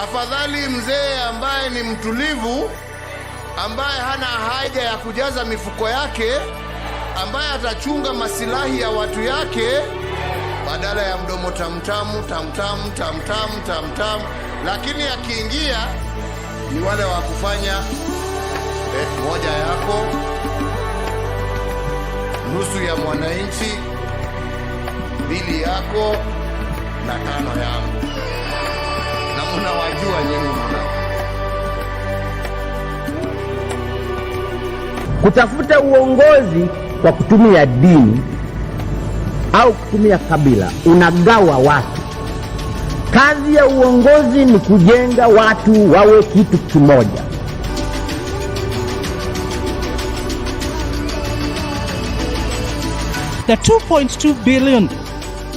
Afadhali mzee ambaye ni mtulivu, ambaye hana haja ya kujaza mifuko yake, ambaye atachunga masilahi ya watu yake, badala ya mdomo tamtamu tamtamu tamtamu tamtamu. Lakini akiingia ni wale wa kufanya moja yako, nusu ya mwananchi, mbili yako na tano yangu. Na mnawajua nyinyi mnao. Kutafuta uongozi kwa kutumia dini au kutumia kabila unagawa watu. Kazi ya uongozi ni kujenga watu wawe kitu kimoja. The 2.2 billion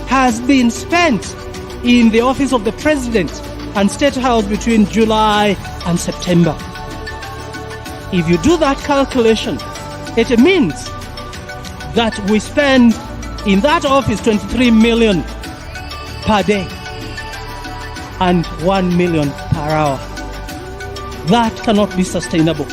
has been spent in the office of the president and State House between July and September. If you do that calculation, it means that we spend in that office 23 million per day and 1 million per hour. That cannot be sustainable.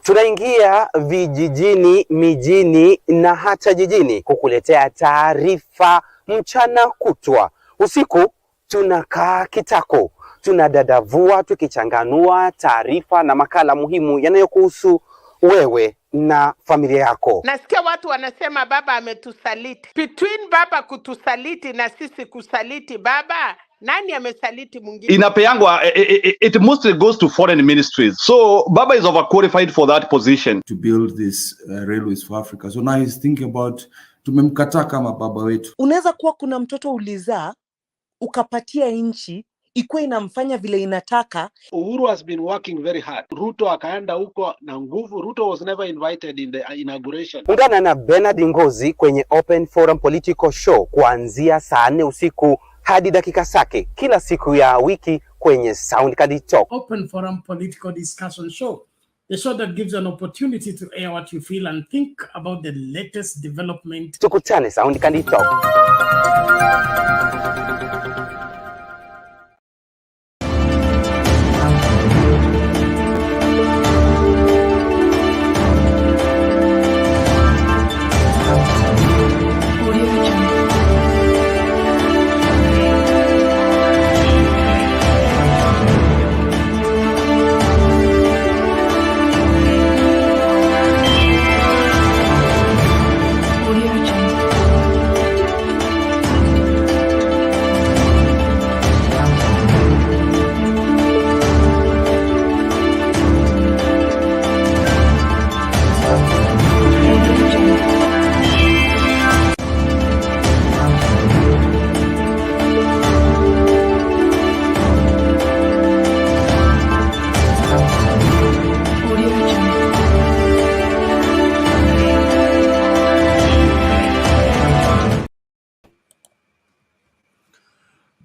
Tunaingia vijijini, mijini na hata jijini kukuletea taarifa mchana kutwa. Usiku tunakaa kitako, tunadadavua tukichanganua taarifa na makala muhimu yanayokuhusu wewe na familia yako. Nasikia watu wanasema baba ametusaliti. Between baba kutusaliti na sisi kusaliti baba, nani amesaliti mwingine? Inapeangwa, it mostly goes to foreign ministries. So Baba is overqualified for that position. To build this railways for Africa. So now he's thinking about tumemkataa kama baba wetu. Unaweza kuwa kuna mtoto ulizaa, ukapatia nchi, ikuwa inamfanya vile inataka. Uhuru has been working very hard. Ruto akaenda huko na nguvu. Ruto was never invited in the inauguration. Ungana na Bernard Ngozi kwenye Open Forum Political Show kuanzia saa 4 usiku hadi dakika zake kila siku ya wiki kwenye Soundcard Talk. Open Forum Political Discussion Show. The show that gives you an opportunity to air what you feel and think about the latest development. Tukutane Soundcard Talk.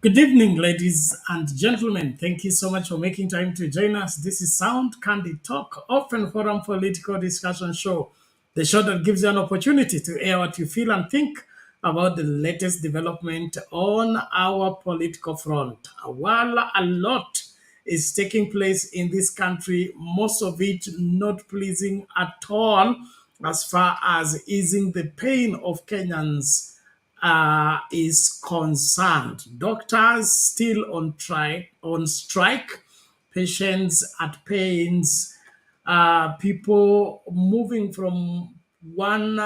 Good evening, ladies and gentlemen. Thank you so much for making time to join us. This is Sound Candid Talk, Open Forum Political Discussion Show, the show that gives you an opportunity to air what you feel and think about the latest development on our political front. While a lot is taking place in this country, most of it not pleasing at all as far as easing the pain of Kenyans is concerned. Doctors still on strike, patients at pains, people moving from one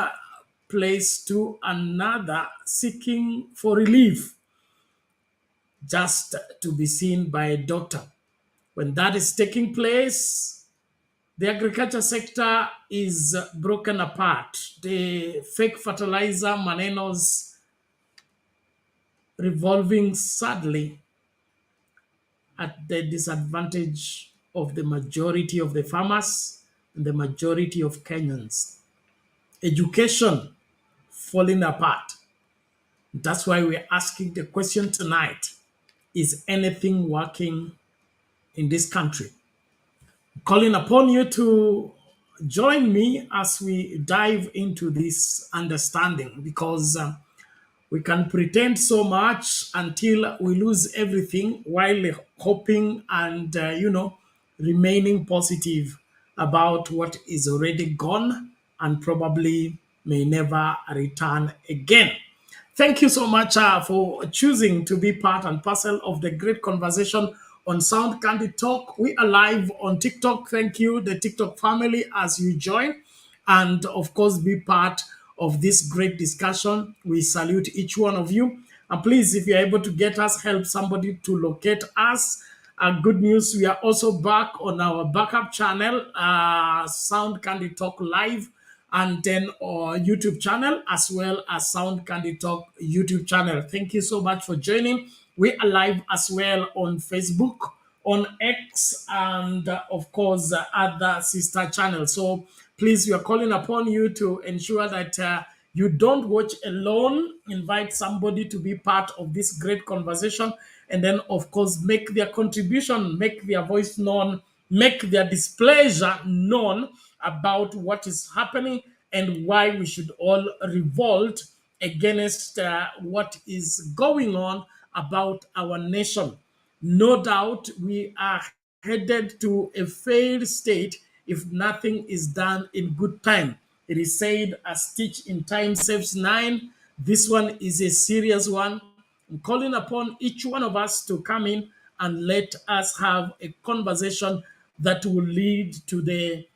place to another seeking for relief just to be seen by a doctor. When that is taking place, The agriculture sector is broken apart. The fake fertilizer manenos revolving sadly at the disadvantage of the majority of the farmers and the majority of Kenyans. Education falling apart. That's why we're asking the question tonight. Is anything working in this country? Calling upon you to join me as we dive into this understanding, because we can pretend so much until we lose everything while hoping and, remaining positive about what is already gone and probably may never return again. Thank you so much for choosing to be part and parcel of the great conversation on Sound Candid Talk. We are live on TikTok. Thank you, the TikTok family, as you join. And of course, be part of this great discussion. We salute each one of you. And please, if you're able to get us, help somebody to locate us. Good news, we are also back on our backup channel, Sound Candid Talk Live, and then our YouTube channel, as well as Sound Candid Talk YouTube channel. Thank you so much for joining. We are live as well on Facebook, on X, and of course, other sister channels. So please, we are calling upon you to ensure that you don't watch alone. Invite somebody to be part of this great conversation. And then, of course, make their contribution, make their voice known, make their displeasure known about what is happening and why we should all revolt against what is going on about our nation. No doubt we are headed to a failed state if nothing is done in good time. It is said, a stitch in time saves nine. This one is a serious one. I'm calling upon each one of us to come in and let us have a conversation that will lead to the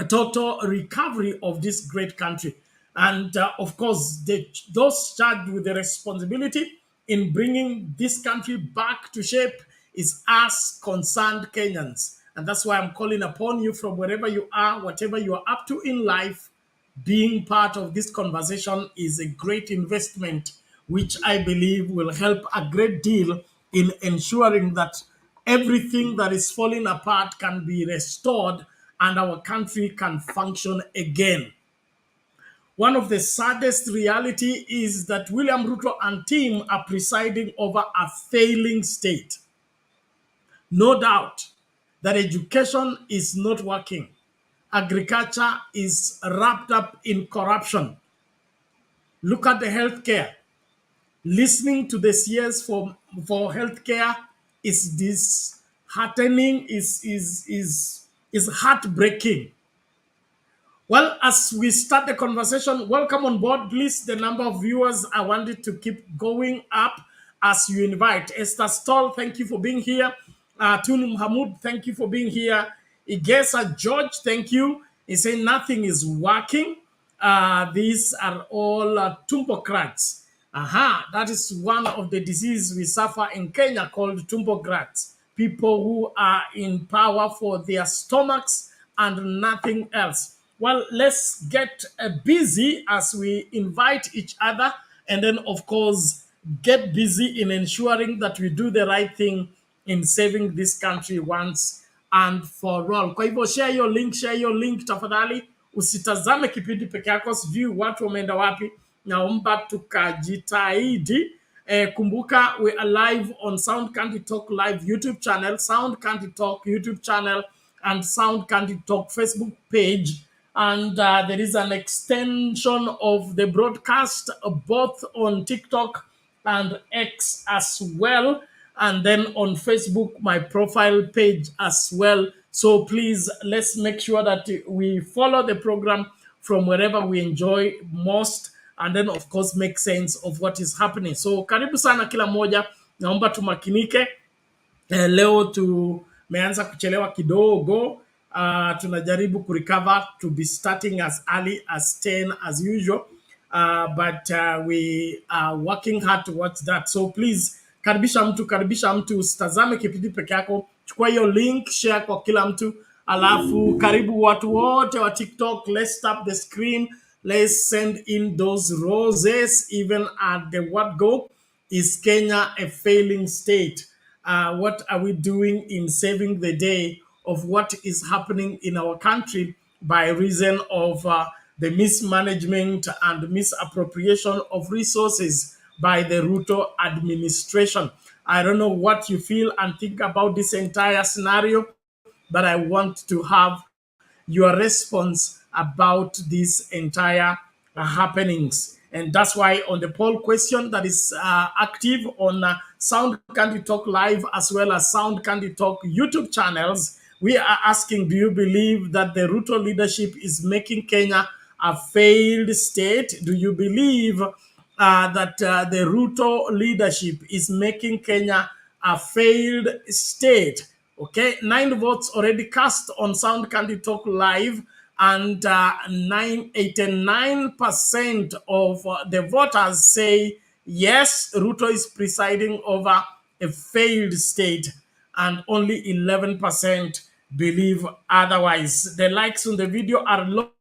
total recovery of this great country. And of course, those charged with the responsibility in bringing this country back to shape is us concerned Kenyans. And that's why I'm calling upon you from wherever you are, whatever you are up to in life. Being part of this conversation is a great investment, which I believe will help a great deal in ensuring that everything that is falling apart can be restored and our country can function again. One of the saddest reality is that William Ruto and team are presiding over a failing state. No doubt that education is not working. Agriculture is wrapped up in corruption. Look at the healthcare. Listening to the CS for healthcare is disheartening, is heartbreaking. Well, as we start the conversation, welcome on board. Please, the number of viewers, I wanted to keep going up as you invite. Esther Stoll, thank you for being here. Tunu Mahmoud, thank you for being here. Igesa George, thank you. He said nothing is working. These are all tumbocrats. That is one of the diseases we suffer in Kenya called tumbocrats. People who are in power for their stomachs and nothing else. Well, let's get busy as we invite each other, and then, of course, get busy in ensuring that we do the right thing in saving this country once and for all. Kwa hivyo share your link tafadhali. Usitazame kipindi peke yako, sijui watu wameenda wapi. Naomba tukajitahidi. Kumbuka, we are live on Sound Candid Talk Live YouTube channel, Sound Candid Talk YouTube channel, and Sound Candid Talk Facebook page. And there is an extension of the broadcast both on TikTok and X as well. And then on Facebook, my profile page as well. So please, let's make sure that we follow the program from wherever we enjoy most. And then, of course, make sense of what is happening. So karibu sana kila moja. Naomba tumakinike. Leo tumeanza kuchelewa kidogo. Tunajaribu kurecover to be starting as early as 10 as usual. But we are working hard towards that. So please, karibisha mtu, usitazame kipindi peke yako. Chukua hiyo link, share kwa kila mtu, Alafu karibu watu wote wa TikTok, let's tap the screen, let's send in those roses even at the word go. Is Kenya a failing state? What are we doing in saving the day of what is happening in our country by reason of the mismanagement and misappropriation of resources by the Ruto administration? I don't know what you feel and think about this entire scenario, but I want to have your response about these entire happenings. And that's why on the poll question that is active on Sound Candy Talk Live as well as Sound Candy Talk YouTube channels, we are asking, do you believe that the Ruto leadership is making Kenya a failed state? Do you believe that the Ruto leadership is making Kenya a failed state? Okay, 9 votes already cast on Sound Candy Talk Live, and 89% of the voters say yes, Ruto is presiding over a failed state, and only 11% believe otherwise. The likes on the video are low.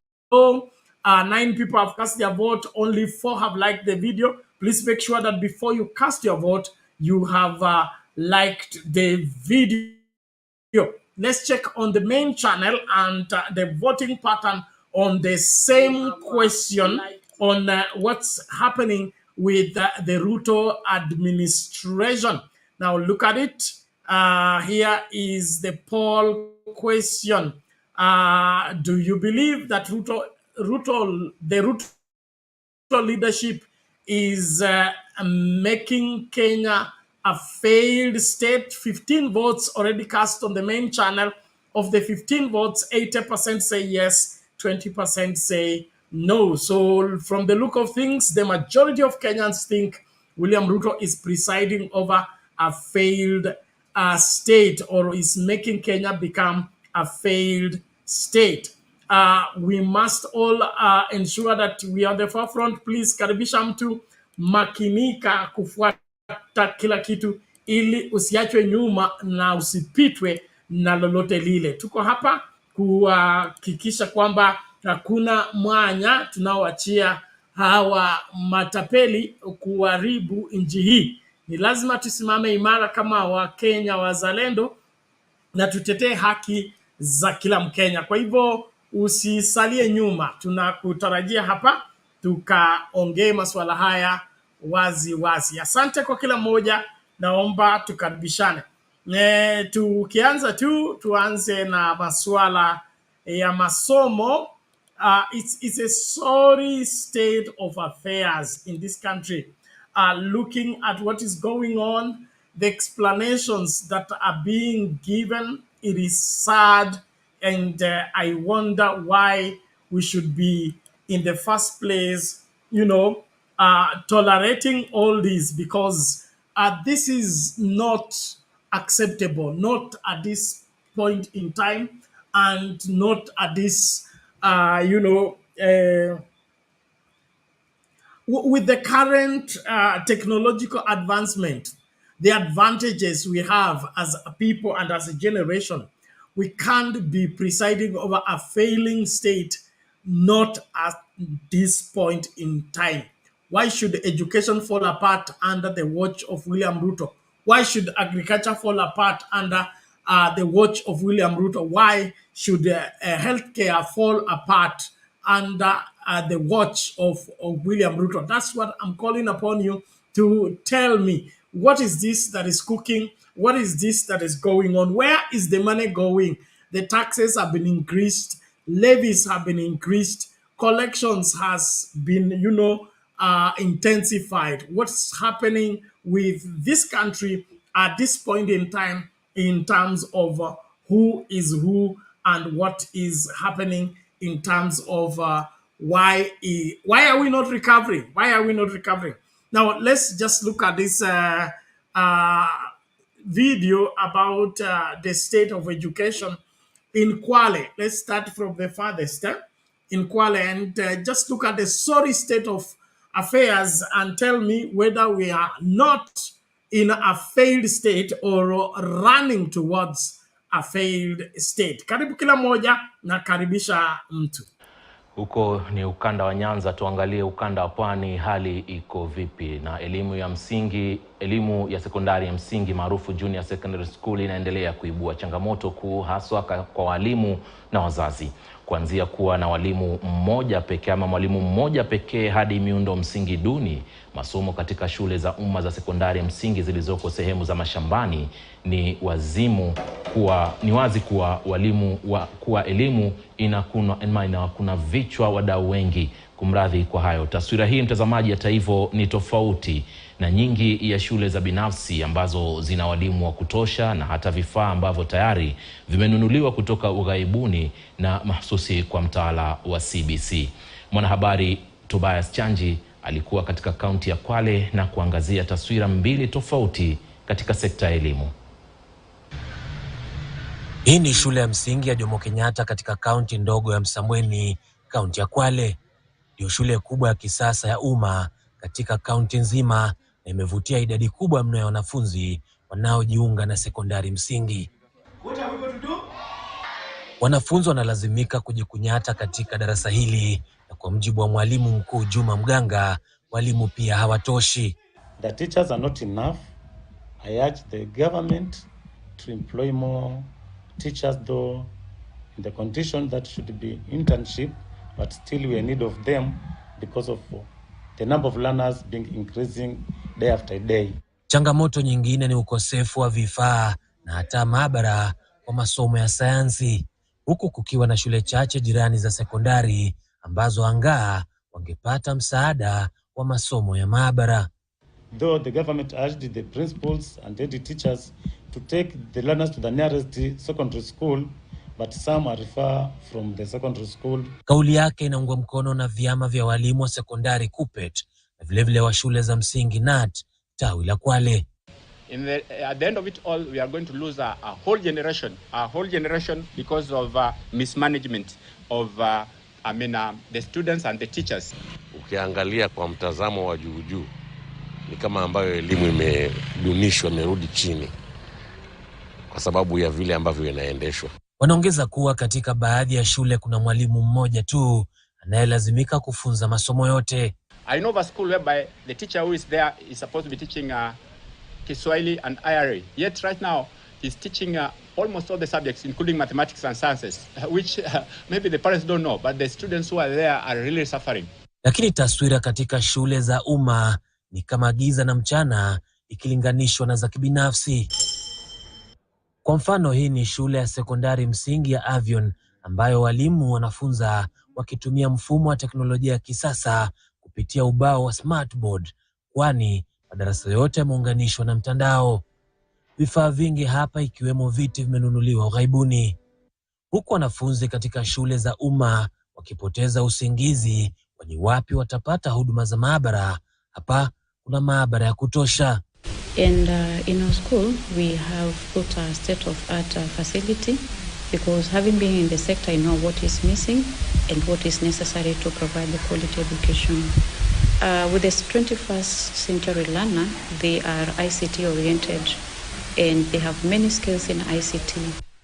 9 people have cast their vote, only 4 have liked the video. Please make sure that before you cast your vote, you have liked the video. Let's check on the main channel and the voting pattern on the same question on what's happening with the Ruto administration. Now look at it. Here is the poll question. Do you believe that the Ruto leadership is making Kenya a failed state? 15 votes already cast on the main channel. Of the 15 votes, 80% say yes, 20% say no. So from the look of things, the majority of Kenyans think William Ruto is presiding over a failed state, or is making Kenya become a failed state. We must all ensure that we are on the forefront. Please karibisha mtu, makinika kufuata kila kitu ili usiachwe nyuma na usipitwe na lolote lile. Tuko hapa kuhakikisha kwamba hakuna mwanya tunaoachia hawa matapeli kuharibu nchi hii. Ni lazima tusimame imara kama Wakenya wazalendo na tutetee haki za kila Mkenya. Kwa hivyo usisalie nyuma, tunakutarajia hapa tukaongee masuala haya wazi wazi. Asante kwa kila mmoja, naomba tukaribishane. Tukianza tuanze na masuala ya masomo. It's a sorry state of affairs in this country. Looking at what is going on, the explanations that are being given, it is sad, and I wonder why we should be in the first place, tolerating all this, because this is not acceptable, not at this point in time, and not at this, with the current technological advancement, the advantages we have as a people and as a generation, we can't be presiding over a failing state, not at this point in time. Why should education fall apart under the watch of William Ruto? Why should agriculture fall apart under the watch of William Ruto? Why should healthcare fall apart under the watch of William Ruto? That's what I'm calling upon you to tell me. What is this that is cooking? What is this that is going on? Where is the money going? The taxes have been increased. Levies have been increased. Collections has been, intensified. What's happening with this country at this point in time in terms of who is who and what is happening in terms of why are we not recovering? Why are we not recovering? Now, let's just look at this video about the state of education in Kwale. Let's start from the farthest in Kwale and just look at the sorry state of affairs and tell me whether we are not in a failed state or running towards a failed state. Karibu kila mmoja na karibisha mtu. Huko ni ukanda wa Nyanza, tuangalie ukanda wa Pwani, hali iko vipi? Na elimu ya sekondari ya msingi maarufu junior secondary school inaendelea kuibua changamoto kuu haswa kwa walimu na wazazi. Kuanzia kuwa na mwalimu mmoja pekee hadi miundo msingi duni. Masomo katika shule za umma za sekondari ya msingi zilizoko sehemu za mashambani ni wazi kuwa elimu inakuna vichwa wadau wengi. Kumradhi kwa hayo. Taswira hii mtazamaji, hata hivyo ni tofauti na nyingi ya shule za binafsi ambazo zina walimu wa kutosha na hata vifaa ambavyo tayari vimenunuliwa kutoka ughaibuni na mahsusi kwa mtaala wa CBC. Mwanahabari Tobias Chanji alikuwa katika kaunti ya Kwale na kuangazia taswira mbili tofauti katika sekta ya elimu. Hii ni shule ya msingi ya Jomo Kenyatta katika kaunti ndogo ya Msambweni, kaunti ya Kwale. Ndio shule kubwa ya kisasa ya umma katika kaunti nzima na imevutia idadi kubwa mno ya wanafunzi wanaojiunga na sekondari msingi. Wanafunzi wanalazimika kujikunyata katika darasa hili, na kwa mjibu wa mwalimu mkuu Juma Mganga, walimu pia hawatoshi. The teachers are not enough. I urge the government to employ more teachers, though in the condition that should be internship, but still we are in need of them because of the number of learners being increasing day after day. Changamoto nyingine ni ukosefu wa vifaa na hata maabara kwa masomo ya sayansi, huku kukiwa na shule chache jirani za sekondari ambazo angaa wangepata msaada wa masomo ya maabara. Though the government urged the principals and the teachers to take the learners to the nearest secondary school, but some are far from the secondary school. Kauli yake inaungwa mkono na vyama vya walimu wa sekondari KUPPET na vilevile wa shule za msingi NAT tawi la Kwale. At the end of it all, we are going to lose a whole generation because of mismanagement of the students and the teachers. Ukiangalia kwa mtazamo wa juu ni kama ambayo elimu imedunishwa, imerudi chini kwa sababu ya vile ambavyo inaendeshwa. Wanaongeza kuwa katika baadhi ya shule kuna mwalimu mmoja tu anayelazimika kufunza masomo yote. I know of a school whereby the teacher who is there is supposed to be teaching Kiswahili and IRA. Yet right now he's teaching almost all the subjects, including mathematics and sciences, which maybe the parents don't know, but the students who are there are really suffering. Lakini taswira katika shule za umma ni kama giza na mchana ikilinganishwa na za kibinafsi. Kwa mfano, hii ni shule ya sekondari msingi ya Avion ambayo walimu wanafunza wakitumia mfumo wa teknolojia ya kisasa kupitia ubao wa smartboard, kwani madarasa yote yameunganishwa na mtandao. Vifaa vingi hapa ikiwemo viti vimenunuliwa ughaibuni, huku wanafunzi katika shule za umma wakipoteza usingizi kwani wapi watapata huduma za maabara. Hapa kuna maabara ya kutosha. And in our school, we have put a state-of-art facility because having been in the sector, I know what is missing and what is necessary to provide the quality education. With this 21st century learner, they are ICT oriented and they have many skills in ICT.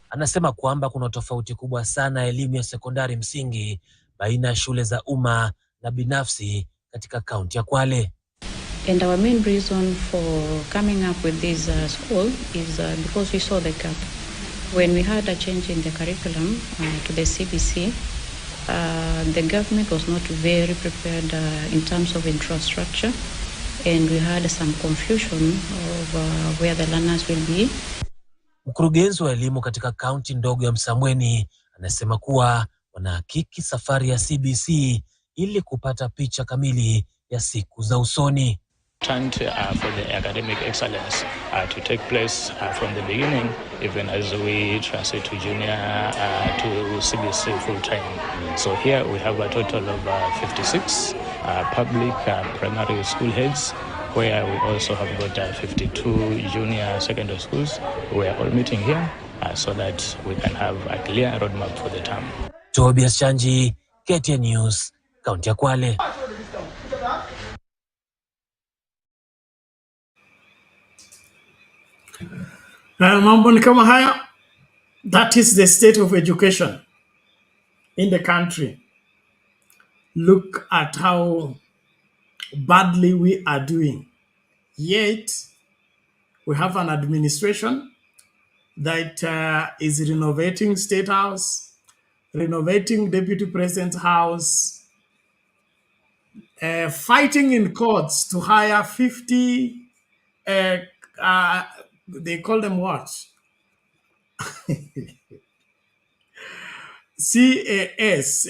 Anasema kwamba kuna tofauti kubwa sana elimu ya sekondari msingi baina ya shule za umma na binafsi katika kaunti ya Kwale. And our main reason for coming up with this school is because we saw the gap. When we had a change in the curriculum to the CBC, the government was not very prepared in terms of infrastructure, and we had some confusion of where the learners will be. Mkurugenzi wa elimu katika kaunti ndogo ya Msambweni anasema kuwa wanahakiki safari ya CBC ili kupata picha kamili ya siku za usoni. For the academic excellence to take place from the beginning, even as we transit to junior to CBC full time. So here we have a total of 56 public primary school heads, where we also have got 52 junior secondary schools. We are all meeting here so that we can have a clear roadmap for the term. Tobias Chanji, KTN News, kaunti ya Kwale. Mambo ni kama haya. That is the state of education in the country. Look at how badly we are doing. Yet, we have an administration that is renovating State House, renovating Deputy President's house, fighting in courts to hire 50, they call them what? CAS,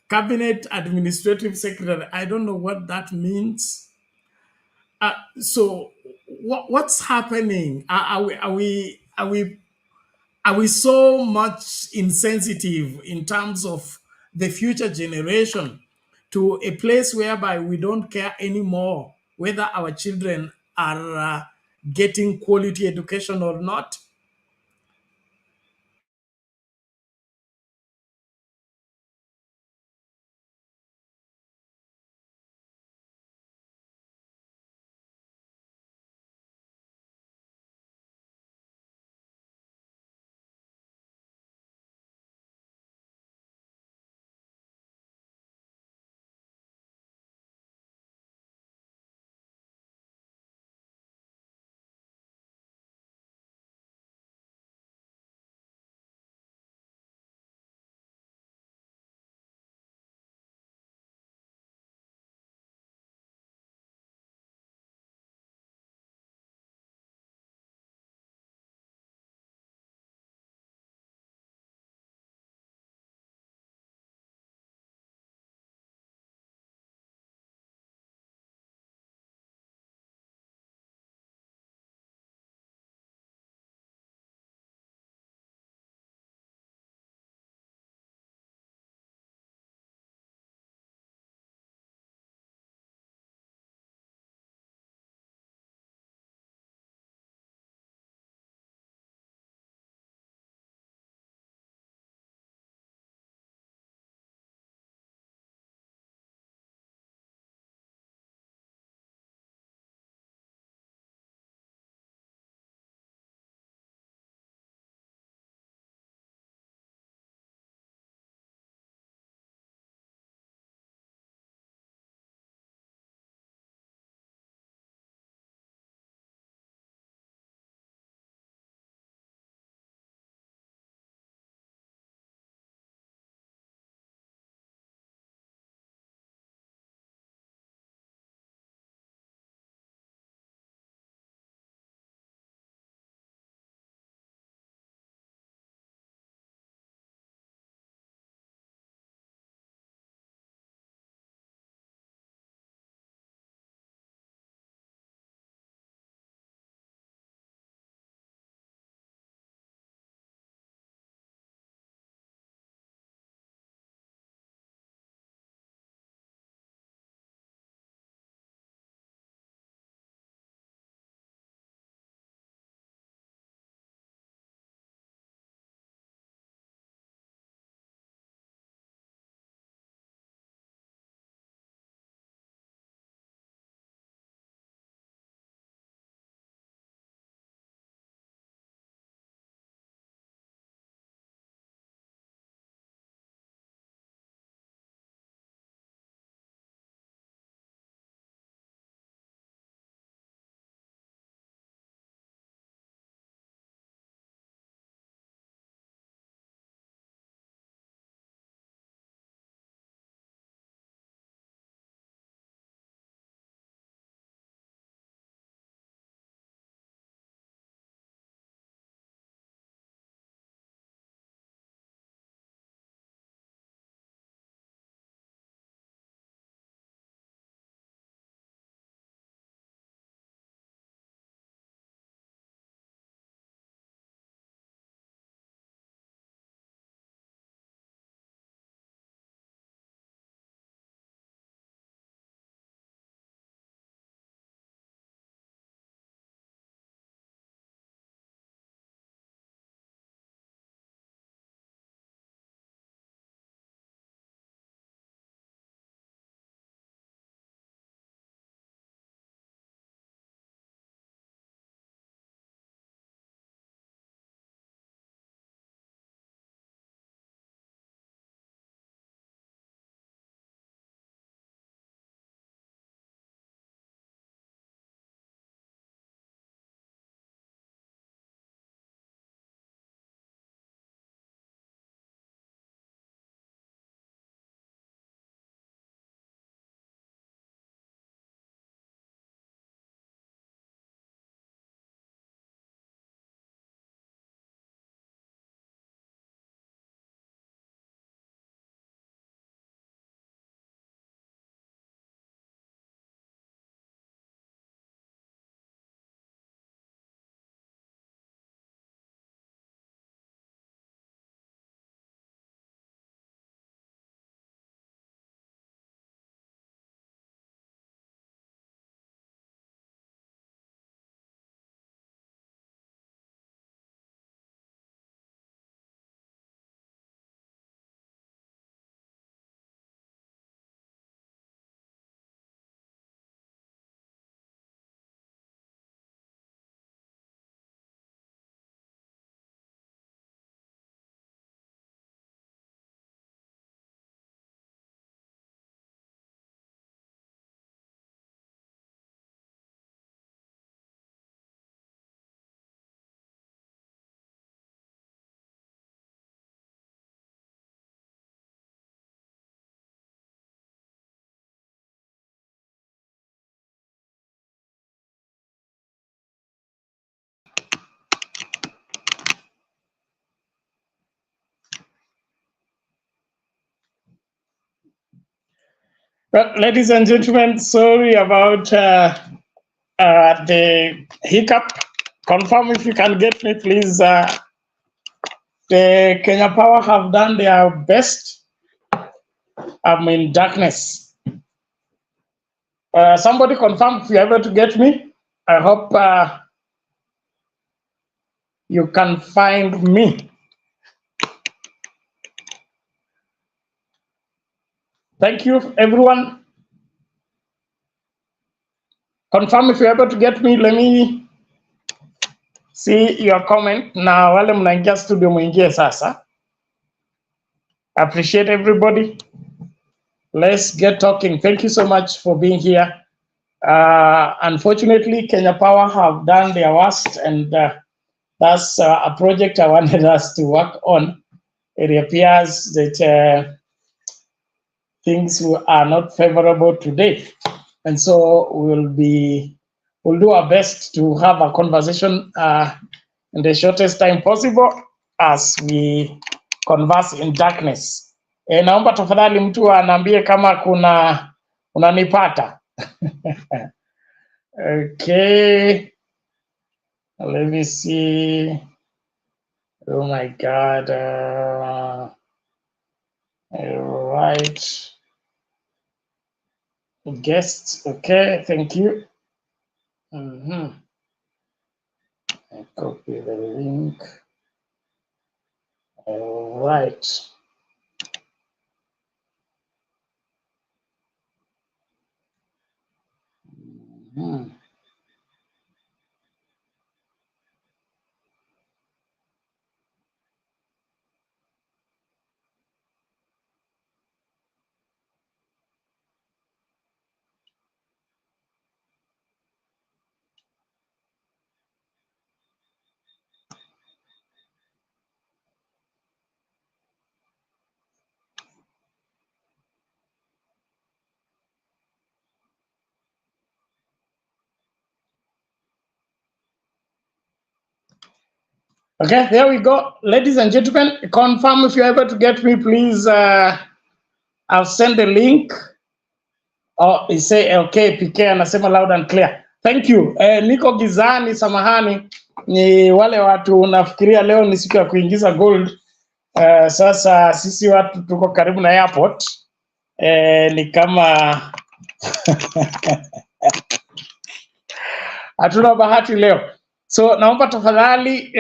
Cabinet Administrative Secretary. I don't know what that means. So what's happening? Are we so much insensitive in terms of the future generation to a place whereby we don't care anymore whether our children are getting quality education or not? Well, ladies and gentlemen, sorry about the hiccup. Confirm if you can get me, please. The Kenya Power have done their best. I'm in darkness. Somebody confirm if you're able to get me. I hope you can find me. Thank you, everyone. Confirm if you're able to get me. Let me see your comment. Na wale mnaingia studio muingie sasa. Appreciate everybody. Let's get talking. Thank you so much for being here. Unfortunately, Kenya Power have done their worst, and that's a project I wanted us to work on. It appears that things are not favorable today, and so we'll do our best to have a conversation in the shortest time possible as we converse in darkness. Naomba tafadhali mtu anaambie kama unanipata. Okay, let me see. Oh my God. Right. Guests. Okay, thank you. I copy the link. All right. Okay, there we go. Ladies and gentlemen, confirm if you're able to get me, please. I'll send the link. Oh, you say, okay, PK anasema loud and clear. Thank you. Niko gizani, samahani. Ni wale watu nafikiria leo ni siku ya kuingiza gold. Sasa sisi watu tuko karibu na airport. Ni kama hatuna bahati leo. So naomba tafadhali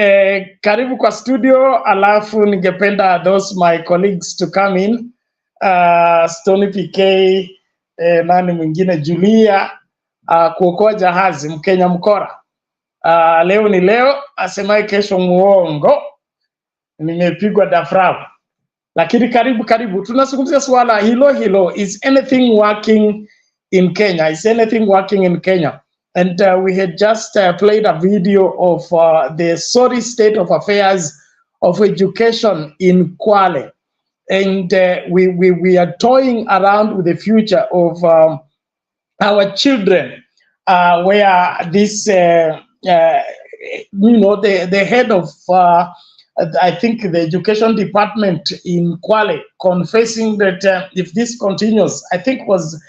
karibu kwa studio, alafu ningependa those my colleagues to come in. Stony PK, nani mwingine, Julia, kuokoa jahazi, Mkenya mkora. Leo ni leo, asemaye kesho muongo, nimepigwa dafrau. Lakini karibu, tunazungumzia swala hilo, is anything working in Kenya? Is anything working in Kenya? And we had just played a video of the sorry state of affairs of education in Kwale. And we are toying around with the future of our children, where this, the head of, I think the education department in Kwale, confessing that if this continues, I think was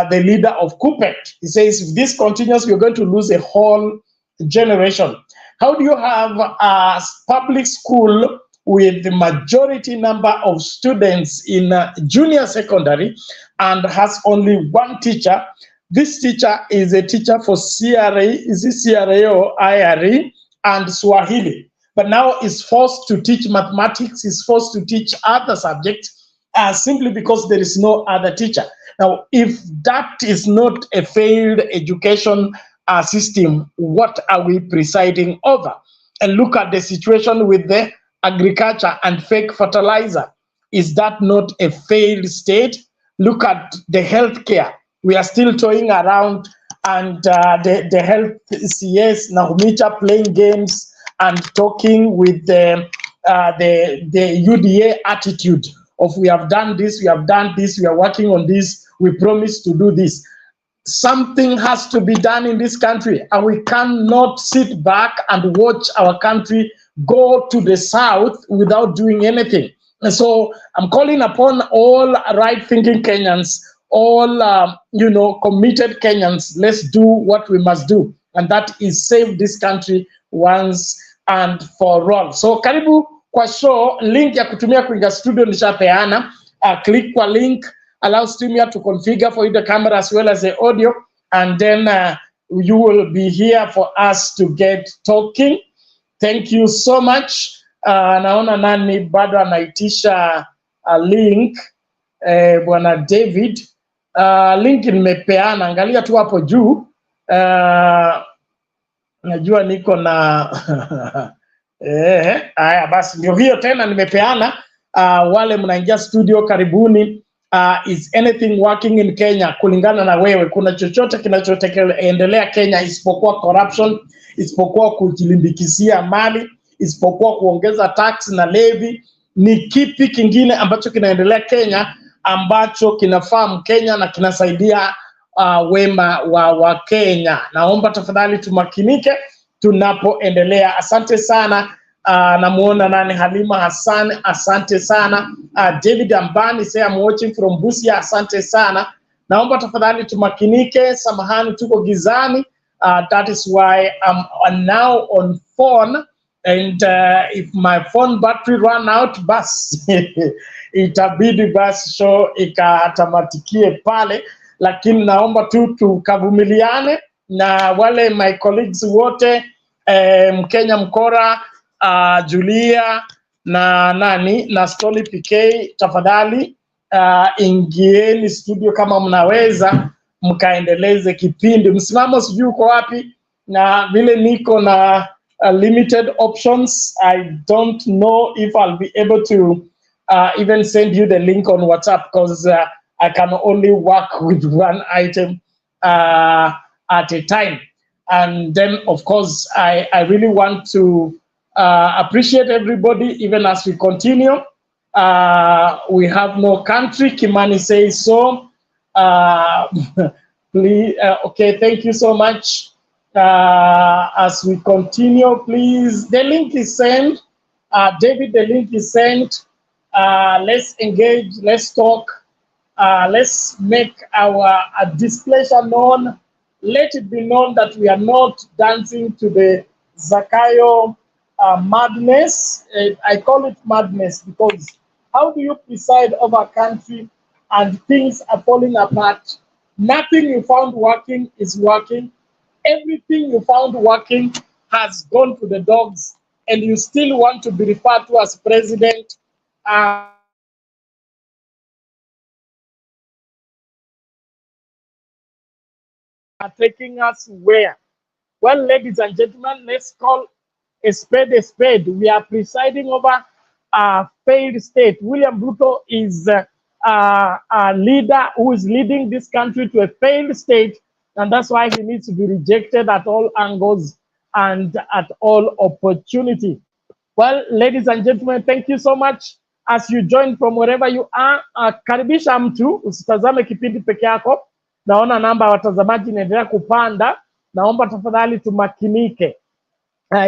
the leader of KUPPET. He says, if this continues, we're going to lose a whole generation. How do you have a public school with the majority number of students in junior secondary and has only one teacher? This teacher is a teacher for CRA, is it CRA or IRE, and Swahili, but now is forced to teach mathematics, is forced to teach other subjects simply because there is no other teacher. Now, if that is not a failed education system, what are we presiding over? And look at the situation with the agriculture and fake fertilizer. Is that not a failed state? Look at the healthcare. We are still toying around, and the health CS, Nahumicha, playing games and talking with the UDA attitude of we have done this, we have done this, we are working on this, we promise to do this. Something has to be done in this country, and we cannot sit back and watch our country go to the south without doing anything. And so I'm calling upon all right-thinking Kenyans all, committed Kenyans, let's do what we must do, and that is save this country once and for all. So karibu kwa show. Link ya kutumia kuingia studio nishapeana. Click kwa link, allow StreamYard to configure for you the camera as well as the audio, and then you will be here for us to get talking. Thank you so much. Naona nani bado anaitisha link, bwana David. Link nimepeana, angalia tu hapo juu. Najua niko na haya basi ndio hiyo tena nimepeana. Wale mnaingia studio karibuni. Is anything working in Kenya? Kulingana na wewe, kuna chochote kinachoendelea Kenya isipokuwa corruption, isipokuwa kujilimbikizia mali, isipokuwa kuongeza tax na levy? Ni kipi kingine ambacho kinaendelea Kenya ambacho kinafaa Mkenya na kinasaidia wema wa Kenya? Naomba tafadhali tumakinike tunapoendelea. Asante sana. Namuona nani, Halima Hassan, asante sana. David Ambani say I'm watching from Busia, asante sana. Naomba tafadhali tumakinike, samahani tuko gizani. That is why I'm now on phone, and if my phone battery run out, bas itabidi basi show ikatamatikie pale, lakini naomba tu tukavumiliane na wale my colleagues wote, Mkenya Mkora, Julia na nani na Stoli PK, tafadhali ingieni studio kama mnaweza mkaendeleze kipindi. Msimamo sijui uko wapi, na vile niko na limited options, I don't know if I'll be able to even send you the link on WhatsApp, because I can only work with one item at a time. And then of course I really want to appreciate everybody even as we continue. We have no country, Kimani says so. Please, okay, thank you so much. As we continue, please, the link is sent. David, the link is sent. Let's engage, let's talk, let's make our displeasure known. Let it be known that we are not dancing to the Zakayo madness. I call it madness because how do you preside over a country and things are falling apart? Nothing you found working is working. Everything you found working has gone to the dogs, and you still want to be referred to as president. Are taking us where? Well, ladies and gentlemen, let's call a spade a spade. We are presiding over a failed state. William Ruto is a leader who is leading this country to a failed state, and that's why he needs to be rejected at all angles and at all opportunity. Well, ladies and gentlemen, thank you so much. As you join from wherever you are, karibisha mtu, usitazame kipindi peke yako. Naona namba watazamaji inaendelea kupanda. Naomba tafadhali tumakinike.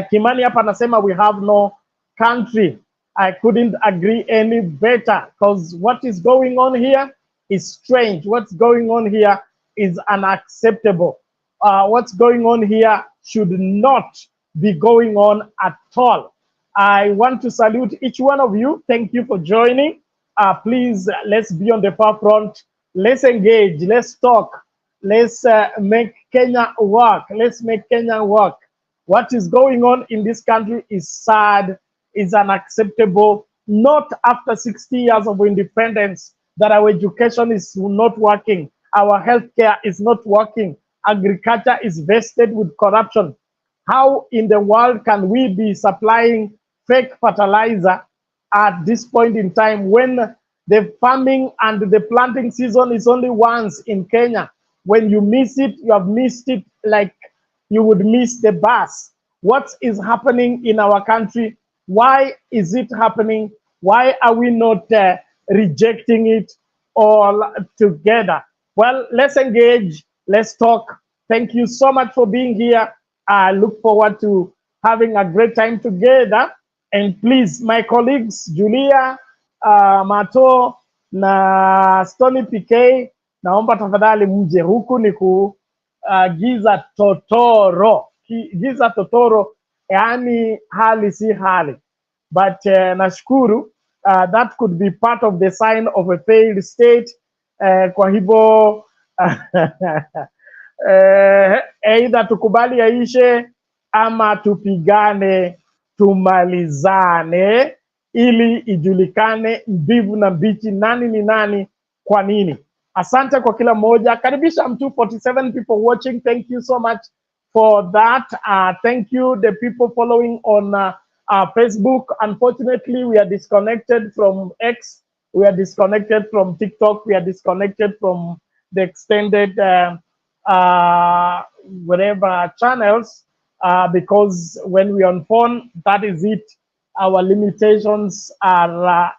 Kimani hapa anasema we have no country. I couldn't agree any better, because what is going on here is strange. What's going on here is unacceptable. What's going on here should not be going on at all. I want to salute each one of you. Thank you for joining. Please, let's be on the forefront. Let's engage. Let's talk. Let's make Kenya work. Let's make Kenya work. What is going on in this country is sad, is unacceptable. Not after 60 years of independence that our education is not working. Our healthcare is not working. Agriculture is vested with corruption. How in the world can we be supplying fake fertilizer at this point in time when the farming and the planting season is only once in Kenya? When you miss it, you have missed it like you would miss the bus. What is happening in our country? Why is it happening? Why are we not rejecting it all together? Well, let's engage. Let's talk. Thank you so much for being here. I look forward to having a great time together. And please, my colleagues, Julia, Mato, na Stony PK, naomba tafadhali mje huku ni giza totoro. Giza totoro, yani hali si hali. But nashukuru, that could be part of the sign of a failed state. Kwa hivyo either tukubali yaishe ama tupigane tumalizane, ili ijulikane mbivu na mbichi, nani ni nani kwa nini. Asante kwa kila moja. Karibisha mtu 47 people watching. Thank you so much for that. Thank you the people following on Facebook. Unfortunately, we are disconnected from X. We are disconnected from TikTok. We are disconnected from the extended whatever channels, because when we on phone, that is it. Our limitations are,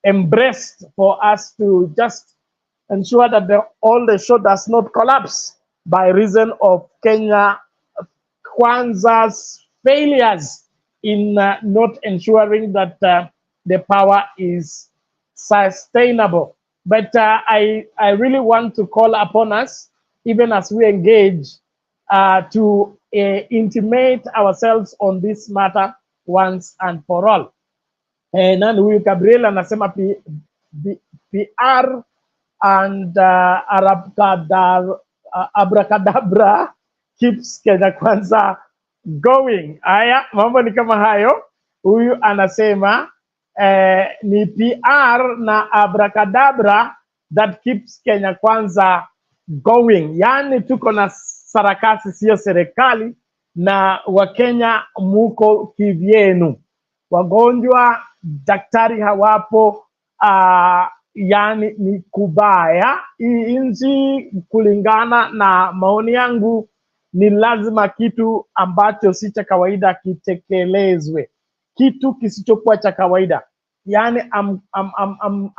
embraced for us to just ensure that all the show does not collapse by reason of Kenya Kwanza's failures in not ensuring that the power is sustainable. But I really want to call upon us, even as we engage, to intimate ourselves on this matter once and for all. Nani huyu Gabriel anasema PR and abracadabra keeps Kenya Kwanza going. Aya, mambo ni kama hayo. Huyu anasema ni PR na abracadabra that keeps Kenya Kwanza going. Yani tuko na sarakasi sio serikali, na Wakenya muko kivyenu. Wagonjwa daktari hawapo, yani ni kubaya. Hii nchi kulingana na maoni yangu ni lazima kitu ambacho si cha kawaida kitekelezwe. Kitu kisichokuwa cha kawaida. Yani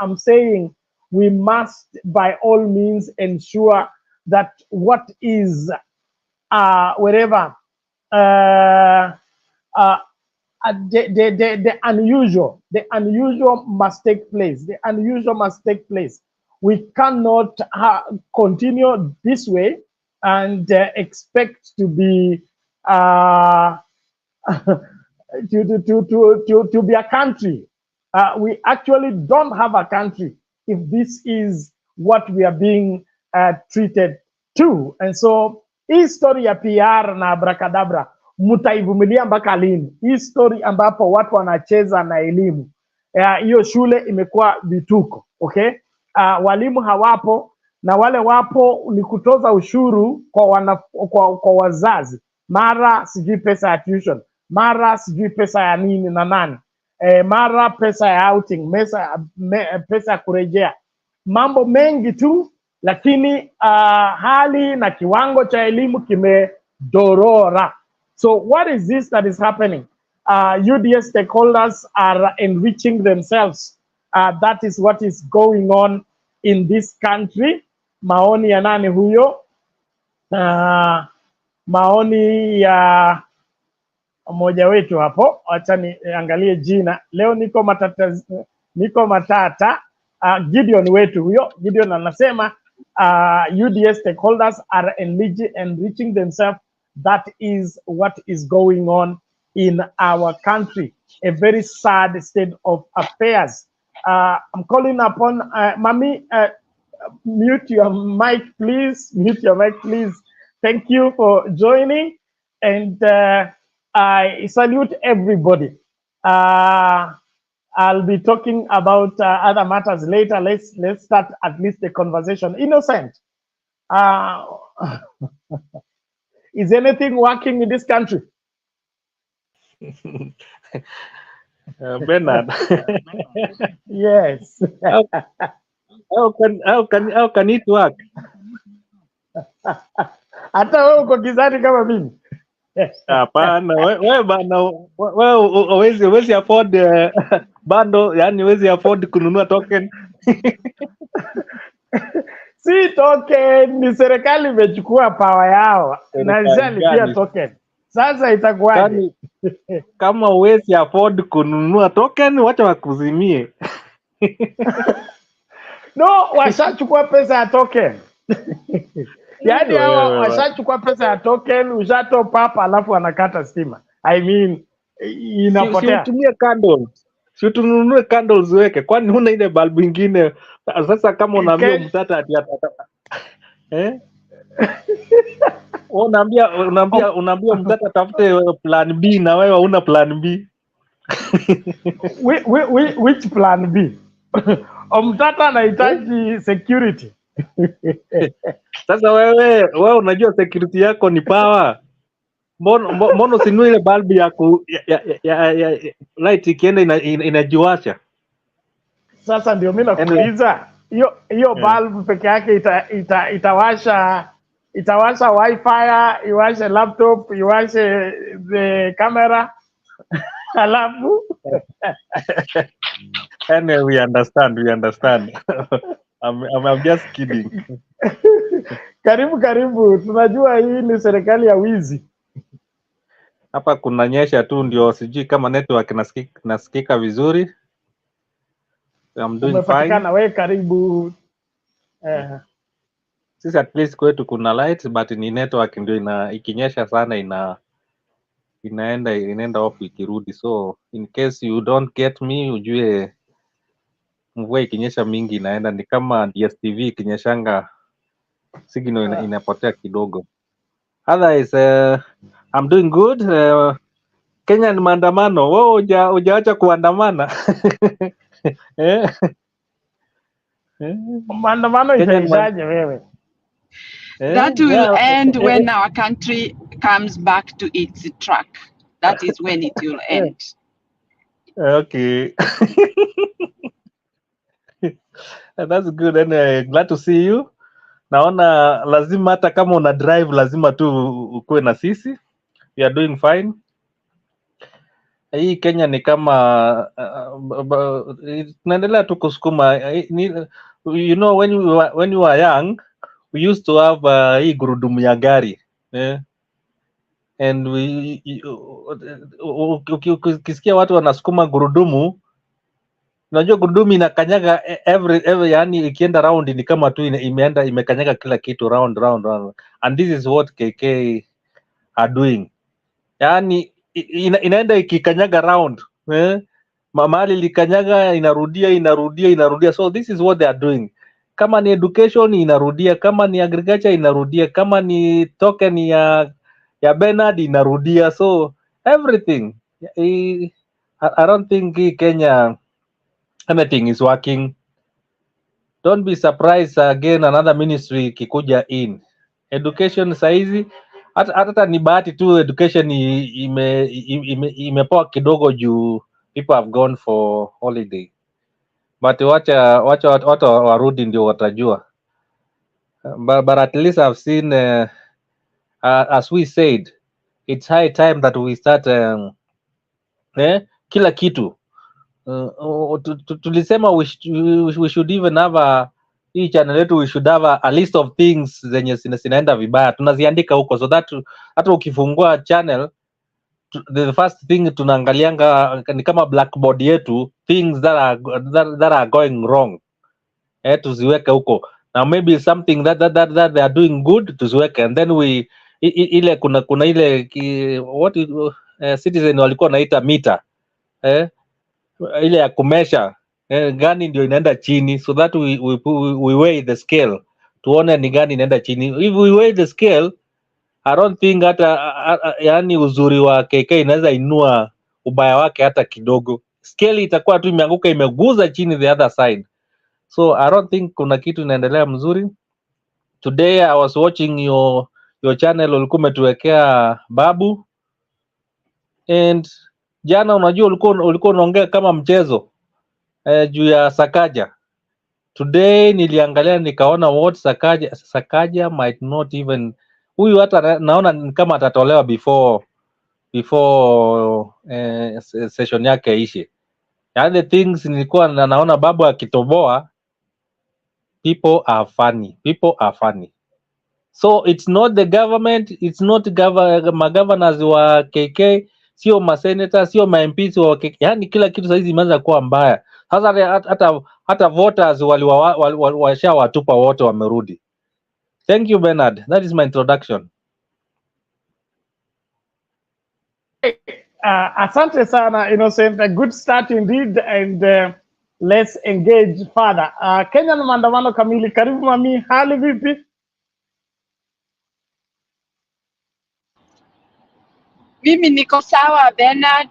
I'm saying we must by all means ensure that what is whatever the unusual must take place. The unusual must take place. We cannot continue this way and expect to be to be a country. We actually don't have a country if this is what we are being treated to. And so, hii story ya PR na abracadabra mutaivumilia mpaka lini? Hii story ambapo watu wanacheza na elimu, hiyo shule imekuwa vituko, okay? Walimu hawapo, na wale wapo ni kutoza ushuru kwa wazazi. Mara sijui pesa ya tuition, mara sijui pesa ya nini na nani, mara pesa ya outing, pesa ya kurejea. Mambo mengi tu, lakini hali na kiwango cha elimu kimedorora. So what is this that is happening? UDS stakeholders are enriching themselves. That is what is going on in this country. Maoni ya nani huyo? Maoni ya mmoja wetu hapo. Acha niangalie jina. Leo niko matata. Gideon wetu huyo. Gideon anasema UDS stakeholders are enriching themselves. That is what is going on in our country. A very sad state of affairs. I'm calling upon Mami, mute your mic, please. Mute your mic, please. Thank you for joining, and I salute everybody. I'll be talking about other matters later. Let's start at least the conversation. Innocent. Is anything working in this country? Bernard. Yes. How can it work? Hata wewe uko gizani kama mimi. Hapana, wewe bana, wewe huwezi afford bando, yani huwezi afford kununua token. Si token, ni serikali imechukua power yao na ishalipia token. Sasa itakuwaje? Kama huwezi afford kununua token, wacha wakuzimie. No, washachukua pesa ya token. Yaani hawa washachukua pesa ya token, ushatop up alafu anakata stima. I mean inapotea. Si utumie candles. Si utununue candles weke. Kwani huna ile bulb ingine? Sasa kama unaambia mtata ati unaambia mtata tafute plan B na wewe huna plan B. Which plan B? Mtata anahitaji security. Sasa wewe unajua security yako ni power. Mbona usinunue ile bulb ya light ikienda inajiwasha? Sasa ndio mimi nakuuliza, hiyo bulb peke yake itawasha wifi, iwashe laptop, iwashe the camera. Alafu anyway, we understand. I'm just kidding. Karibu, tunajua hii ni serikali ya wizi. Hapa kunanyesha tu, ndio sijui kama network nasikika vizuri. I'm doing fine. Wewe karibu. Sisi at least kwetu kuna light, but ni network ndio ikinyesha sana inaenda off ikirudi. So in case you don't get me, ujue mvua ikinyesha mingi inaenda, ni kama DSTV ikinyeshanga signal inapotea kidogo. Otherwise, I'm doing good. Kenya ni maandamano. Wewe hujaacha kuandamana. Maandamano itaishaje wewe? That will end when our country comes back to its track. That is when it will end. Okay. That's good. And glad to see you. Naona lazima hata kama una drive lazima tu ukuwe na sisi. We are doing fine. Hii Kenya ni kama tunaendelea tu kusukuma. You know, when you were young, we used to have hii gurudumu ya gari. And ukisikia watu wanasukuma gurudumu, unajua gurudumu inakanyaga every yani ikienda round ni kama tu imekanyaga kila kitu round. And this is what KK are doing. Yani inaenda ikikanyaga round. Mahali likanyaga inarudia. So this is what they are doing. Kama ni education inarudia, kama ni agriculture inarudia, kama ni token ya Bernard inarudia. So everything. I don't think Kenya anything is working. Don't be surprised again another ministry kikuja in. Education saizi hata ni bahati tu education imepoa kidogo juu people have gone for holiday. But wacha watu warudi ndio watajua. But at least I've seen as we said, it's high time that we start kila kitu. Tulisema we should even have hii channel yetu, we should have a list of things zenye zinaenda vibaya, tunaziandika huko, so that hata ukifungua channel the first thing tunaangalianga ni kama blackboard yetu, things that are going wrong, tuziweke huko. Now maybe something that they are doing good tuziweke, and then we ile kuna ile what citizen walikuwa naita meter, ile ya kumesha gani ndio inaenda chini, so that we weigh the scale tuone ni gani inaenda chini. If we weigh the scale, I don't think hata yani uzuri wa KK inaweza inua ubaya wake hata kidogo. Scale itakuwa tu imeanguka imeguza chini the other side. So I don't think kuna kitu inaendelea mzuri. Today I was watching your channel, ulikuwa umetuwekea Babu, and jana unajua ulikuwa unaongea kama mchezo juu ya Sakaja. Today niliangalia nikaona what Sakaja might not even, huyu hata naona kama atatolewa before session yake ishe. And the things nilikuwa naona Babu akitoboa, people are funny. So it's not the government, it's not governors wa KK, sio ma senators, sio ma MPs wa KK. Yani kila kitu saizi imeanza kuwa mbaya. Sasa hata voters washawatupa wote wamerudi. Thank you Bernard, that is my introduction. Asante sana Innocent, a good start indeed, and let's engage further. Kenya na maandamano kamili, karibu mami, hali vipi? Mimi niko sawa Bernard,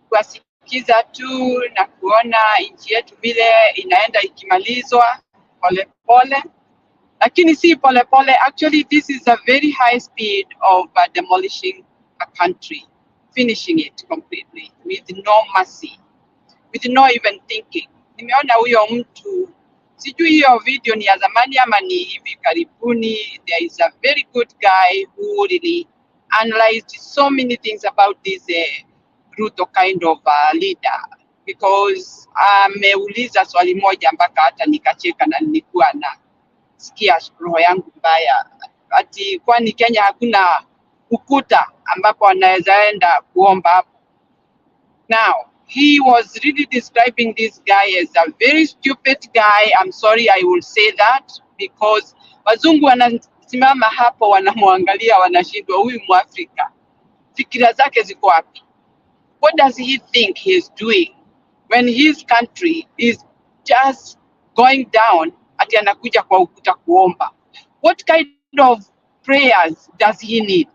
kuwasikiza tu na kuona nchi yetu vile inaenda ikimalizwa pole pole, lakini si pole pole. Actually this is a very high speed of demolishing a country, finishing it completely with no mercy, with no even thinking. Nimeona huyo mtu, sijui hiyo video ni ya zamani ama ni hivi karibuni. There is a very good guy who really analyzed so many things about this Ruto kind of leader, because ameuliza swali moja mpaka hata nikacheka na nilikuwa na sikia roho yangu mbaya, ati kwani Kenya hakuna ukuta ambapo anaweza enda kuomba hapo? Now he was really describing this guy as a very stupid guy. I'm sorry, I will say that, because wazungu wanasimama hapo wanamwangalia, wanashindwa, huyu Mwafrika fikira zake ziko wapi? What does he think he is doing when his country is just going down? Ati anakuja kwa ukuta kuomba. What kind of prayers does he need?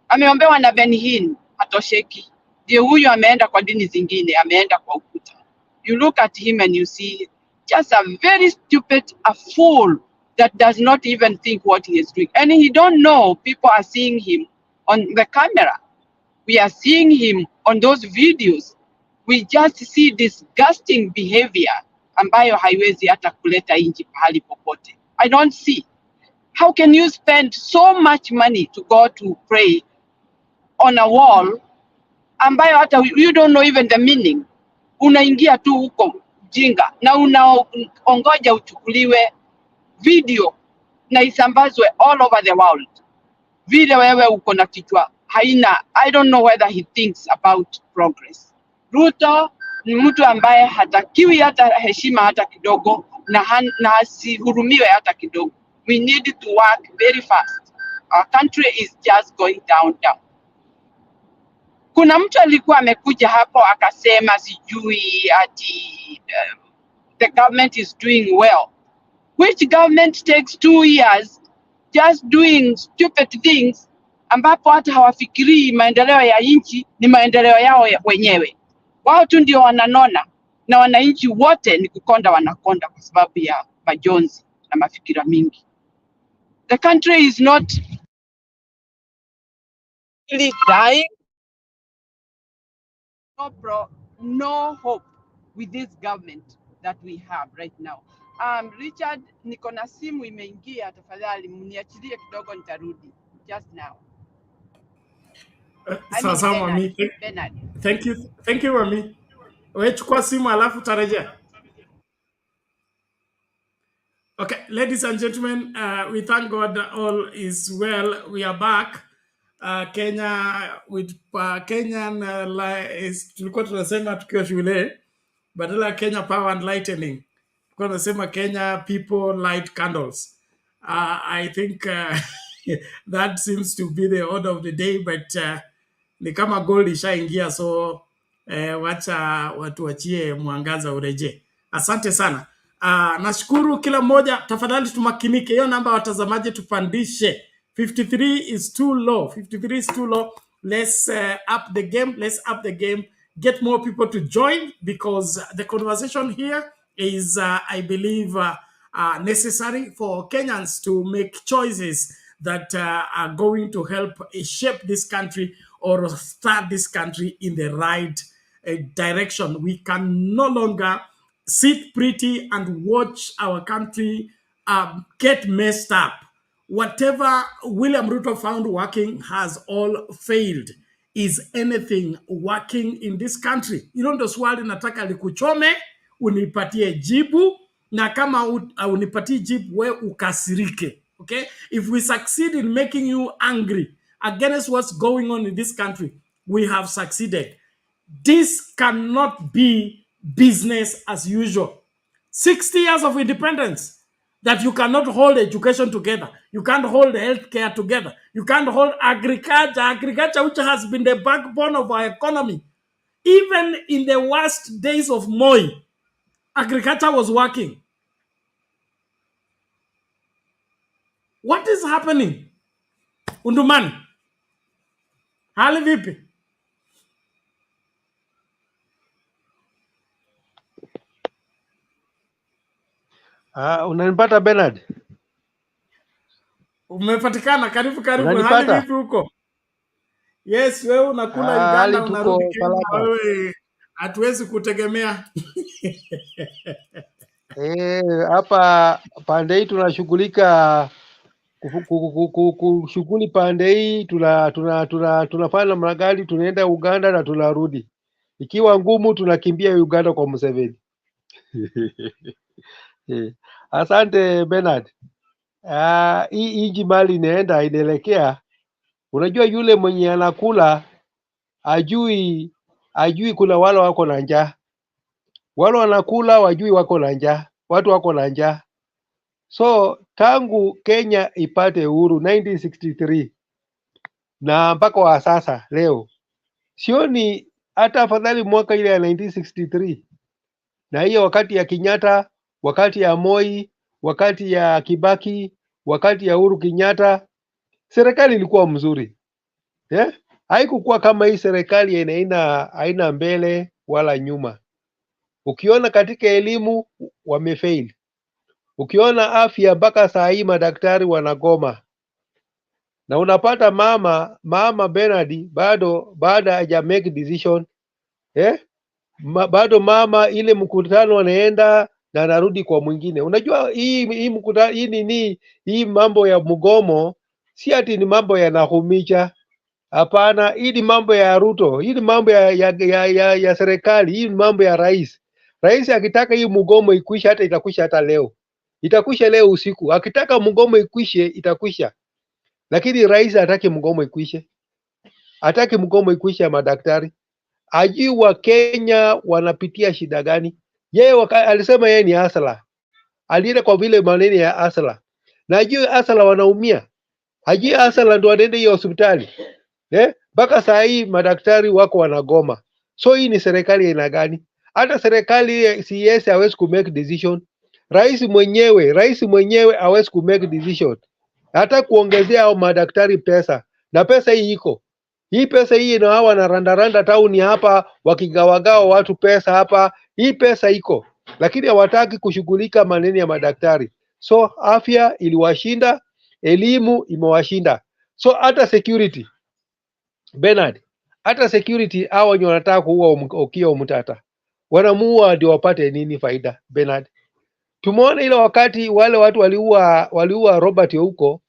Ameombewa na Ben Hinn, hatosheki. Ndio huyo ameenda kwa dini zingine, ameenda kwa ukuta. You look at him and you see just a very stupid, a fool that does not even think what he is doing. And he don't know people are seeing him on the camera. We are seeing him on those videos. We just see disgusting behavior ambayo haiwezi hata kuleta inji pahali popote. I don't see. How can you spend so much money to go to pray on a wall ambayo hata you don't know even the meaning? Unaingia tu huko jinga na unaongoja uchukuliwe video na isambazwe all over the world. Vile wewe uko na kichwa haina. I don't know whether he thinks about progress. Ruto ni mtu ambaye hatakiwi hata heshima hata kidogo, na asihurumiwe hata kidogo. We need to work very fast. Our country is just going down. Kuna mtu alikuwa amekuja hapo akasema sijui ati the government is doing well. Which government takes 2 years just doing stupid things ambapo hata hawafikirii maendeleo ya nchi ni maendeleo yao wenyewe? Wao tu ndio wananona na wananchi wote ni kukonda, wanakonda kwa sababu ya majonzi na mafikira mingi. The country is not really dying. No hope with this government that we have right now. Richard, niko na simu imeingia, tafadhali mniachilie kidogo, nitarudi just now. Sasa mami, thank you mami. Wewe chukua simu alafu tarejea. Okay, ladies and gentlemen, we thank God all is well. We are back. Kenya with Kenyan tulikuwa tunasema tukiwa shule, badala Kenya Power and Lightning tulikuwa tunasema Kenya People Light Candles. I think that seems to be the order of the day, but ni kama gold ishaingia, so wacha watu wachie mwangaza ureje. Asante sana. Nashukuru kila mmoja, tafadhali tumakinike. Hiyo namba watazamaji tupandishe. 53 is too low. 53 is too low. Let's up the game. Let's up the game. Get more people to join, because the conversation here is, I believe, necessary for Kenyans to make choices that are going to help shape this country or start this country in the right direction. We can no longer sit pretty and watch our country get messed up. Whatever William Ruto found working has all failed. Is anything working in this country? You know, ndo swali nataka likuchome, unipatie jibu, na kama unipatie jibu we ukasirike. Okay? If we succeed in making you angry against what's going on in this country, we have succeeded. This cannot be business as usual. 60 years of independence, that you cannot hold education together. You can't hold healthcare together. You can't hold agriculture, which has been the backbone of our economy. Even in the worst days of Moi, agriculture was working. What is happening? Undumani, hali vipi? Unanipata Bernard? Umepatikana, karibu. Hali Unanipata? vipi huko? Yes, wewe unakula Uganda, Hali unarudi tuko Kenya, salama. wewe hatuwezi kutegemea. Hapa pande hii tunashughulika kushughuli pande hii tunafanya namna gani? Tunaenda Uganda na tunarudi. Ikiwa ngumu tunakimbia Uganda kwa Museveni. Asante Bernard. Hii inji mali inaelekea, unajua yule mwenye anakula ajui kuna wale wako na njaa, wale wanakula wajui wako na njaa, watu wako na njaa. So tangu Kenya ipate uhuru 1963 na mpaka wa sasa leo, sioni hata afadhali mwaka ile ya 1963 na hiyo wakati ya Kenyatta, wakati ya Moi, wakati ya Kibaki, wakati ya Uhuru Kenyatta, serikali ilikuwa mzuri. Haikukuwa kama hii serikali haina mbele wala nyuma. Ukiona katika elimu wamefail, ukiona afya mpaka saa hii madaktari wanagoma, na unapata mama Bernard bado haja make decision bado mama ile mkutano anaenda na anarudi kwa mwingine. Unajua hii mkutano hii mambo ya mgomo si ati ni mambo yanahumicha. Hapana, hii ni mambo ya Ruto, hii ni mambo ya serikali, hii ni mambo ya rais. Rais akitaka hii mgomo ikwisha, hata itakwisha hata leo. Itakwisha leo usiku. Akitaka mgomo ikwishe, itakwisha. Lakini rais hataki mgomo ikwishe. Hataki mgomo ikwishe ya madaktari. Ajui wa Kenya wanapitia shida gani. Yeye alisema yeye ni asala. Alienda kwa vile maneno ya asala. Na ajui asala wanaumia. Ajui asala ndio wanaenda hiyo hospitali. Mpaka saa hii madaktari wako wanagoma. So hii ni serikali ya aina gani? Hata serikali CS hawezi ku make decision. Rais mwenyewe hawezi ku make decision. Hata kuongezea hao madaktari pesa. Na pesa hii iko. Hii pesa hii na hawa na randa town hapa wakigawagawa watu pesa hapa. Hii pesa iko. Lakini hawataki kushughulika maneno ya madaktari. So afya iliwashinda, elimu imewashinda. So hata security Bernard, hata security hao wenye wanataka kuua Okiya Omtata wanamuua ndio wapate nini faida Bernard? Tumeona ile wakati wale watu waliua Robert huko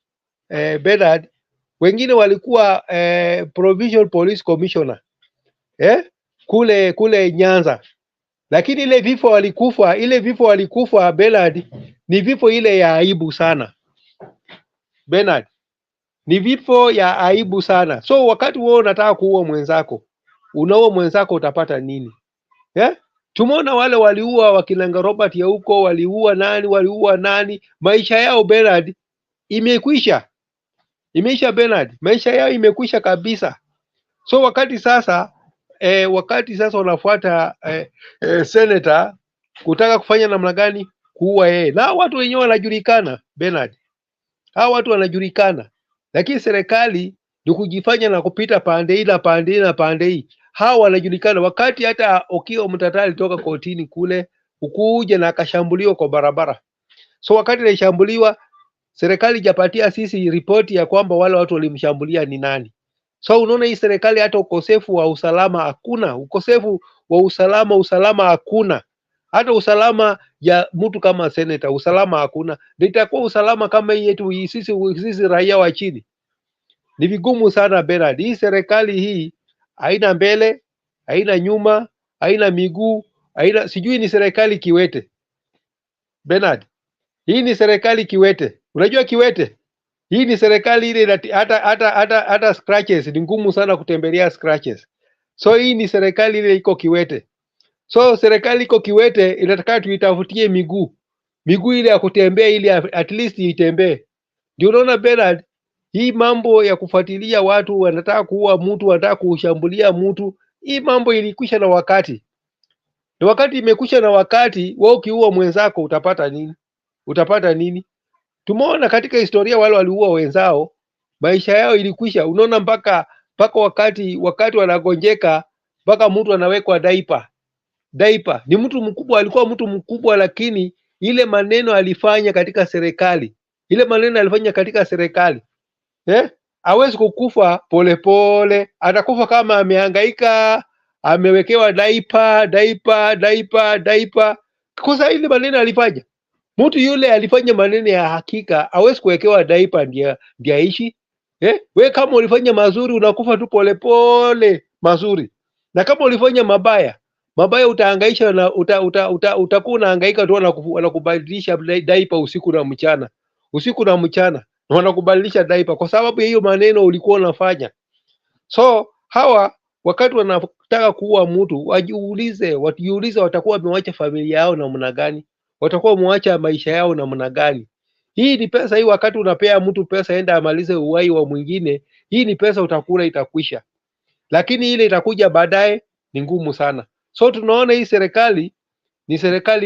Bernard, wengine walikuwa provincial police commissioner kule Nyanza, lakini ile vifo walikufa Bernard, ni vifo ile ya aibu sana Bernard. Ni vifo ya aibu sana. So wakati wewe unataka kuua mwenzako, unaua mwenzako utapata nini? Tumeona wale waliua wakilanga Robert ya huko, waliua nani, maisha yao Bernard imekwisha. Imeisha Bernard, maisha yao imekwisha kabisa. So wakati sasa wanafuata senator kutaka kufanya namna gani kuua yeye. Na watu wenyewe wanajulikana Bernard. Hao watu wanajulikana. Lakini serikali ni kujifanya na kupita pande hii. Hao wanajulikana. Wakati hata Okiya Omtata alitoka kotini kule, ukuja na akashambuliwa kwa barabara. So wakati alishambuliwa, serikali japatia sisi ripoti ya kwamba wale watu walimshambulia ni nani. So unaona hii serikali hata ukosefu wa usalama hakuna. Ukosefu wa usalama hakuna. Hata usalama ya mtu kama senator, usalama hakuna. Nitakuwa usalama kama hii yetu sisi raia wa chini. Ni vigumu sana Bernard. Hii serikali hii haina mbele, haina nyuma, haina miguu, sijui ni serikali kiwete. Bernard, hii ni serikali kiwete. Unajua kiwete? Hii ni serikali ile hata scratches ni ngumu sana kutembelea scratches. So hii ni serikali ile iko kiwete. So serikali iko kiwete, inataka tuitafutie miguu ile ya kutembea, ili at least itembee. Ndio unaona Bernard, hii mambo ya kufuatilia watu wanataka kuua mtu, wanataka kushambulia mtu, hii mambo ilikwisha na wakati. Na wakati imekwisha na wakati, wewe ukiua mwenzako utapata nini? Utapata nini? Tumeona katika historia wale waliua wenzao, maisha yao ilikwisha. Unaona mpaka wakati wanagonjeka, mpaka mtu anawekwa diaper. Ni mtu mkubwa, alikuwa mtu mkubwa, lakini ile maneno alifanya katika serikali, hawezi kukufa polepole, atakufa kama amehangaika, amewekewa diaper. Kosa ile maneno alifanya. Mtu yule alifanya maneno ya hakika, hawezi kuwekewa diaper ndio aishi. We kama ulifanya mazuri unakufa tu polepole mazuri, na kama ulifanya mabaya utahangaisha na utakuwa unahangaika tu, wanakubadilisha diaper usiku na mchana, na wanakubadilisha diaper kwa sababu hiyo maneno ulikuwa unafanya. So hawa wakati wanataka kuua mtu, wajiulize watakuwa wamewacha familia yao namna gani, watakuwa wamewacha maisha yao namna gani. Hii ni pesa. Hii wakati unapea mtu pesa enda amalize uhai wa mwingine, hii ni pesa utakula, itakwisha, lakini ile itakuja baadaye ni ngumu sana. So tunaona hii serikali ni serikali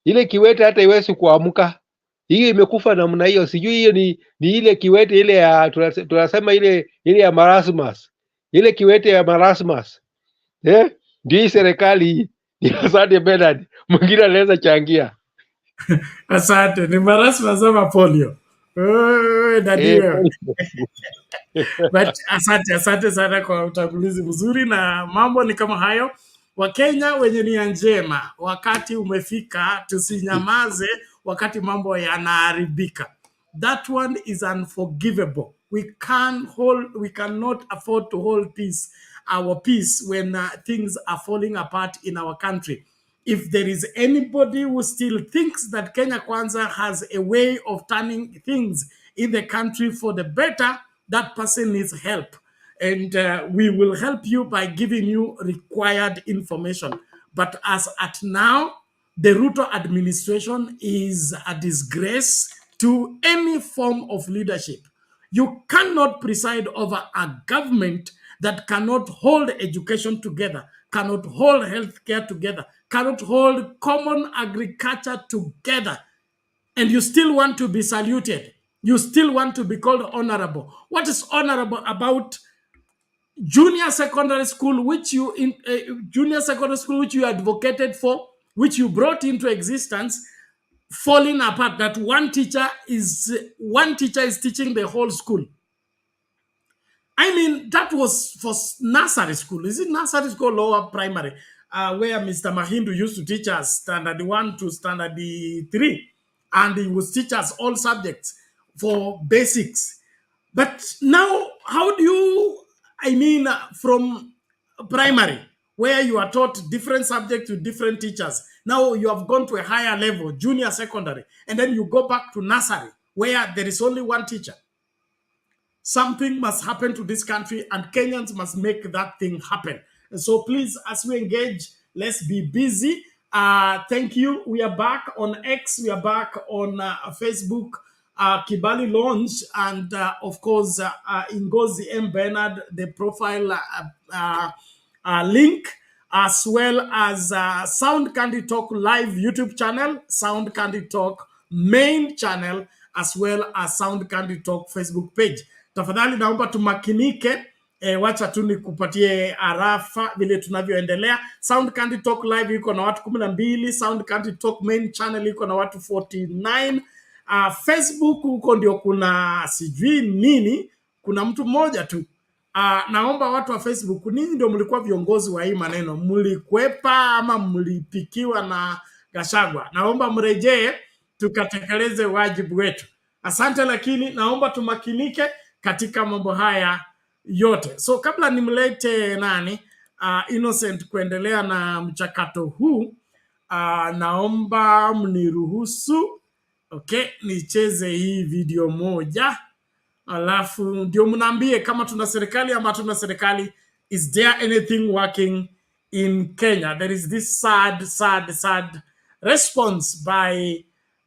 ile kiwete hata iwezi kuamka. Hiyo imekufa namna hiyo. Sijui hiyo ni ile kiwete ile ya tunasema ile ya marasmus, ile kiwete ya marasmus, ndio hii serikali. Asante Bernard, mwingine anaweza changia. Asante. Ni marasmus ama polio? But asante sana kwa utangulizi mzuri, na mambo ni kama hayo. Wakenya wenye nia njema, wakati umefika, tusinyamaze wakati mambo yanaharibika. That one is unforgivable. We cannot afford to hold our peace when things are falling apart in our country. If there is anybody who still thinks that Kenya Kwanza has a way of turning things in the country for the better, that person needs help. And we will help you by giving you required information. But as at now, the Ruto administration is a disgrace to any form of leadership. You cannot preside over a government that cannot hold education together, cannot hold healthcare together, cannot hold common agriculture together, and you still want to be saluted. You still want to be called honorable. What is honorable about junior secondary school, which you advocated for, which you brought into existence, falling apart? That one teacher is teaching the whole school. I mean, that was for nursery school. Is it nursery school, lower primary, where Mr. Mahindu used to teach us standard 1 to standard 3, and he would teach us all subjects for basics. But now, how do you, from primary, where you are taught different subjects with different teachers, now you have gone to a higher level, junior secondary, and then you go back to nursery, where there is only one teacher. Something must happen to this country, and Kenyans must make that thing happen. And so please, as we engage, let's be busy. Thank you. We are back on X. We are back on Facebook. Kibali launch, and of course, Ngozi M. Bernard, the profile link, as well as Sound Candy Talk live YouTube channel, Sound Candy Talk main channel, as well as Sound Candy Talk Facebook page. Tafadhali naomba tumakinike, wacha tu nikupatie arafa vile tunavyoendelea. Sound Candy Talk live iko na watu 12, Sound Candy Talk main channel iko na watu 49. Facebook huko ndio kuna sijui nini, kuna mtu mmoja tu. Naomba watu wa Facebook, ninyi ndio mlikuwa viongozi wa hii maneno, mlikwepa ama mlipikiwa na Gachagua. Naomba mrejee tukatekeleze wajibu wetu. Asante, lakini naomba tumakinike katika mambo haya yote. So kabla nimlete Innocent kuendelea na mchakato huu, naomba mniruhusu nicheze hii video moja, alafu ndio mnaambie kama tuna serikali ama tuna serikali. Is there anything working in Kenya. There is this sad response by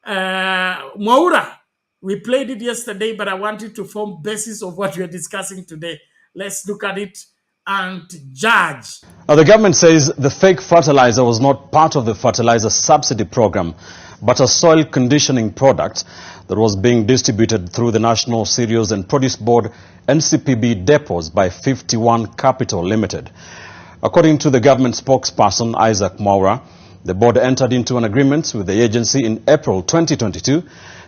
Mwaura. We played it yesterday, but I want it to form basis of what we are discussing today. Let's look at it and judge. Now, the government says the fake fertilizer was not part of the fertilizer subsidy program, but a soil conditioning product that was being distributed through the National Cereals and Produce Board NCPB depots by 51 Capital Limited. According to the government spokesperson Isaac Mwaura, the board entered into an agreement with the agency in April 2022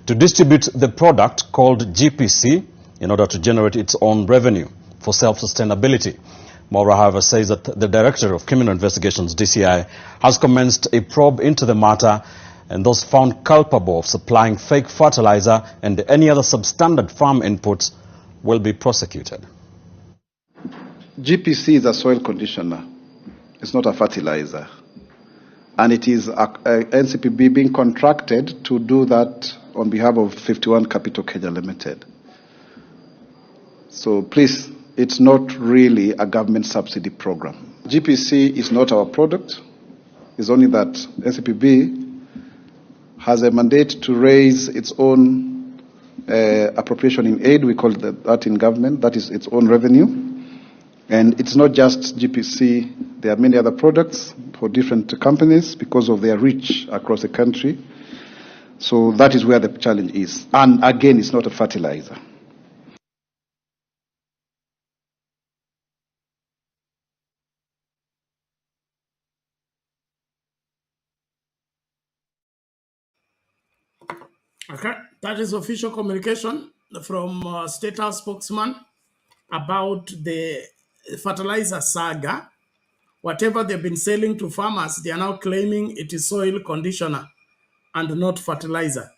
to distribute the product called GPC in order to generate its own revenue for self-sustainability. Mwaura, however, says that the Director of Criminal Investigations, DCI, has commenced a probe into the matter, and those found culpable of supplying fake fertilizer and any other substandard farm inputs will be prosecuted. GPC is a soil conditioner. It's not a fertilizer. And it is NCPB being contracted to do that on behalf of 51 Capital Kenya Limited. So please, it's not really a government subsidy program. GPC is not our product. It's only that NCPB has a mandate to raise its own appropriation in aid. We call that in government. That is its own revenue. And it's not just GPC. There are many other products for different companies because of their reach across the country. So that is where the challenge is. And again, it's not a fertilizer. Okay, that is official communication from State House spokesman about the fertilizer saga. Whatever they've been selling to farmers, they are now claiming it is soil conditioner and not fertilizer.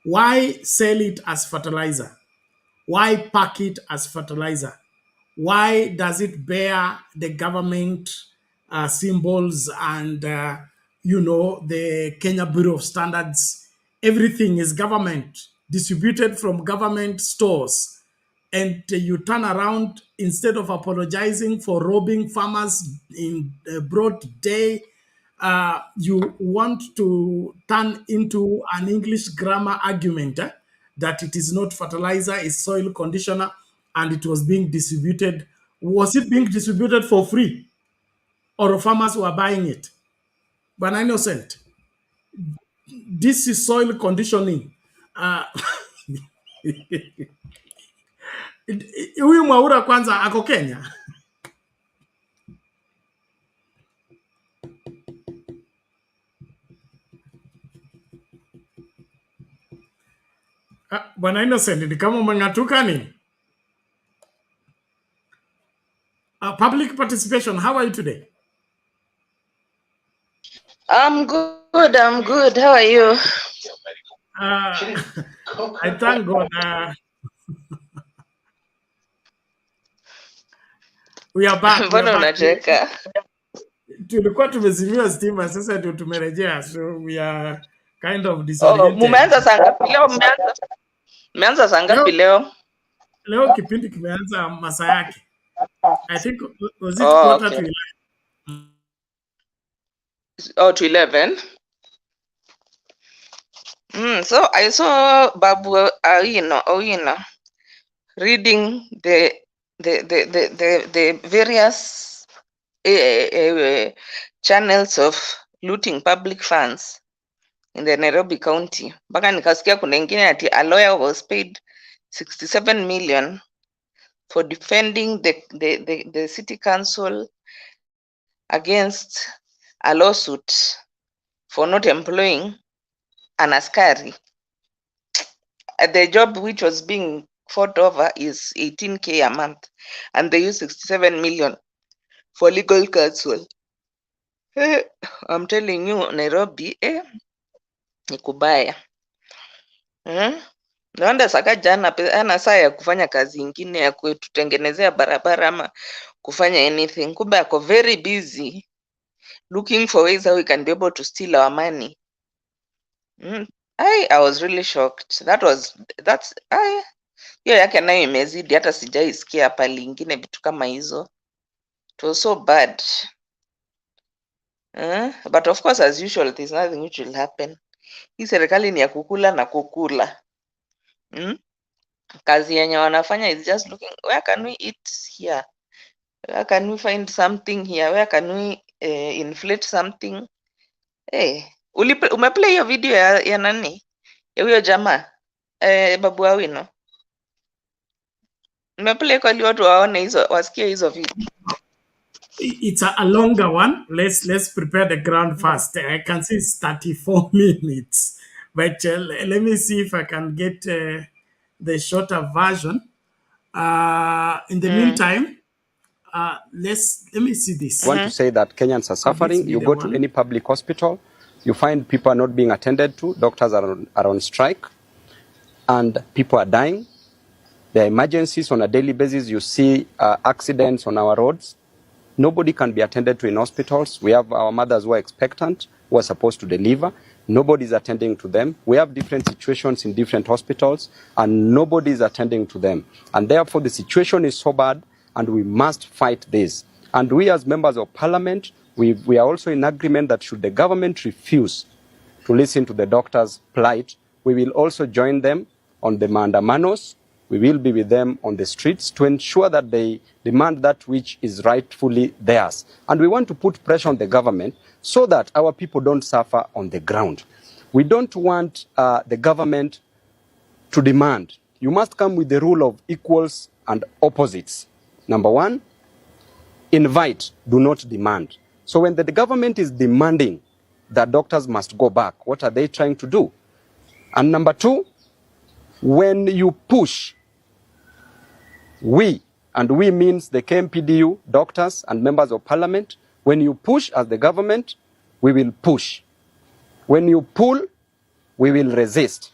Why sell it as fertilizer? Why pack it as fertilizer? Why does it bear the government symbols and, the Kenya Bureau of Standards? Everything is government, distributed from government stores. And you turn around, instead of apologizing for robbing farmers in broad day, you want to turn into an English grammar argument that it is not fertilizer, it's soil conditioner, and it was being distributed. Was it being distributed for free? Or farmers were buying it? But innocent. This is soil conditioning. Huyu Mwaura kwanza ako Kenya. Bwana Innocent, ni kama umeng'atuka ni? Public participation, how are you today? I'm good. How are you? I thank God. We are back. Mbona unacheka? Tulikuwa tumezimiwa stima, sasa ndio tumerejea. So we are kind of disoriented. Mumeanza saa ngapi leo? Mmeanza saa ngapi leo? Leo kipindi kimeanza masaa yake. I think was it quarter to 11? Oh, to 11. So I saw Babu Owino reading the various channels of looting public funds in the Nairobi County. Mpaka nikasikia kuna ingine ati a lawyer was paid 67 million for defending the city council against a lawsuit for not employing an askari. The job which was being fought over is 18K a month, and they use 67 million for legal counsel. I'm telling you, Nairobi, ni kubaya. Naenda Sakaja ana saa ya kufanya kazi ingine ya kututengenezea barabara ama kufanya anything. Kumbe ako very busy looking for ways how we can be able to steal our money. I was really shocked. Hiyo yake nayo imezidi, hata sijaisikia hapa lingine vitu kama hizo. It was so bad. But of course, as usual, there's nothing which will happen. Hii serikali ni ya kukula na kukula. Kazi yenye wanafanya is just looking, where can we eat here? Where can we find something here? Where can we inflate something? Hey, umeplay hiyo video ya nani? Ya huyo jamaa? Babu Awino. Umeplay kwa ili watu waone hizo, wasikie hizo video. It's a longer one. Let's prepare the ground first. I can see it's 34 minutes, but let me see if I can get the shorter version. In the meantime, let me see this. I want to say that Kenyans are suffering. You go to any public hospital, you find people are not being attended to, doctors are on strike, and people are dying. There are emergencies on a daily basis. You see accidents on our roads. Nobody can be attended to in hospitals. We have our mothers who are expectant, who are supposed to deliver. Nobody is attending to them. We have different situations in different hospitals, and nobody is attending to them. And therefore, the situation is so bad, and we must fight this. And we as members of parliament, we are also in agreement that should the government refuse to listen to the doctors' plight, we will also join them on the maandamanos. We will be with them on the streets to ensure that they demand that which is rightfully theirs. And we want to put pressure on the government so that our people don't suffer on the ground. We don't want the government to demand. You must come with the rule of equals and opposites. Number one, invite, do not demand. So when the government is demanding that doctors must go back, what are they trying to do? And number two, when you push, we means the KMPDU, doctors and members of parliament, when you push as the government, we will push. When you pull, we will resist.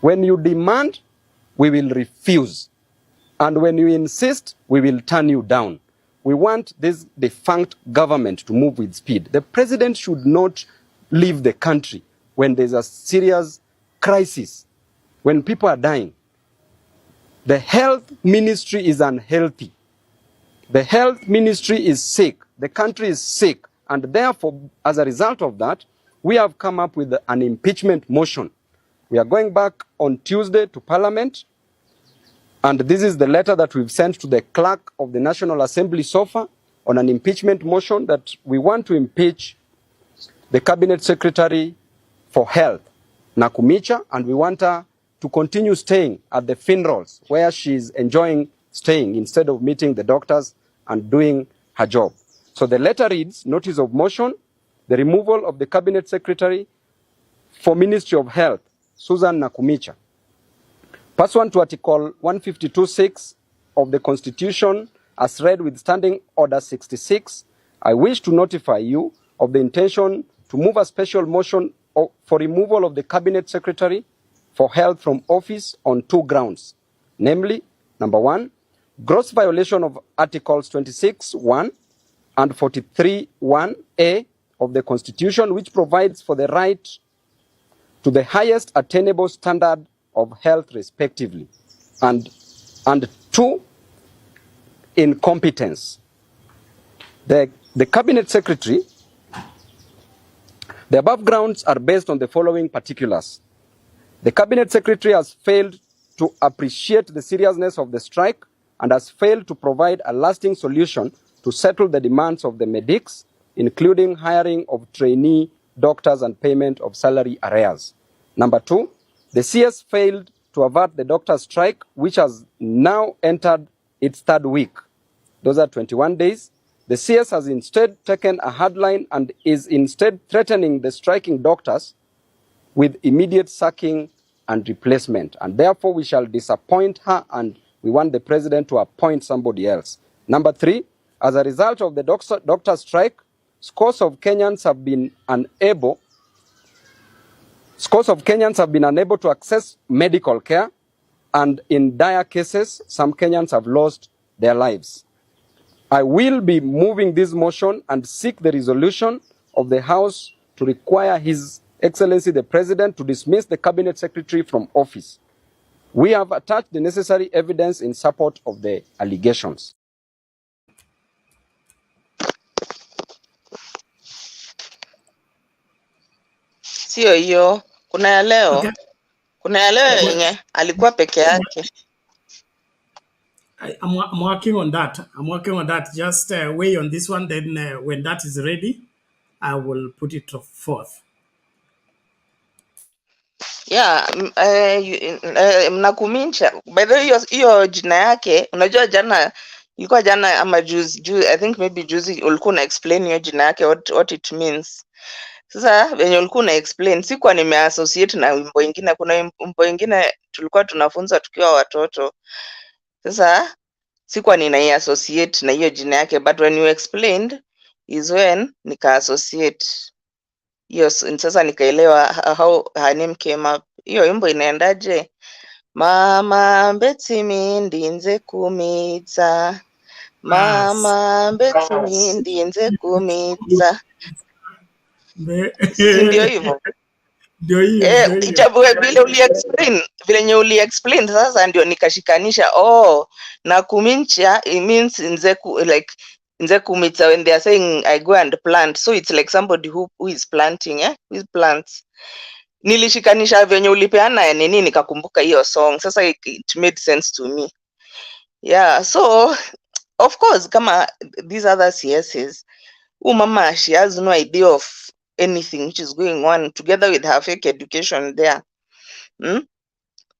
When you demand, we will refuse. And when you insist, we will turn you down. We want this defunct government to move with speed. The president should not leave the country when there's a serious crisis, when people are dying. The health ministry is unhealthy. The health ministry is sick. The country is sick. And therefore, as a result of that, we have come up with an impeachment motion. We are going back on Tuesday to Parliament. And this is the letter that we've sent to the clerk of the National Assembly so far on an impeachment motion that we want to impeach the Cabinet Secretary for Health, Nakumicha, and we want her to continue staying at the funerals where she's enjoying staying instead of meeting the doctors and doing her job. So the letter reads, notice of motion, the removal of the Cabinet Secretary for Ministry of Health, Susan Nakumicha. Pursuant to Article 152(6) of the Constitution, as read with Standing Order 66, I wish to notify you of the intention to move a special motion for removal of the Cabinet Secretary for Health from office on two grounds, namely, number one, gross violation of Articles 26(1) and 43(1)(a) of the Constitution, which provides for the right to the highest attainable standard of health respectively, and two, incompetence. The Cabinet Secretary, the above grounds are based on the following particulars. The Cabinet Secretary has failed to appreciate the seriousness of the strike and has failed to provide a lasting solution to settle the demands of the medics, including hiring of trainee doctors and payment of salary arrears. Number two, the CS failed to avert the doctor strike, which has now entered its third week. Those are 21 days. The CS has instead taken a hard line and is instead threatening the striking doctors with immediate sacking and replacement. And therefore, we shall disappoint her and we want the president to appoint somebody else. Number three, as a result of the doctor strike, scores of Kenyans have been unable to access medical care, and in dire cases, some Kenyans have lost their lives. I will be moving this motion and seek the resolution of the House to require His Excellency the President to dismiss the Cabinet Secretary from office. We have attached the necessary evidence in support of the allegations. Sio hiyo. Kuna ya leo. Okay. Kuna ya leo Well, yenye alikuwa peke yake. I'm working on that. I'm working on that. Just wait on this one. Then when that is ready, I will put it forth. Yeah, mnakumincha. By the way, hiyo jina yake, unajua jana ilikuwa jana ama juzi, I think maybe juzi ulikuwa na explain hiyo jina yake what it means. Sasa venye ulikuwa na explain, sikuwa nimeassociate na wimbo ingine. Kuna wimbo ingine tulikuwa tunafunza tukiwa watoto. Sasa sikuwa ninaiassociate na hiyo jina yake, but when you explained is when nika-associate hiyo. Sasa nikaelewa how her name came up. Hiyo wimbo inaendaje? Mama mbetsi mindi nze kumitsa, mama mbetsi mindi nze kumitsa. Si ndio hivyo? Ndio hiyo. Itabue vile uli explain sasa ndio nikashikanisha. Na kumincha it means like nze kumitsa, when they are saying I go and plant, so it's like somebody who is planting, who is plants. Nilishikanisha venye ulipeana nini, nikakumbuka hiyo song. Sasa it made sense to me. Yeah, so of course kama these other CSs, mama, she has no idea of anything which is going on, together with her fake education there.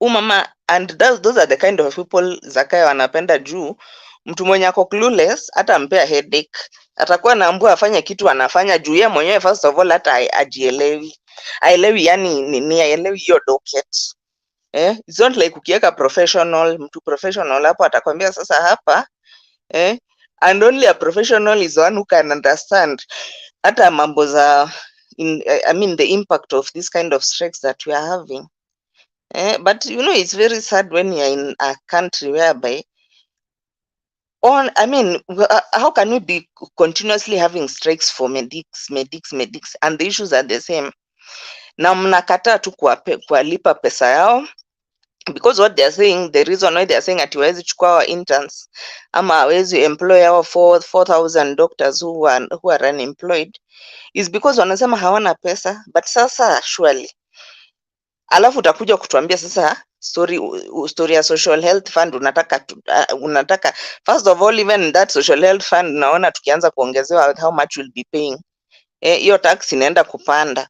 Mama, and those are the kind of people Zakayo wanapenda juu mtu mwenye ako clueless hata mpea headache, atakuwa naambua afanye kitu anafanya juu yeye mwenyewe first of all hata ajielewi. Aelewi yani nini, aelewi hiyo docket. It's not like ukiweka mtu professional hapo atakwambia sasa hapa and only a professional is one who can understand hata mambo za the impact of this kind of strikes that we are having. But you know, it's very sad when you're in a country whereby how can we be continuously having strikes for medics, and the issues are the same? Na mnakataa tu kuwalipa pesa yao, because what they're saying, the reason why they're saying ati wawezi chukua our interns ama wawezi employ our 4,000 doctors who are unemployed is because wanasema hawana pesa. But sasa surely, alafu utakuja kutuambia sasa story ya social health fund unataka first of all, even that social health fund naona tukianza kuongezewa how much will be paying, hiyo tax inaenda kupanda.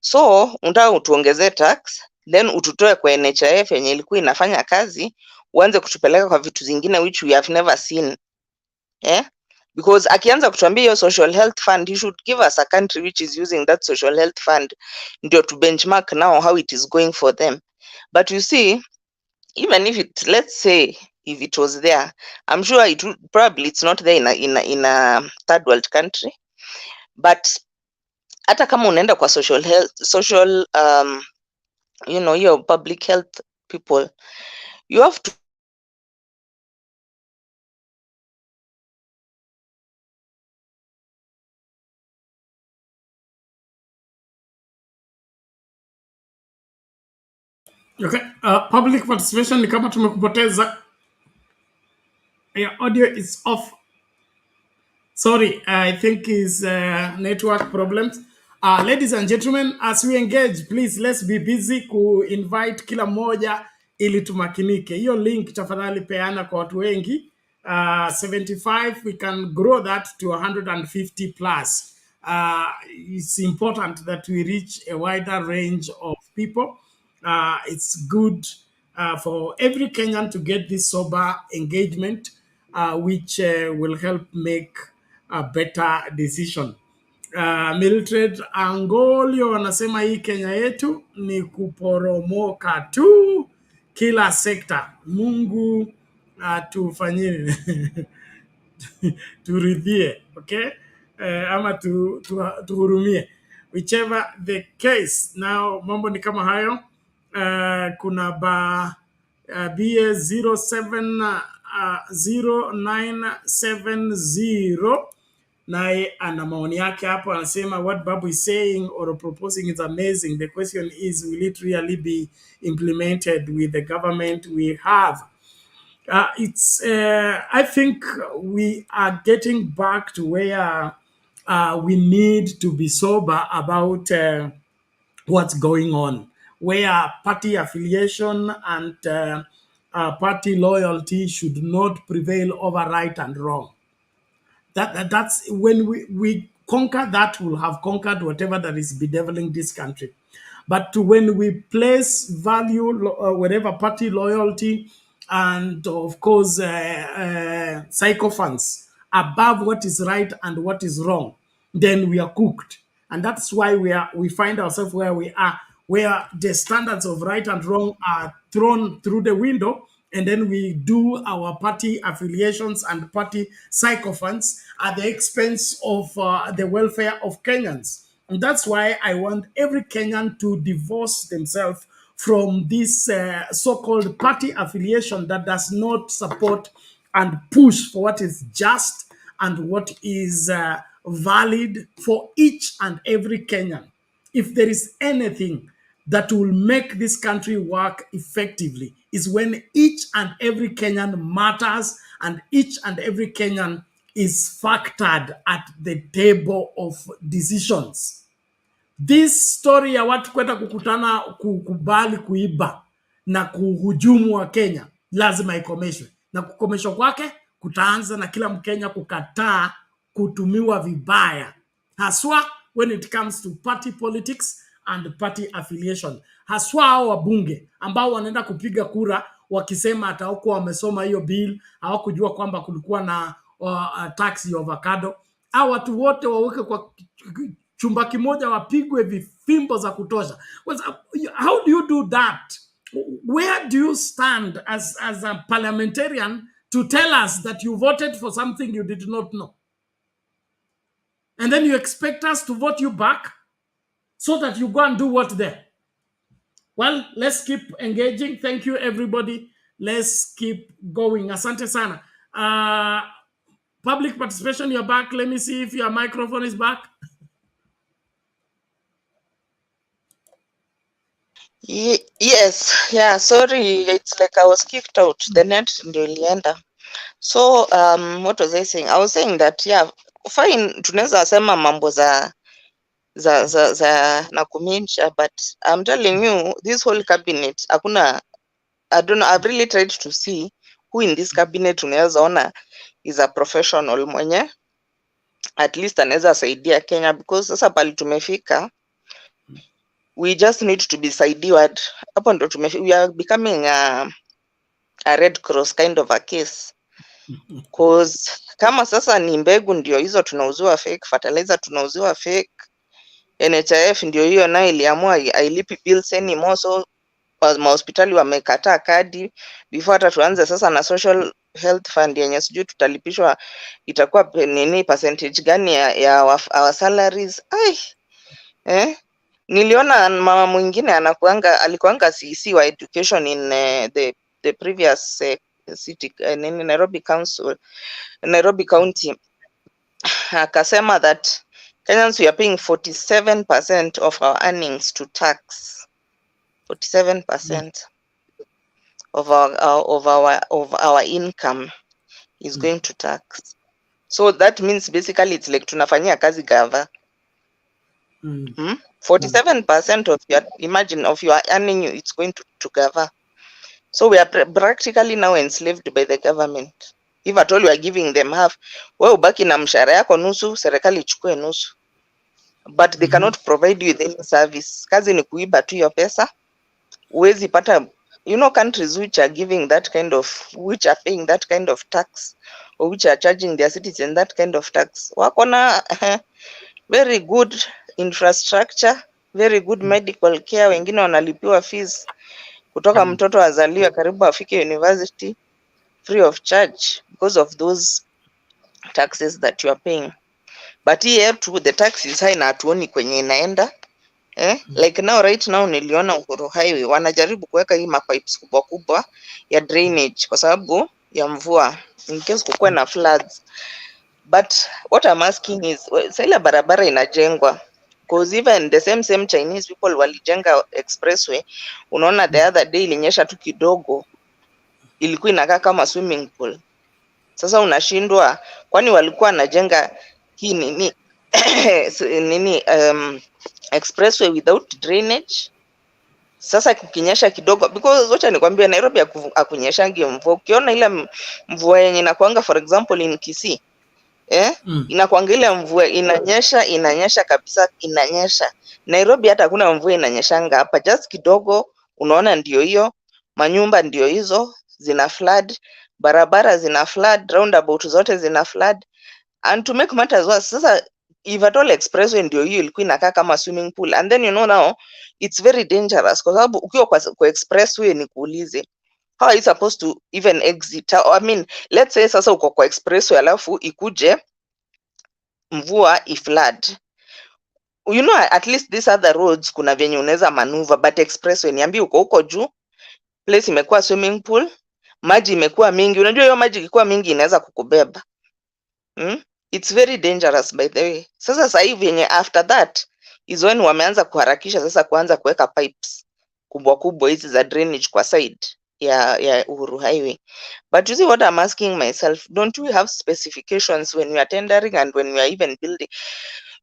So unataka utuongezee tax then ututoe kwa NHIF yenye ilikuwa inafanya kazi, uanze kutupeleka kwa vitu zingine which we have never seen. Because akianza kutuambia hiyo social health fund, you should give us a country which is using that social health fund ndio to benchmark now how it is going for them. But you see, even if let's say if it was there, I'm sure it's not there in a third world country. But hata kama unaenda kwa social your public health people, you have to Okay, public participation ni kama tumekupoteza. Your audio is off. Sorry, I think is network problems. Ladies and gentlemen, as we engage, please let's be busy invite kila mmoja ili tumakinike. Hiyo link tafadhali peana kwa watu wengi. 75, we can grow that to 150 plus. It's important that we reach a wider range of people. It's good for every Kenyan to get this sober engagement, which will help make a better decision. Mildred Angolio wanasema hii Kenya yetu ni kuporomoka tu kila sekta. Mungu atufanyie turidhie, okay? Ama tuhurumie. Whichever the case. Now mambo ni kama hayo. Kuna BA 070970 naye ana maoni yake hapo, anasema what Babu is saying or proposing is amazing. The question is, will it really be implemented with the government we have? I think we are getting back to where we need to be sober about what's going on, where party affiliation and party loyalty should not prevail over right and wrong. That's when we conquer that, we'll have conquered whatever that is bedeviling this country. But when we place value, whatever party loyalty, and of course sycophants above what is right and what is wrong, then we are cooked. And that's why we find ourselves where we are, where the standards of right and wrong are thrown through the window, and then we do our party affiliations and party sycophants at the expense of the welfare of Kenyans. And that's why I want every Kenyan to divorce themselves from this so-called party affiliation that does not support and push for what is just and what is valid for each and every Kenyan. If there is anything that will make this country work effectively, is when each and every Kenyan matters and each and every Kenyan is factored at the table of decisions. This story ya watu kwenda kukutana kukubali kuiba na kuhujumu wa Kenya lazima ikomeshwe, na kukomeshwa kwake kutaanza na kila Mkenya kukataa kutumiwa vibaya, haswa when it comes to party politics and party affiliation. Haswa hao wabunge ambao wanaenda kupiga kura wakisema atakuwa wamesoma hiyo bill, hawakujua kwamba kulikuwa na tax ya avocado. Hao watu wote waweke kwa chumba kimoja, wapigwe vifimbo za kutosha. How do you do that? Where do you stand as a parliamentarian to tell us that you voted for something you did not know? And then you expect us to vote you back so that you go and do what there? Well, let's keep engaging. Thank you, everybody. Let's keep going. Asante sana. Public participation, you're back. Let me see if your microphone is back. Yes, yeah, sorry, it's like I was kicked out. The net ndio ilienda. So what was I saying? I was saying that yeah, fine, tunaweza sema mambo za na kumincha, but I'm telling you, this whole cabinet, hakuna, I don't know, I've really tried to see who in this cabinet unaweza ona is a professional mwenye at least anaweza saidia Kenya, because sasa pali tumefika, we just need to be sideward. Hapo ndo we are becoming a Red Cross kind of a case. Cause kama sasa ni mbegu ndio hizo tunauziwa fake, fertilizer tunauziwa fake, NHIF ndio hiyo nayo iliamua hailipi bills anymore, so mahospitali wamekataa kadi. Before hata tuanze sasa na social health fund yenye sijui tutalipishwa itakuwa nini percentage gani ya our salaries. Niliona mama mwingine alikuanga CC wa education in the previous city Nairobi County, akasema that Kenyans, we are paying 47% of our earnings to tax. 47% of our income is going to tax. So that means basically it's like tunafanyia kazi gava. 47% of your, imagine, of your earning, it's going to gava. So we are practically now enslaved by the government. If at all we are giving them half, wewe ubaki na mshahara yako nusu, serikali ichukue nusu. But they cannot provide you with any service. Kazi ni kuiba tu hiyo pesa. Uwezi pata, you know, countries which are giving that kind of, which are paying that kind of tax, or which are charging their citizens that kind of tax, wako na very good infrastructure, very good medical care. Wengine wanalipiwa fees kutoka mtoto azaliwe karibu afike university free of charge because of those taxes that you are paying. But here too, the tax is high na hatuoni kwenye inaenda. Like now, right now niliona Uhuru Highway wanajaribu kuweka hii mapipes kubwa kubwa ya drainage kwa sababu ya mvua in case kukue na floods. But what I'm asking is, saila barabara inajengwa, because even the same Chinese people walijenga expressway, unaona the other day ilinyesha tu kidogo, ilikuwa inakaa kama swimming pool. Sasa unashindwa, kwani walikuwa wanajenga hii nini expressway without drainage. Sasa kukinyesha kidogo, because wacha nikwambia Nairobi akunyeshangi mvua. Ukiona ile mvua yenye inakuanga for example in Kisii, inakuanga ile mvua inanyesha kabisa, inanyesha. Nairobi hata hakuna mvua inanyeshanga hapa, just kidogo, unaona ndio hiyo, manyumba ndio hizo zina flood, barabara zina flood, roundabout zote zina flood. And to make matters worse, sasa if at all expressway ndio hiyo ilikuwa inakaa kama swimming pool, and then you know now it's very dangerous kwa sababu ukiwa kwa expressway ni kuulize, how are you supposed to even exit? I mean, let's say sasa uko kwa expressway alafu ikuje mvua iflood. You know, at least these other roads kuna venye unaweza maneuver, but expressway niambie uko huko juu, place imekuwa swimming pool, maji imekuwa mingi. Unajua hiyo maji ikikuwa mingi inaweza kukubeba. It's very dangerous by the way. Sasa hivi yenye after that is when wameanza kuharakisha sasa kuanza kuweka pipes kubwa kubwa hizi za drainage kwa side ya Uhuru Highway. But you see what I'm asking myself, don't we have specifications when we are tendering and when we are even building?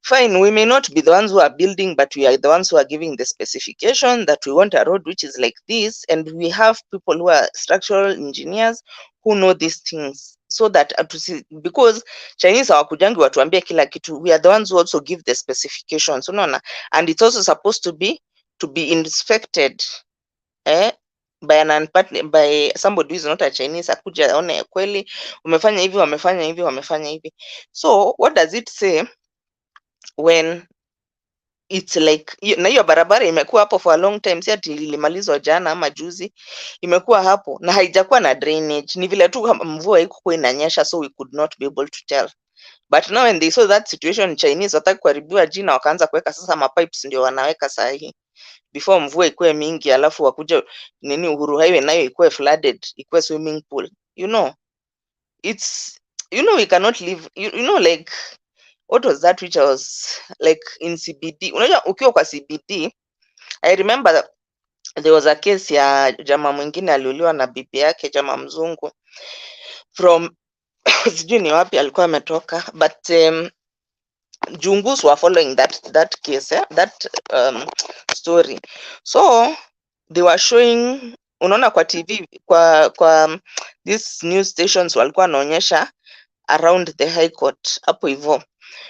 Fine, we may not be the ones who are building, but we are the ones who are giving the specification that we want a road which is like this, and we have people who are structural engineers who know these things, so that because Chinese hawakujangi watuambie kila kitu, we are the ones who also give the specifications, unaona, and it's also supposed to be inspected by somebody who is not a Chinese, akuja aone kweli umefanya hivi, wamefanya hivi. So what does it say when it's like na hiyo barabara imekuwa hapo for a long time, si ati ilimalizwa jana ama juzi, imekuwa hapo na haijakuwa na drainage, ni vile tu mvua iko inanyesha, so we could not be able to tell. But now when they saw that situation, Chinese wataki kuharibiwa jina, wakaanza kuweka sasa mapipes, ndio wanaweka sahi before mvua ikuwe mingi, alafu wakuja nini Uhuru Highway nayo ikuwe flooded, ikuwe swimming pool. You know, it's, you know, we cannot live, you know, like what was that which was like in CBD? Unajua ukiwa kwa CBD, I remember there was a case ya jamaa mwingine aliuliwa na bibi yake, jamaa mzungu from sijui ni wapi alikuwa ametoka, but Jungus were following that case, that story. So they were showing, unaona kwa TV, kwa these news stations walikuwa wanaonyesha around the high court hapo hivyo.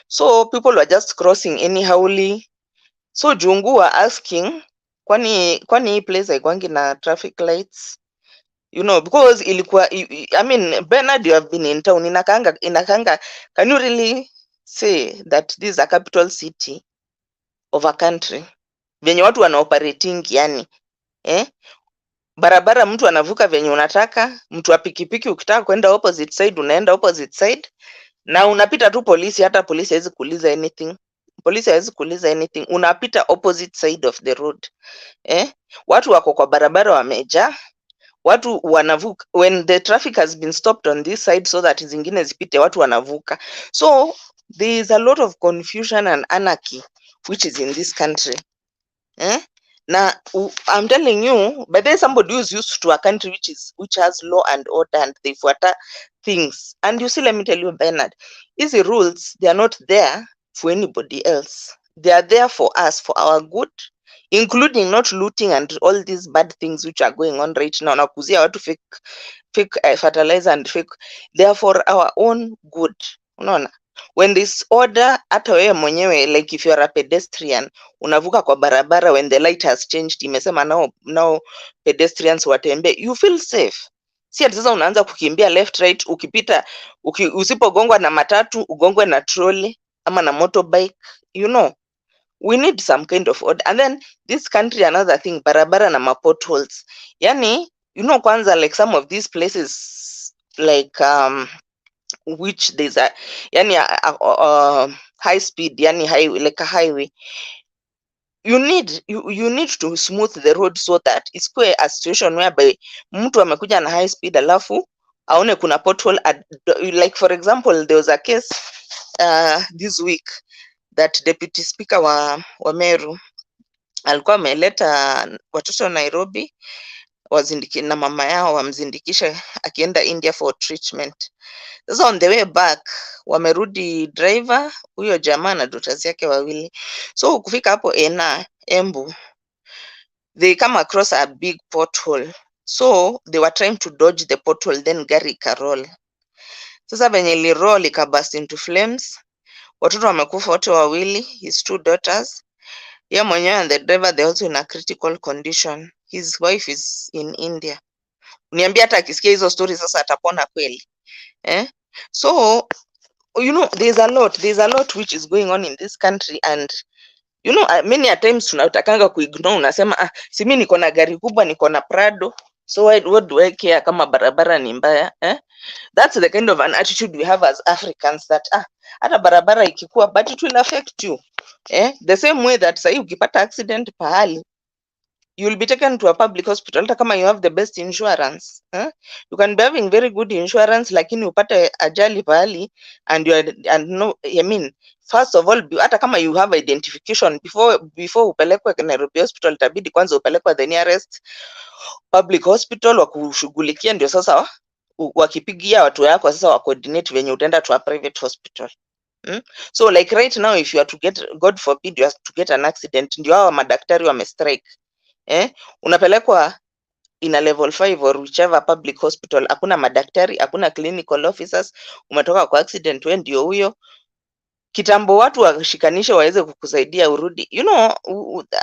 So people were just crossing anyhowly. So Jungu were asking, kwani hii place haikwangi na traffic lights? You know, because ilikuwa, I mean, Bernard, you have been in town, inakanga, can you really say that this is a capital city of a country? Venye watu wana operating yani, barabara mtu anavuka venye unataka, mtu wa pikipiki ukitaka kwenda opposite side unaenda opposite side, na unapita tu polisi, hata polisi hawezi kuuliza anything. Polisi hawezi kuuliza anything, unapita opposite side of the road. Watu wako kwa barabara wamejaa, watu wanavuka, when the traffic has been stopped on this side so that zingine zipite, watu wanavuka. So there is a lot of confusion and anarchy which is in this country. Now I'm telling you, but there's somebody who's used to a country which has law and order, and they water things. And you see, let me tell you, Bernard, easy rules, they are not there for anybody else. They are there for us, for our good, including not looting and all these bad things which are going on right now. Nakuzia watu fake fertilizer and fake, they are for our own good. Unaona? When this order, hata wewe mwenyewe, like if you are a pedestrian, unavuka kwa barabara, when the light has changed, imesema now pedestrians watembe, you feel safe. Si ati sasa unaanza kukimbia left right, ukipita, usipogongwa na matatu, ugongwe na trolley ama na motorbike, you know. We need some kind of order. And then this country, another thing, barabara na potholes. Yani, you know, kwanza, like some of these places, like which there's a yani high speed, yani highway, like a highway, you need to smooth the road so that it's quite a situation whereby mtu amekuja na high speed alafu aone kuna pothole like for example there was a case this week that deputy speaker wa Meru alikuwa ameleta watoto Nairobi na mama yao wamzindikishe akienda India for treatment. Sasa on the way back wamerudi driver huyo jamaa na daughters yake wawili. So kufika hapo Embu, they come across a big pothole. So they were trying to dodge the pothole, then gari ikaroll. Sasa venye iliroll ikaburst into flames. Watoto wamekufa wote wawili, his 2 daughters. Yeye mwenyewe and the driver they also in a critical condition. His wife is in India. Niambia hata akisikia hizo stories sasa atapona kweli. So you know there's a lot which is going on in this country, and you know many a times tunatakanga kuignore, unasema si mimi niko na gari kubwa, niko na Prado, so what do I care kama barabara ni mbaya. That's the kind of an attitude we have as Africans, that hata barabara ikikuwa but it will affect you. The same way that sahi ukipata accident pahali, you will be taken to a public hospital hata kama you have the best insurance. You can be having very good insurance lakini upate ajali pahali and no, I mean, first of all hata kama you have identification before upelekwe Nairobi hospital, itabidi kwanza upelekwe the nearest public hospital wakushughulikia, ndio sasa wakipigia watu yako sasa wa coordinate venye utaenda to a private hospital. So like right now if you are to get, God forbid, you are to get an accident, ndio hao madaktari wamestrike. Unapelekwa in a level 5 or whichever public hospital, hakuna madaktari, hakuna clinical officers, umetoka kwa accident, wewe ndio huyo. Kitambo watu washikanishe waweze kukusaidia urudi, you know.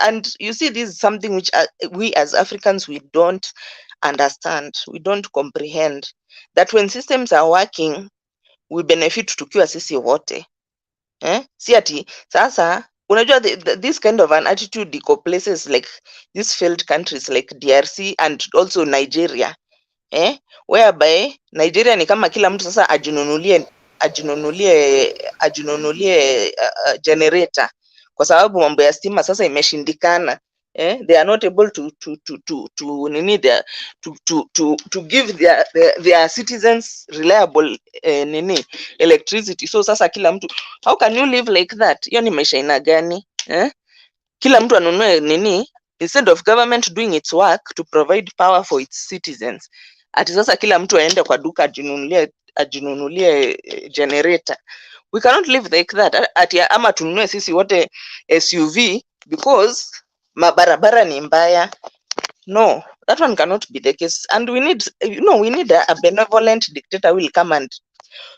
And you see, this is something which we as Africans we don't understand, we don't comprehend, that when systems are working we benefit tukiwa sisi wote. Si ati sasa unajua this kind of an attitude iko places like these failed countries like DRC and also Nigeria, whereby Nigeria ni kama kila mtu sasa ajinunulie generator kwa sababu mambo ya stima sasa imeshindikana. They are not able to give their citizens reliable electricity. So sasa kila mtu, how can you live like that? Hiyo ni maisha ina gani? Kila mtu anunue instead of government doing its work to provide power for its citizens. Ati sasa kila mtu aende kwa duka ajinunulie generator. We cannot live like that. Ati ama tununue sisi wote SUV because mabarabara ni mbaya. No, that one cannot be the case. And we need, we need a benevolent dictator who will come and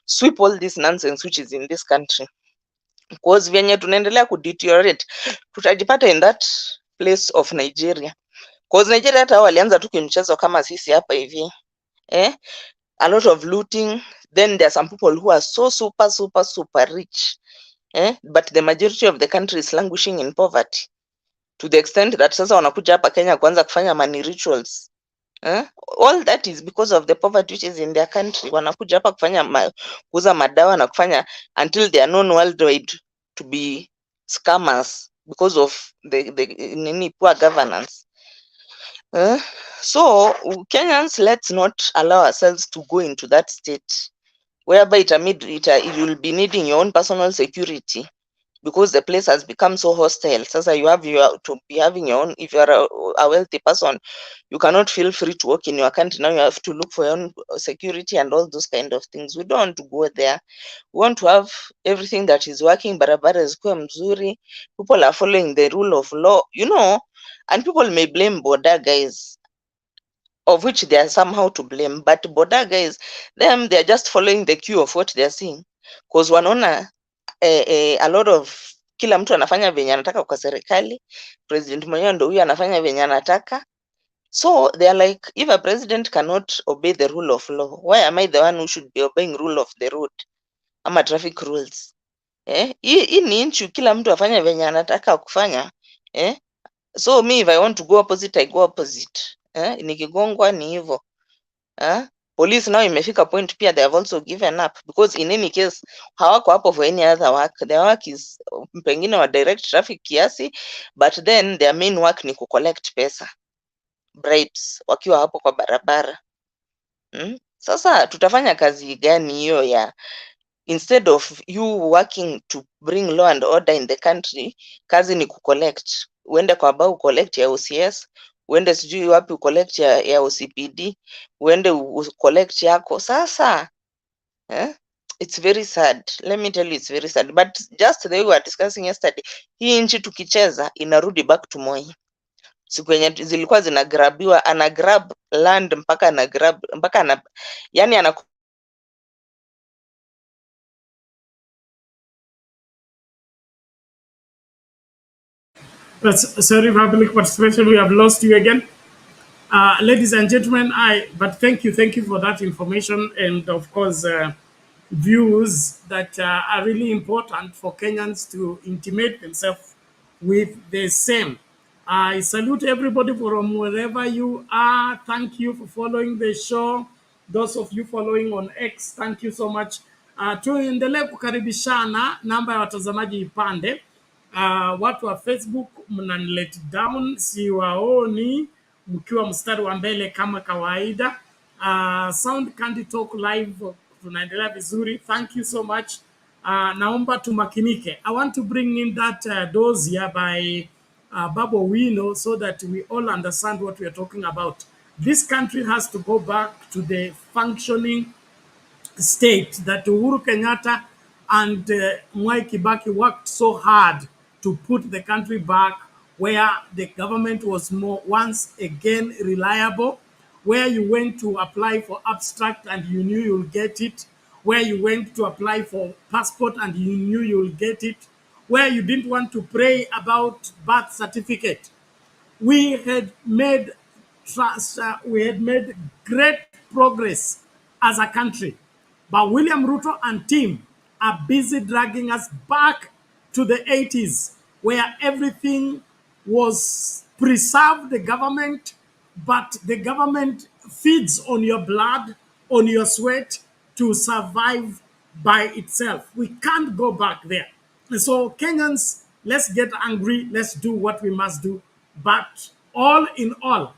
sweep all this nonsense which is in this country. Because venye tunaendelea kudeteriorate, tutajipata in that place of Nigeria. Because Nigeria hata walianza tu kimchezo kama sisi hapa hivi. A lot of looting. Then there are some people who are so super rich. But the majority of the country is languishing in poverty. To the extent that sasa wanakuja hapa Kenya kuanza kufanya money rituals. All that is because of the poverty which is in their country. Wanakuja hapa kufanya kuuza madawa na kufanya until they are known worldwide to be scammers because of the poor governance. So Kenyans, let's not allow ourselves to go into that state whereby you will be needing your own personal security because the place has become so hostile. Sasa you have to be having your own. If you are a wealthy person, you cannot feel free to work in your country. Now you have to look for your own security and all those kind of things. We don't want to go there. We want to have everything that is working. Barabara zikuwe mzuri. People are following the rule of law, and people may blame border guys, of which they are somehow to blame, but border guys, they are just following the cue of what they are seeing, because wanaona a lot of kila mtu anafanya venye anataka kwa serikali, president mwenyewe ndo huyu anafanya venye anataka. So they are like, if a president cannot obey the rule of law, why am I the one who should be obeying rule of the road ama traffic rules? Hii ni nchi, kila mtu afanya venye anataka kufanya. So me, if I want to go opposite, I go opposite. Nikigongwa ni hivyo. Police now imefika point pia they have also given up, because in any case hawako hapo for any other work. Their work is pengine wa direct traffic kiasi, but then their main work ni kucollect pesa, bribes, wakiwa hapo kwa barabara. Sasa tutafanya kazi gani hiyo ya, instead of you working to bring law and order in the country, kazi ni kucollect. Uende kwa bau collect ya OCS, uende sijui wapi collect ya OCPD, uende collect yako. Sasa it's very sad. Let me tell you, it's very sad. But just the way we were discussing yesterday, hii nchi tukicheza inarudi back to Moi. Siku yenye zilikuwa zinagrabiwa, ana grab land mpaka ana grab mpaka ana, yani ana Sorry, public participation, we have lost you again. Ladies and gentlemen, but thank you for that information, and of course, views that are really important for Kenyans to intimate themselves with the same. I salute everybody from wherever you are. Thank you for following the show. Those of you following on X, thank you so much. Tuendelee kukaribishana, namba ya watazamaji ipande. Watu wa Facebook mnanilet down, siwaoni mkiwa mstari wa mbele kama kawaida. Sound Candy Talk Live tunaendelea vizuri. Thank you so much. Naomba tumakinike. I want to bring in that dossier by Babo Wino so that we all understand what we are talking about. This country has to go back to the functioning state that Uhuru Kenyatta and Mwai Kibaki worked so hard to put the country back, where the government was more once again reliable, where you went to apply for abstract and you knew you'll get it, where you went to apply for passport and you knew you'll get it, where you didn't want to pray about birth certificate. We had made great progress as a country. But William Ruto and team are busy dragging us back to the 80s, where everything was preserved, the government, but the government feeds on your blood, on your sweat to survive by itself. We can't go back there. And so Kenyans, let's get angry, let's do what we must do. But all in all,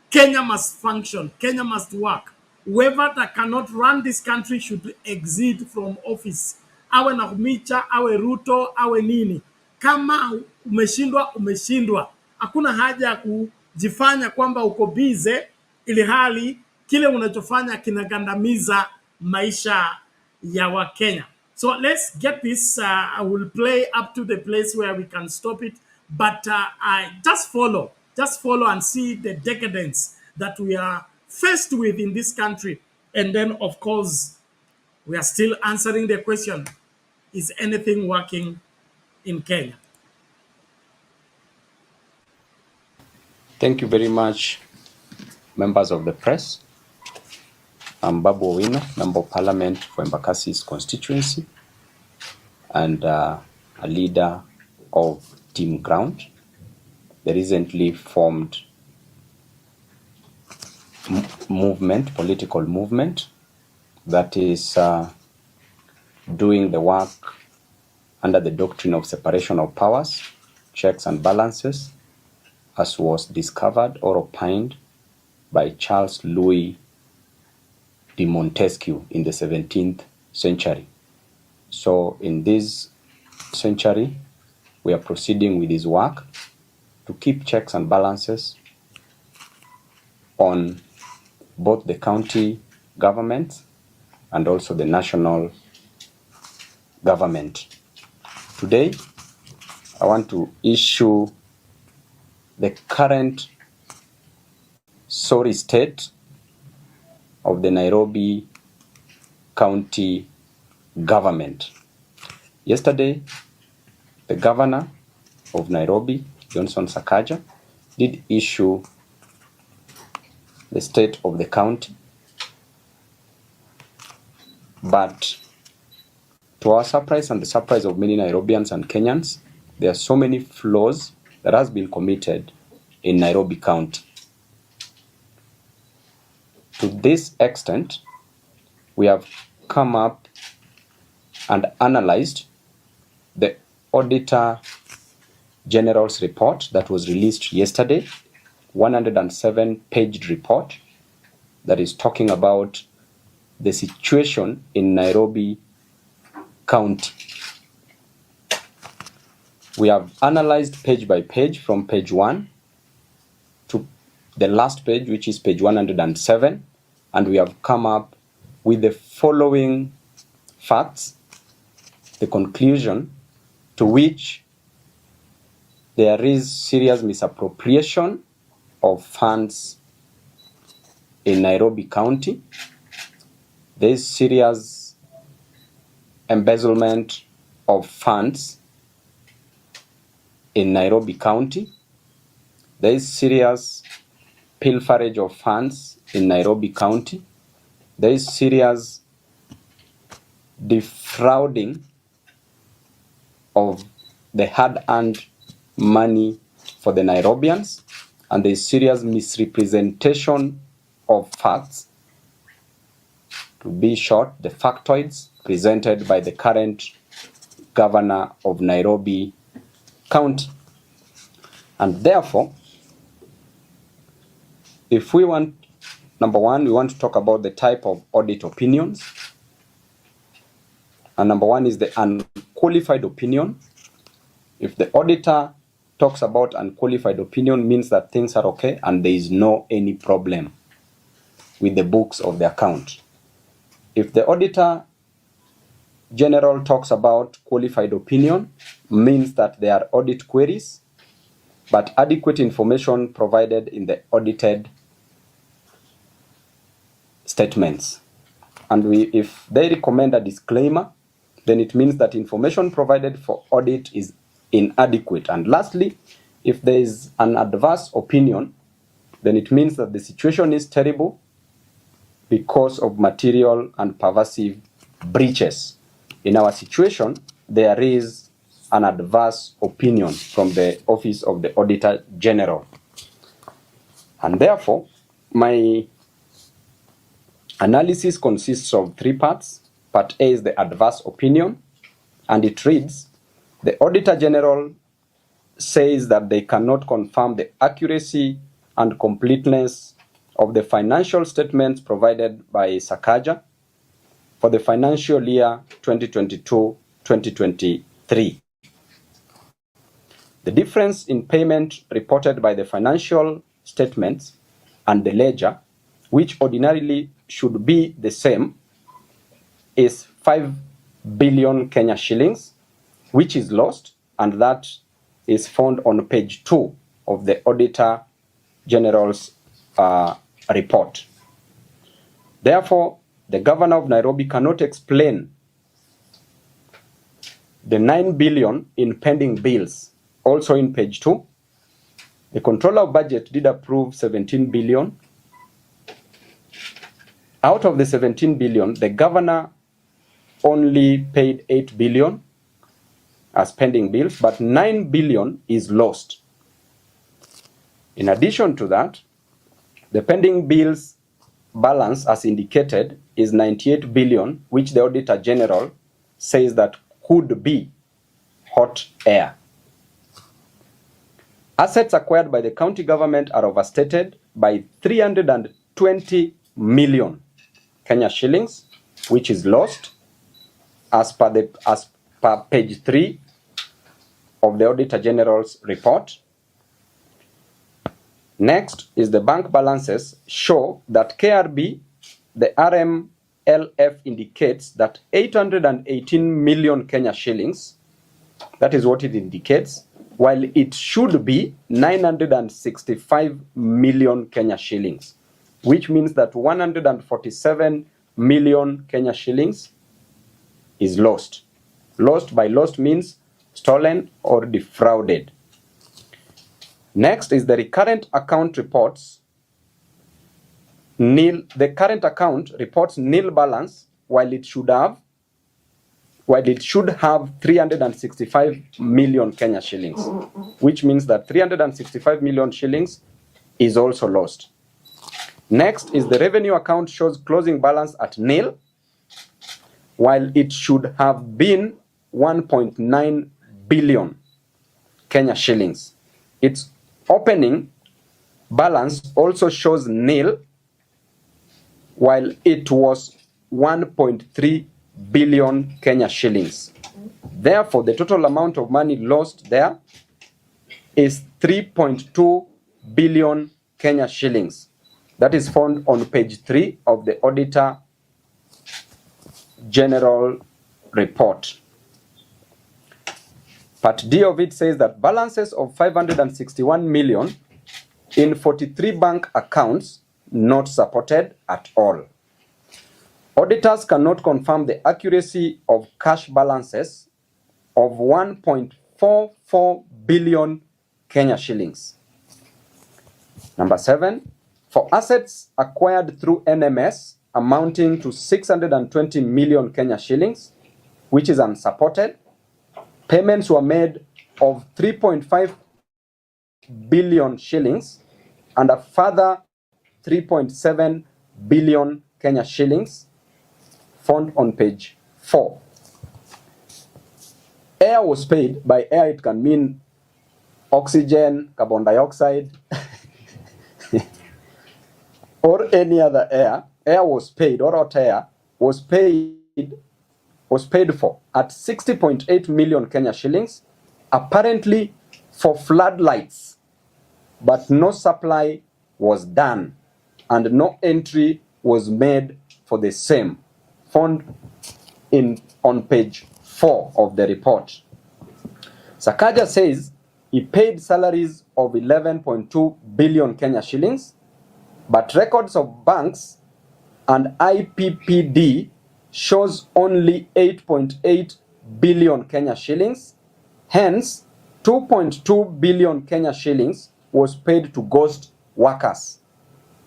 Kenya must function. Kenya must work. Whoever that cannot run this country should exit from office. Awe Nakhumicha, awe Ruto, awe nini. Kama umeshindwa, umeshindwa. Hakuna haja ya kujifanya kwamba uko bize, ili hali kile unachofanya kinagandamiza maisha ya Wakenya. So let's get this. I will play up to the place where we can stop it. But I just follow and see the decadence that we are faced with in this country. And then, of course, we are still answering the question, is anything working in Kenya? Thank you very much, members of the press. I'm Babu Owino, Member of Parliament for Embakasi's constituency and a leader of Team Ground, the recently formed political movement that is doing the work under the doctrine of separation of powers, checks and balances, as was discovered or opined by Charles Louis de Montesquieu in the 17th century. So in this century, we are proceeding with this work to keep checks and balances on both the county governments and also the national government. Today, I want to issue the current sorry state of the Nairobi County government. Yesterday, the governor of Nairobi, Johnson Sakaja, did issue the state of the county. But to our surprise and the surprise of many Nairobians and Kenyans, there are so many flaws that has been committed in Nairobi County. To this extent, we have come up and analyzed the Auditor General's report that was released yesterday, 107-page report that is talking about the situation in Nairobi County. We have analyzed page by page from page 1 to the last page, which is page 107, and we have come up with the following facts, the conclusion to which there is serious misappropriation of funds in Nairobi County. There is serious embezzlement of funds in Nairobi County. There is serious pilferage of funds in Nairobi County. There is serious defrauding of the hard-earned money for the Nairobians, and there is serious misrepresentation of facts. To be short, the factoids presented by the current governor of Nairobi County. And therefore, if we want, number one, we want to talk about the type of audit opinions. And number one is the unqualified opinion. If the auditor talks about unqualified opinion, means that things are okay and there is no any problem with the books of the account. If the auditor general talks about qualified opinion, means that there are audit queries, but adequate information provided in the audited statements. And if they recommend a disclaimer, then it means that information provided for audit is inadequate. And lastly, if there is an adverse opinion, then it means that the situation is terrible because of material and pervasive breaches. In our situation, there is an adverse opinion from the Office of the Auditor General. And therefore, my analysis consists of three parts. Part A is the adverse opinion, and it reads, the Auditor General says that they cannot confirm the accuracy and completeness of the financial statements provided by Sakaja for the financial year 2022-2023. The difference in payment reported by the financial statements and the ledger, which ordinarily should be the same, is 5 billion Kenya shillings, which is lost, and that is found on page 2 of the Auditor General's report. Therefore, the governor of Nairobi cannot explain the 9 billion in pending bills, also in page 2. The controller of budget did approve 17 billion. Out of the 17 billion, the governor only paid 8 billion as pending bills, but 9 billion is lost. In addition to that, the pending bills balance, as indicated, is 98 billion, which the Auditor General says that could be hot air. Assets acquired by the county government are overstated by 320 million Kenya shillings, which is lost as per page 3 of the Auditor General's report. Next is the bank balances show that KRB, the RMLF indicates that 818 million Kenya shillings, that is what it indicates, while it should be 965 million Kenya shillings, which means that 147 million Kenya shillings is lost. Lost by lost means stolen or defrauded. Next is the recurrent account reports nil. The current account reports nil balance while it should have 365 million Kenya shillings, which means that 365 million shillings is also lost. Next is the revenue account shows closing balance at nil while it should have been 1.9 billion Kenya shillings. Its opening balance also shows nil while it was 1.3 billion Kenya shillings. Therefore, the total amount of money lost there is 3.2 billion Kenya shillings. That is found on page 3 of the Auditor General report. Part D of it says that balances of 561 million in 43 bank accounts not supported at all. Auditors cannot confirm the accuracy of cash balances of 1.44 billion Kenya shillings. Number 7, for assets acquired through NMS amounting to 620 million Kenya shillings, which is unsupported, payments were made of 3.5 billion shillings and a further 3.7 billion Kenya shillings found on page 4. Air was paid. By air, it can mean oxygen, carbon dioxide, or any other air. Air was paid, or hot air was paid for at 60.8 million Kenya shillings, apparently for floodlights, but no supply was done and no entry was made for the same, found on page 4 of the report. Sakaja says he paid salaries of 11.2 billion Kenya shillings, but records of banks and IPPD shows only 8.8 billion Kenya shillings. Hence, 2.2 billion Kenya shillings was paid to ghost workers.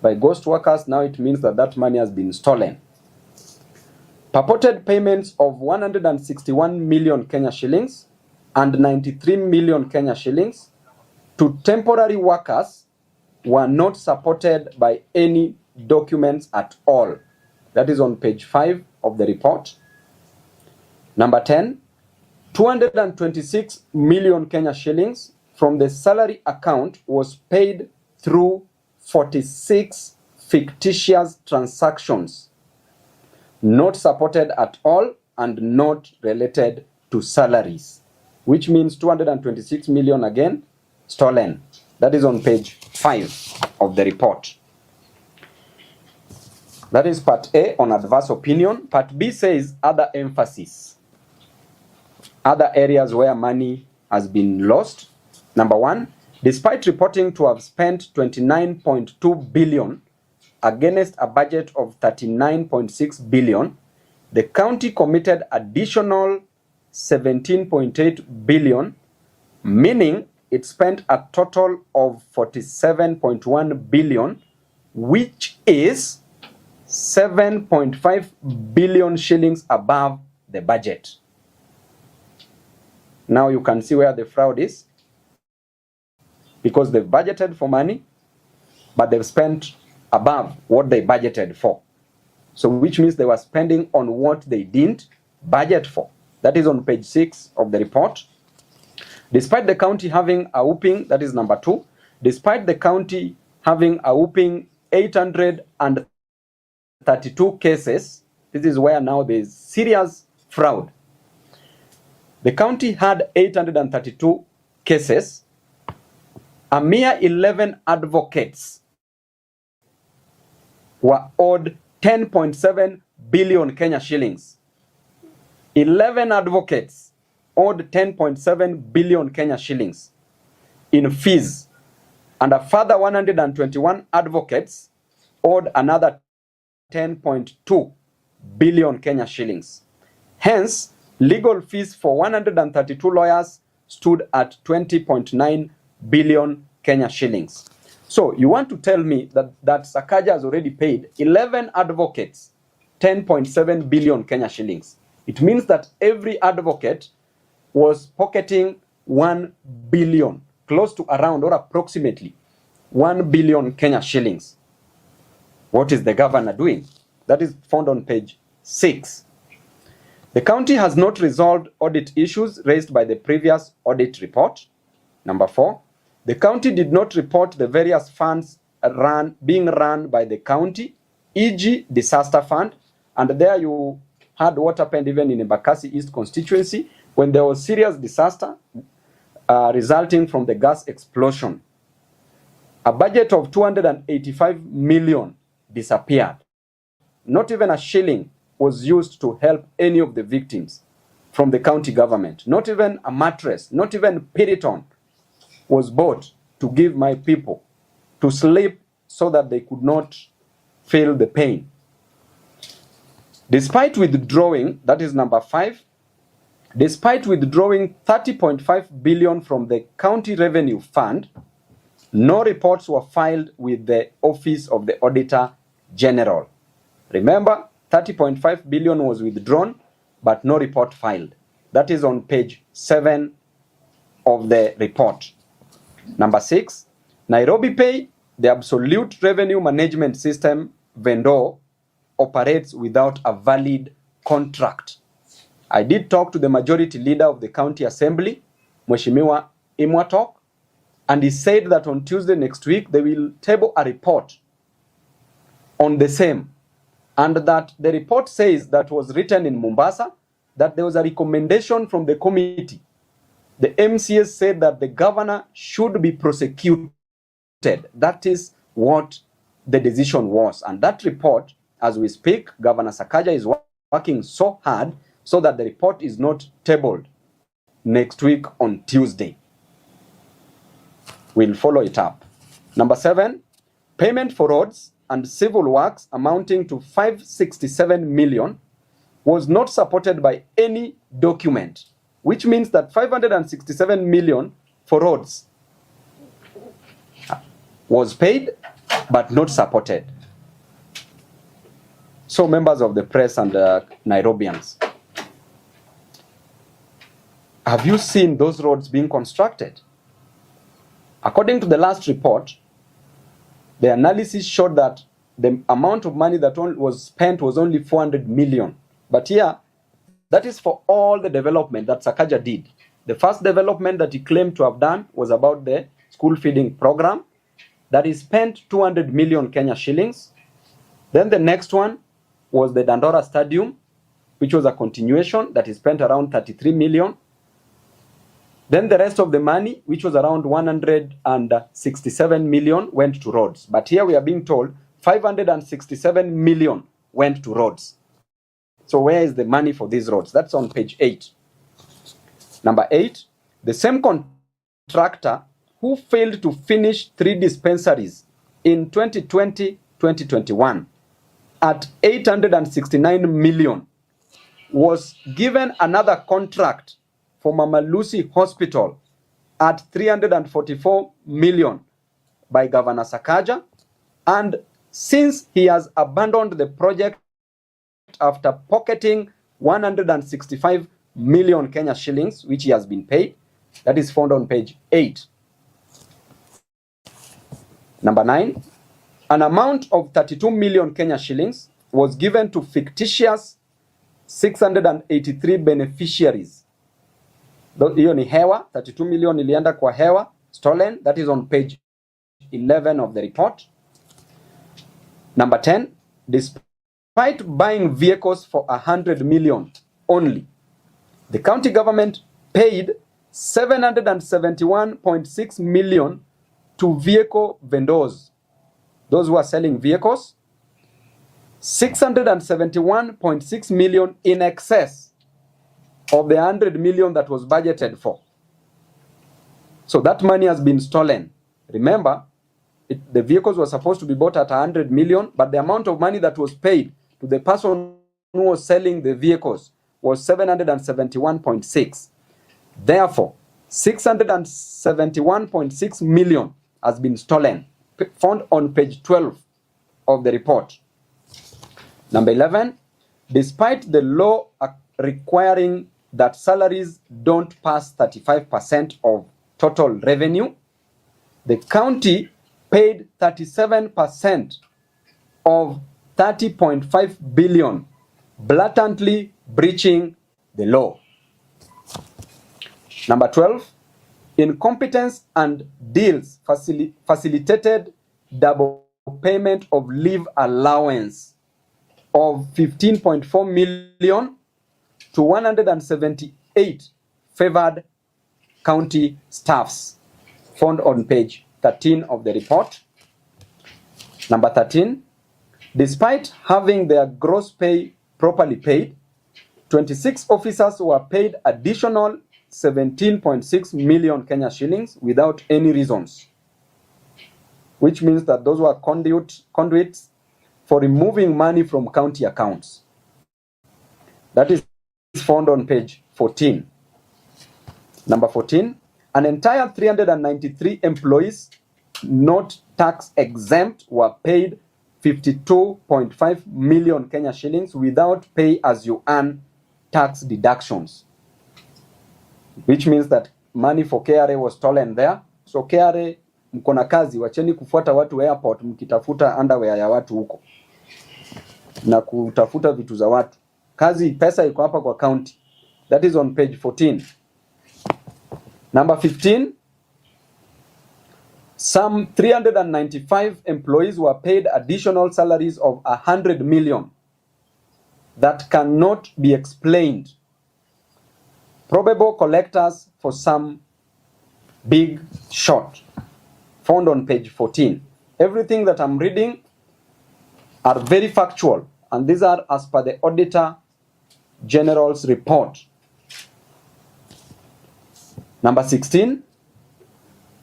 By ghost workers, now it means that that money has been stolen. Purported payments of 161 million Kenya shillings and 93 million Kenya shillings to temporary workers were not supported by any documents at all. That is on page 5 of the report. Number 10, 226 million Kenya shillings from the salary account was paid through 46 fictitious transactions, not supported at all and not related to salaries, which means 226 million again stolen. That is on page 5 of the report. That is part A on adverse opinion. Part B says other emphasis. Other areas where money has been lost. Number 1, despite reporting to have spent 29.2 billion against a budget of 39.6 billion, the county committed additional 17.8 billion, meaning it spent a total of 47.1 billion, which is 7.5 billion shillings above the budget. Now you can see where the fraud is, because they've budgeted for money, but they've spent above what they budgeted for. So which means they were spending on what they didn't budget for. That is on page 6 of the report. Despite the county having a whooping, that is number 2, despite the county having a whooping 832 cases, this is where now there is serious fraud. The county had 832 cases. A mere 11 advocates were owed 10.7 billion Kenya shillings. 11 advocates owed 10.7 billion Kenya shillings in fees, and a further 121 advocates owed another 10.2 billion Kenya shillings. Hence, legal fees for 132 lawyers stood at 20.9 billion Kenya shillings. So you want to tell me that Sakaja has already paid 11 advocates 10.7 billion Kenya shillings. It means that every advocate was pocketing 1 billion, close to around or approximately 1 billion Kenya shillings. What is the governor doing? That is found on page 6. The county has not resolved audit issues raised by the previous audit report. Number 4, the county did not report the various funds being run by the county, e.g. disaster fund, and there you had what happened even in Embakasi East constituency when there was serious disaster resulting from the gas explosion. A budget of 285 million disappeared. Not even a shilling was used to help any of the victims from the county government. Not even a mattress, not even Piriton was bought to give my people to sleep so that they could not feel the pain. Despite withdrawing, that is number 5, despite withdrawing 30.5 billion from the county revenue fund, no reports were filed with the Office of the Auditor General. Remember, 30.5 billion was withdrawn, but no report filed. That is on page 7 of the report. Number 6, Nairobi Pay, the absolute revenue management system vendor, operates without a valid contract. I did talk to the majority leader of the county assembly, Mheshimiwa Imwatok, and he said that on Tuesday next week they will table a report on the same, and that the report says that was written in Mombasa, that there was a recommendation from the committee. The MCS said that the governor should be prosecuted. That is what the decision was. And that report, as we speak, Governor Sakaja is working so hard so that the report is not tabled next week on Tuesday. We'll follow it up. Number 7, payment for roads and civil works amounting to 567 million was not supported by any document, which means that 567 million for roads was paid but not supported. So members of the press and Nairobians, have you seen those roads being constructed? According to the last report, the analysis showed that the amount of money that was spent was only 400 million. But here, that is for all the development that Sakaja did. The first development that he claimed to have done was about the school feeding program, that he spent 200 million Kenya shillings. Then the next one was the Dandora Stadium, which was a continuation, that he spent around 33 million. Then the rest of the money, which was around 167 million, went to roads. But here we are being told 567 million went to roads. So where is the money for these roads? That's on page 8. Number 8, the same contractor who failed to finish 3 dispensaries in 2020-2021 at 869 million was given another contract for Mama Lucy Hospital at 344 million by Governor Sakaja, and since he has abandoned the project after pocketing 165 million Kenya shillings, which he has been paid, that is found on page 8. Number 9, an amount of 32 million Kenya shillings was given to fictitious 683 beneficiaries. Hiyo ni hewa, 32 million ilienda kwa hewa, stolen. That is on page 11 of the report. Number 10, despite buying vehicles for 100 million only, the county government paid 771.6 million to vehicle vendors, those who are selling vehicles, 671.6 million in excess of the 100 million that was budgeted for. So that money has been stolen. Remember, the vehicles were supposed to be bought at 100 million, but the amount of money that was paid to the person who was selling the vehicles was 771.6. Therefore, 671.6 million has been stolen, found on page 12 of the report. Number 11, despite the law requiring that salaries don't pass 35% of total revenue, the county paid 37% of 30.5 billion, blatantly breaching the law. Number 12, incompetence and deals facilitated double payment of leave allowance of 15.4 million to 178 favored county staffs, found on page 13 of the report. Number 13, despite having their gross pay properly paid, 26 officers were paid additional 17.6 million Kenya shillings without any reasons, which means that those were conduits for removing money from county accounts. That is found on page 14. Number 14, an entire 393 employees not tax exempt were paid 52.5 million Kenya shillings without pay as you earn tax deductions, which means that money for KRA was stolen there. So KRA, mkona kazi, wacheni kufuata watu airport mkitafuta underwear ya watu huko na kutafuta vitu za watu. Kazi, pesa iko hapa kwa county. That is on page 14. Number 15, some 395 employees were paid additional salaries of 100 million that cannot be explained. Probable collectors for some big short. Found on page 14. Everything that I'm reading are very factual, and these are as per the Auditor General's report. Number 16,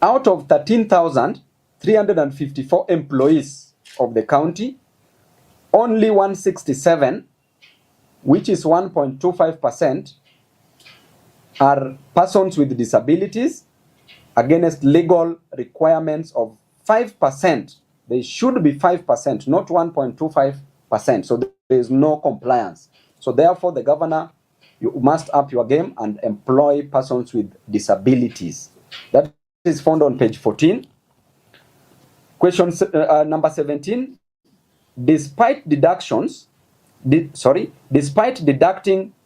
out of 13,354 employees of the county, only 167, which is 1.25%, are persons with disabilities against legal requirements of 5%. They should be 5%, not 1.25%. So there is no compliance. So therefore, the governor, you must up your game and employ persons with disabilities. That is found on page 14. Question number 17. Despite deducting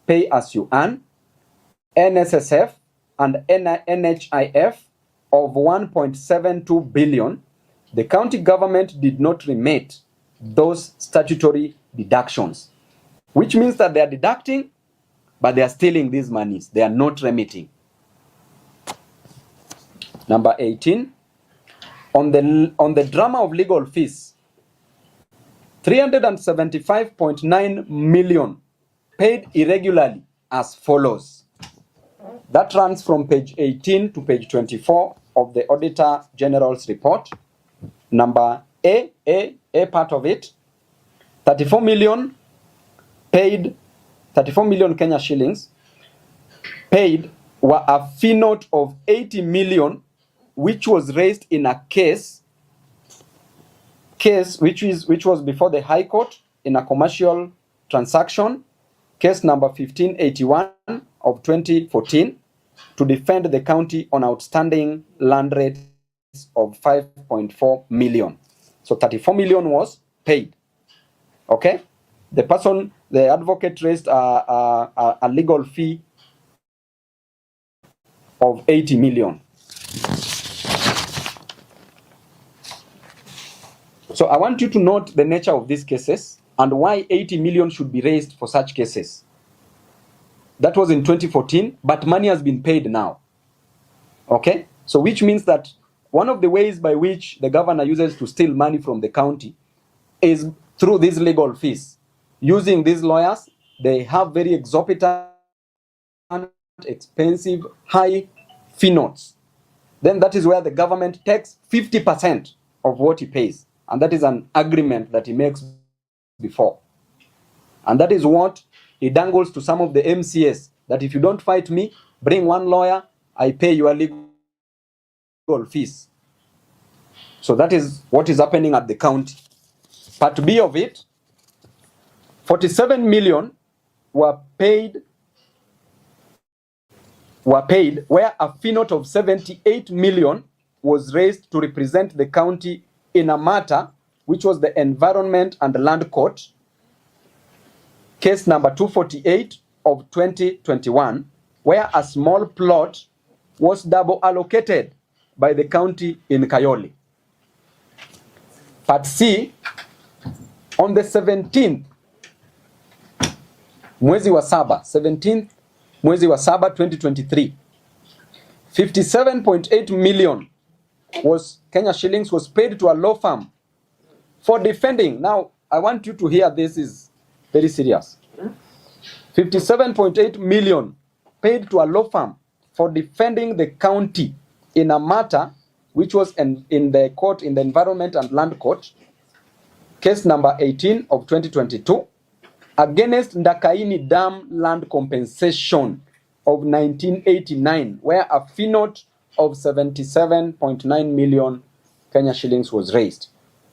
pay as you earn, NSSF and NHIF of 1.72 billion, the county government did not remit those statutory deductions, which means that they are deducting, but they are stealing these monies. They are not remitting. Number 18, on the drama of legal fees, 375.9 million paid irregularly as follows. That runs from page 18 to page 24 of the Auditor General's report. Number A part of it, 34 million paid, 34 million Kenya shillings paid were a fee note of 80 million, which was raised in a case which was before the High Court in a commercial transaction, case number 1581 of 2014, to defend the county on outstanding land rates of 5.4 million. So 34 million was paid. Okay? The advocate raised a legal fee of 80 million. So I want you to note the nature of these cases and why 80 million should be raised for such cases. That was in 2014, but money has been paid now. Okay? So which means that one of the ways by which the governor uses to steal money from the county is through these legal fees. Using these lawyers, they have very exorbitant, expensive, high fee notes. Then that is where the government takes 50% of what he pays. And that is an agreement that he makes before. And that is what he dangles to some of the MCAs, that if you don't fight me, bring one lawyer, I pay your legal fees. So that is what is happening at the county. Part B of it, 47 million were paid where a fee note of 78 million was raised to represent the county in a matter which was the Environment and Land Court, case number 248 of 2021, where a small plot was double allocated by the county in Kayole. Part C, on the 17th mwezi wa saba, 17th mwezi wa saba 2023, 57.8 million Kenya shillings was paid to a law firm for defending. Now, I want you to hear this is very serious. 57.8 million paid to a law firm for defending the county in a matter which was in the court, in the Environment and Land Court, case number 18 of 2022, against Ndakaini Dam land compensation of 1989, where a fee note of 77.9 million Kenya shillings was raised.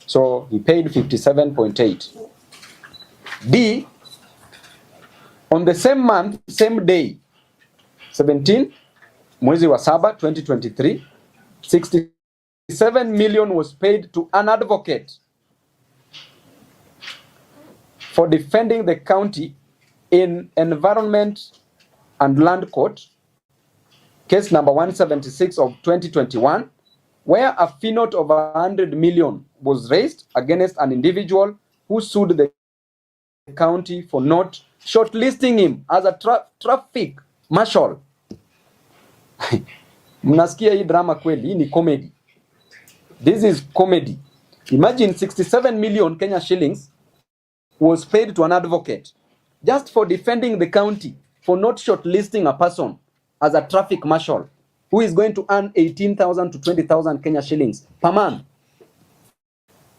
So he paid 57.8. D, on the same month, same day, 17, mwezi wa saba, 2023, 67 million was paid to an advocate for defending the county in Environment and Land Court, case number 176 of 2021, where a fee note of 100 million was raised against an individual who sued the county for not shortlisting him as a traffic marshal. Mnasikia hii drama kweli, hii ni comedy. This is comedy. Imagine 67 million Kenya shillings was paid to an advocate just for defending the county for not shortlisting a person as a traffic marshal who is going to earn 18,000 to 20,000 Kenya shillings per month.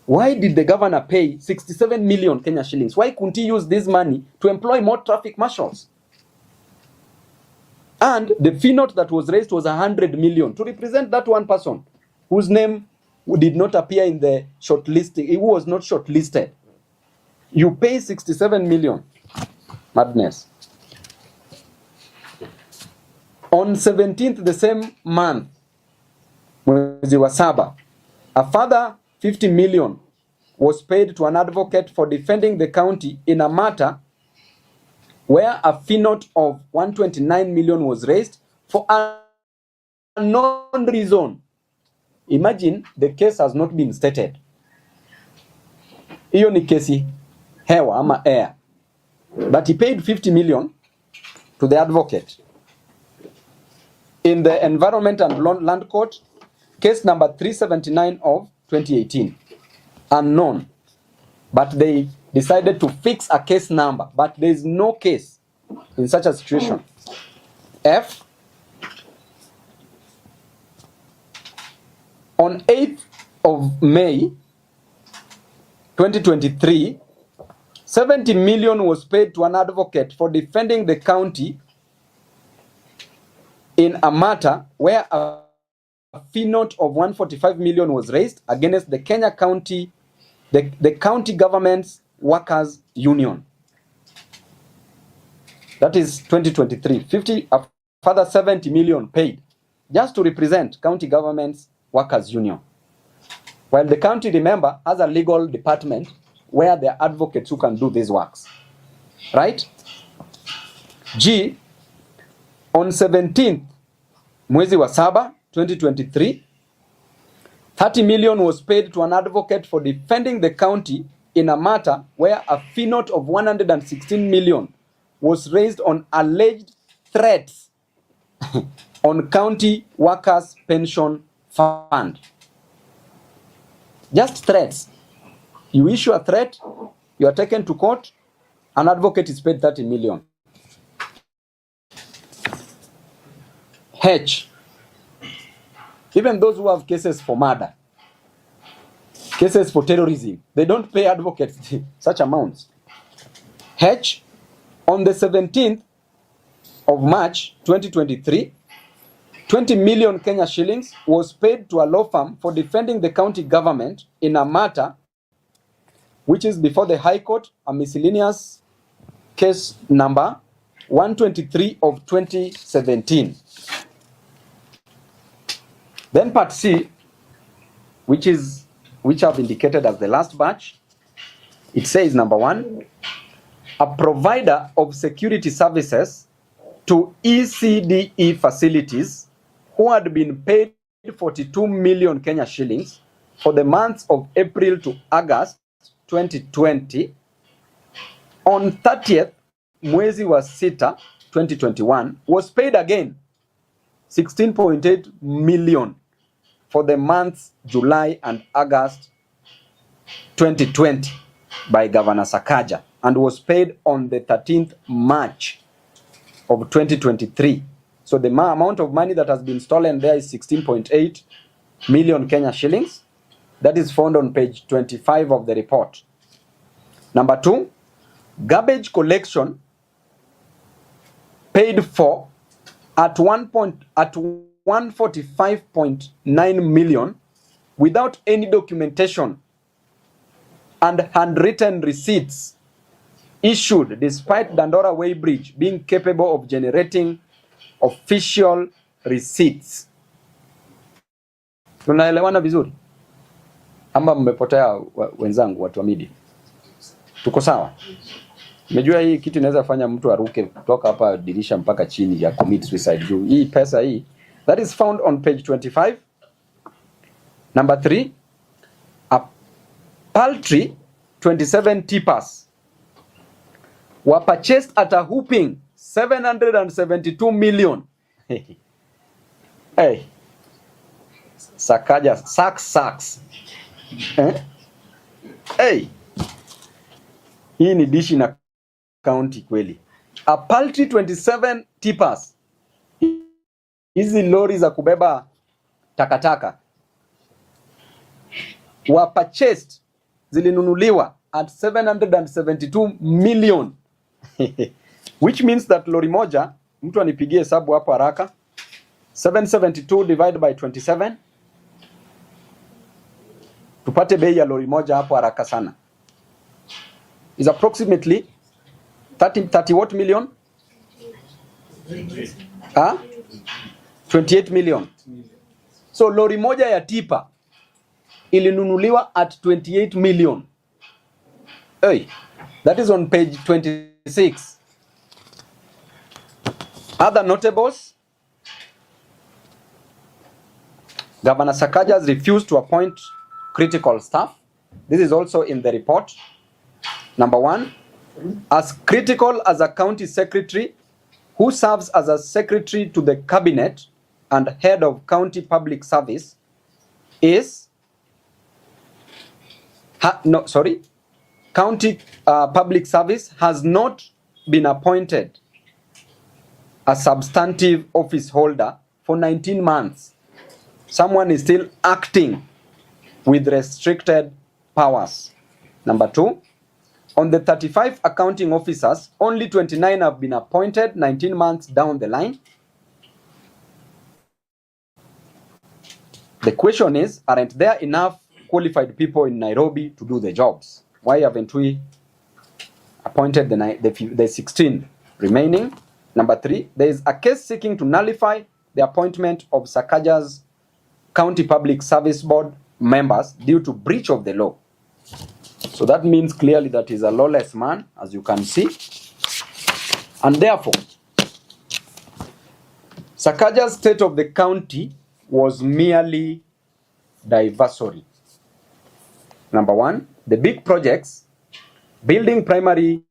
Why did the governor pay 67 million Kenya shillings? Why couldn't he use this money to employ more traffic marshals? And the fee note that was raised was 100 million to represent that one person whose name did not appear in the shortlisting. He was not shortlisted. You pay 67 million. Madness. On 17th the same month, mwezi wa saba, a further 50 million was paid to an advocate for defending the county in a matter where a fee note of 129 million was raised for a unknown reason. Imagine the case has not been stated. Hiyo ni kesi hewa ama air. But he paid 50 million to the advocate. In the Environment and Land Court, case number 379 of 2018. Unknown. But they decided to fix a case number. But there is no case in such a situation. F. On 8th of May 2023, 70 million was paid to an advocate for defending the county in a matter where a fee note of 145 million was raised against the Kenya County, the county government's workers union. That is 2023. A further 70 million paid just to represent county government's workers union. While the county, remember, has a legal department where there are advocates who can do these works. Right? G, on 17th, mwezi wa saba, 2023, 30 million was paid to an advocate for defending the county in a matter where a fee note of 116 million was raised on alleged threats on county workers' pension fund. Just threats. You issue a threat, you are taken to court, an advocate is paid 30 million. H. Even those who have cases for murder, cases for terrorism, they don't pay advocates such amounts. H. On the 17th of March 2023, 20 million Kenya shillings was paid to a law firm for defending the county government in a matter which is before the High Court, a miscellaneous case number 123 of 2017. Then part C, which I've indicated as the last batch, it says, number 1, a provider of security services to ECDE facilities who had been paid 42 million Kenya shillings for the months of April to August 2020, on 30th mwezi wa sita 2021 was paid again 16.8 million for the months July and August 2020 by Governor Sakaja and was paid on the 13th March of 2023. So the amount of money that has been stolen there is 16.8 million Kenya shillings. That is found on page 25 of the report. Number 2, garbage collection paid for at 145.9 million without any documentation and handwritten receipts issued despite Dandora Weighbridge being capable of generating official receipts. Tunaelewana vizuri? Ama mmepotea wenzangu watu wa media? Tuko sawa? Umejua hii kitu inaweza fanya mtu aruke kutoka hapa dirisha mpaka chini ya commit suicide juu hii pesa hii. That is found on page 25. Number 3, a paltry 27 tippers were purchased at a whopping 772 million. Hey, Sakaja, sucks. Hey, hii ni dishi na county kweli. A paltry 27 tippers, hizi lori za kubeba takataka, were purchased, zilinunuliwa at 772 million. Which means that lori moja, mtu anipigie hesabu hapo haraka, 772 divided by 27, tupate bei ya lori moja hapo haraka sana, is approximately 30 what million? 28 million. So lori moja ya tipa ilinunuliwa at 28 million. Hey, that is on page 26. Other notables: Governor Sakaja has refused to appoint critical staff. This is also in the report. Number 1, as critical as a county secretary who serves as a secretary to the cabinet and head of county public service is county public service has not been appointed a substantive office holder for 19 months. Someone is still acting with restricted powers. Number 2, on the 35 accounting officers, only 29 have been appointed 19 months down the line. The question is, aren't there enough qualified people in Nairobi to do the jobs? Why haven't we appointed the 16 remaining? Number 3, there is a case seeking to nullify the appointment of Sakaja's County Public Service Board members due to breach of the law. So that means clearly that he's a lawless man, as you can see. And therefore, Sakaja's state of the county was merely diversory. Number 1, the big projects, building primary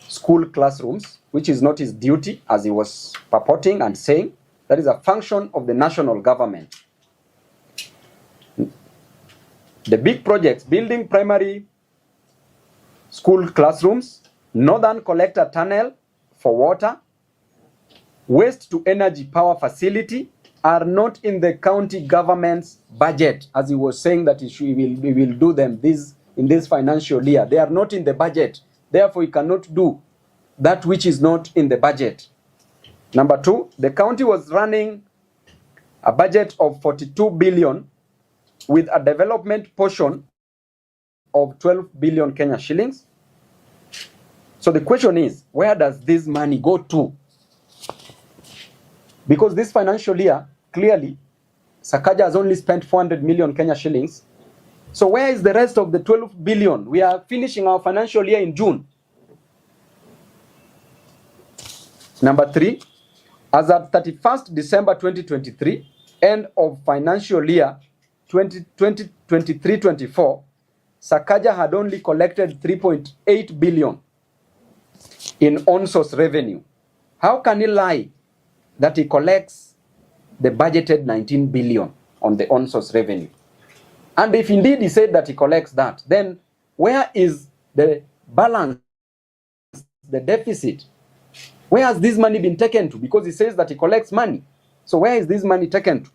school classrooms, which is not his duty, as he was purporting and saying, that is a function of the national government. The big projects, building primary school classrooms, northern collector tunnel for water, waste to energy power facility, are not in the county government's budget, as he was saying that he will do them in this financial year. They are not in the budget. Therefore, he cannot do that which is not in the budget. Number 2, the county was running a budget of 42 billion with a development portion of 12 billion Kenya shillings. So the question is, where does this money go to? Because this financial year, clearly, Sakaja has only spent 400 million Kenya shillings. So where is the rest of the 12 billion? We are finishing our financial year in June. Number 3, as at 31st December 2023, end of financial year 2023-24, Sakaja had only collected 3.8 billion in on-source revenue. How can he lie that he collects the budgeted 19 billion? on the on-source revenue. And if indeed he said that he collects that, then where is the balance, the deficit? Where has this money been taken to? Because he says that he collects money. So where is this money taken to?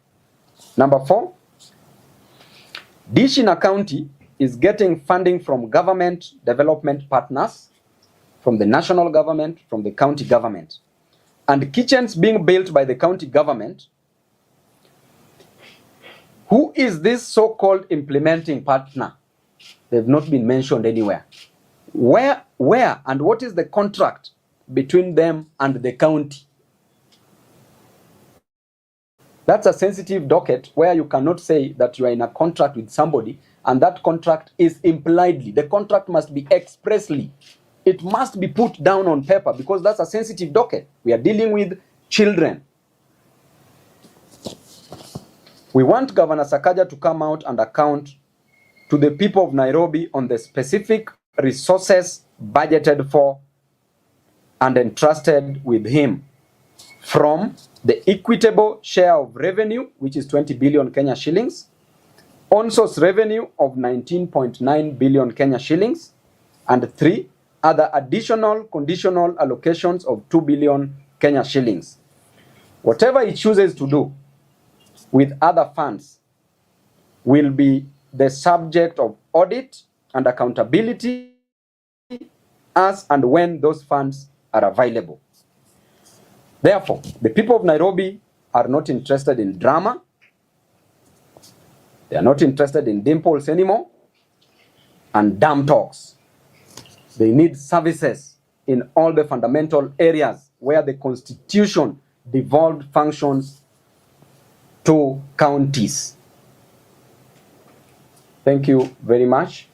Number 4, Dishina County is getting funding from government development partners, from the national government, from the county government. And kitchens being built by the county government. Who is this so-called implementing partner? They've not been mentioned anywhere. Where and what is the contract between them and the county? That's a sensitive docket where you cannot say that you are in a contract with somebody and that contract is impliedly. The contract must be expressly. It must be put down on paper because that's a sensitive docket. We are dealing with children. We want Governor Sakaja to come out and account to the people of Nairobi on the specific resources budgeted for and entrusted with him from the equitable share of revenue, which is 20 billion Kenya shillings, on-source revenue of 19.9 billion Kenya shillings, and 3 other additional conditional allocations of 2 billion Kenya shillings. Whatever he chooses to do with other funds will be the subject of audit and accountability as and when those funds are available. Therefore, the people of Nairobi are not interested in drama. They are not interested in dimples anymore and damn talks. They need services in all the fundamental areas where the Constitution devolved functions to counties. Thank you very much.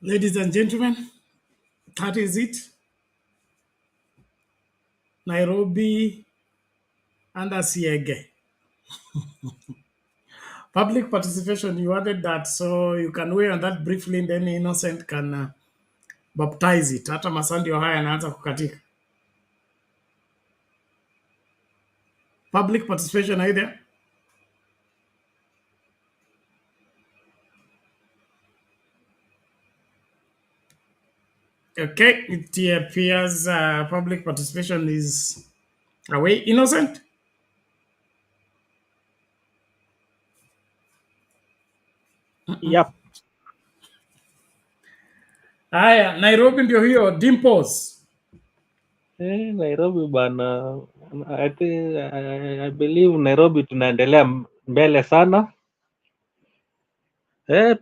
Ladies and gentlemen, that is it. Nairobi and Asiege. Public participation, you added that, so you can weigh on that briefly, and then Innocent can baptize it. Hata masandi haya yanaanza kukatika. Public participation, are you there? Okay, it appears public participation is away. Innocent? Yep. Haya, Nairobi ndio hiyo, Dimples. Nairobi bana, I believe Nairobi tunaendelea mbele sana.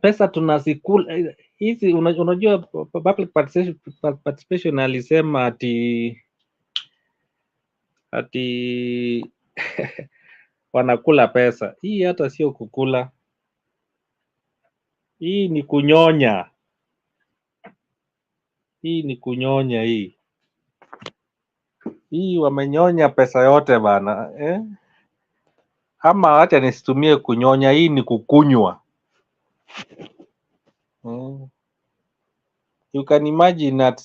Pesa tunazikula hizi. Unajua public participation alisema ati wanakula pesa. Hii hata sio kukula, hii ni kunyonya. Hii ni kunyonya hii wamenyonya pesa yote bana, ama acha nisitumie kunyonya, hii ni kukunywa. You can imagine that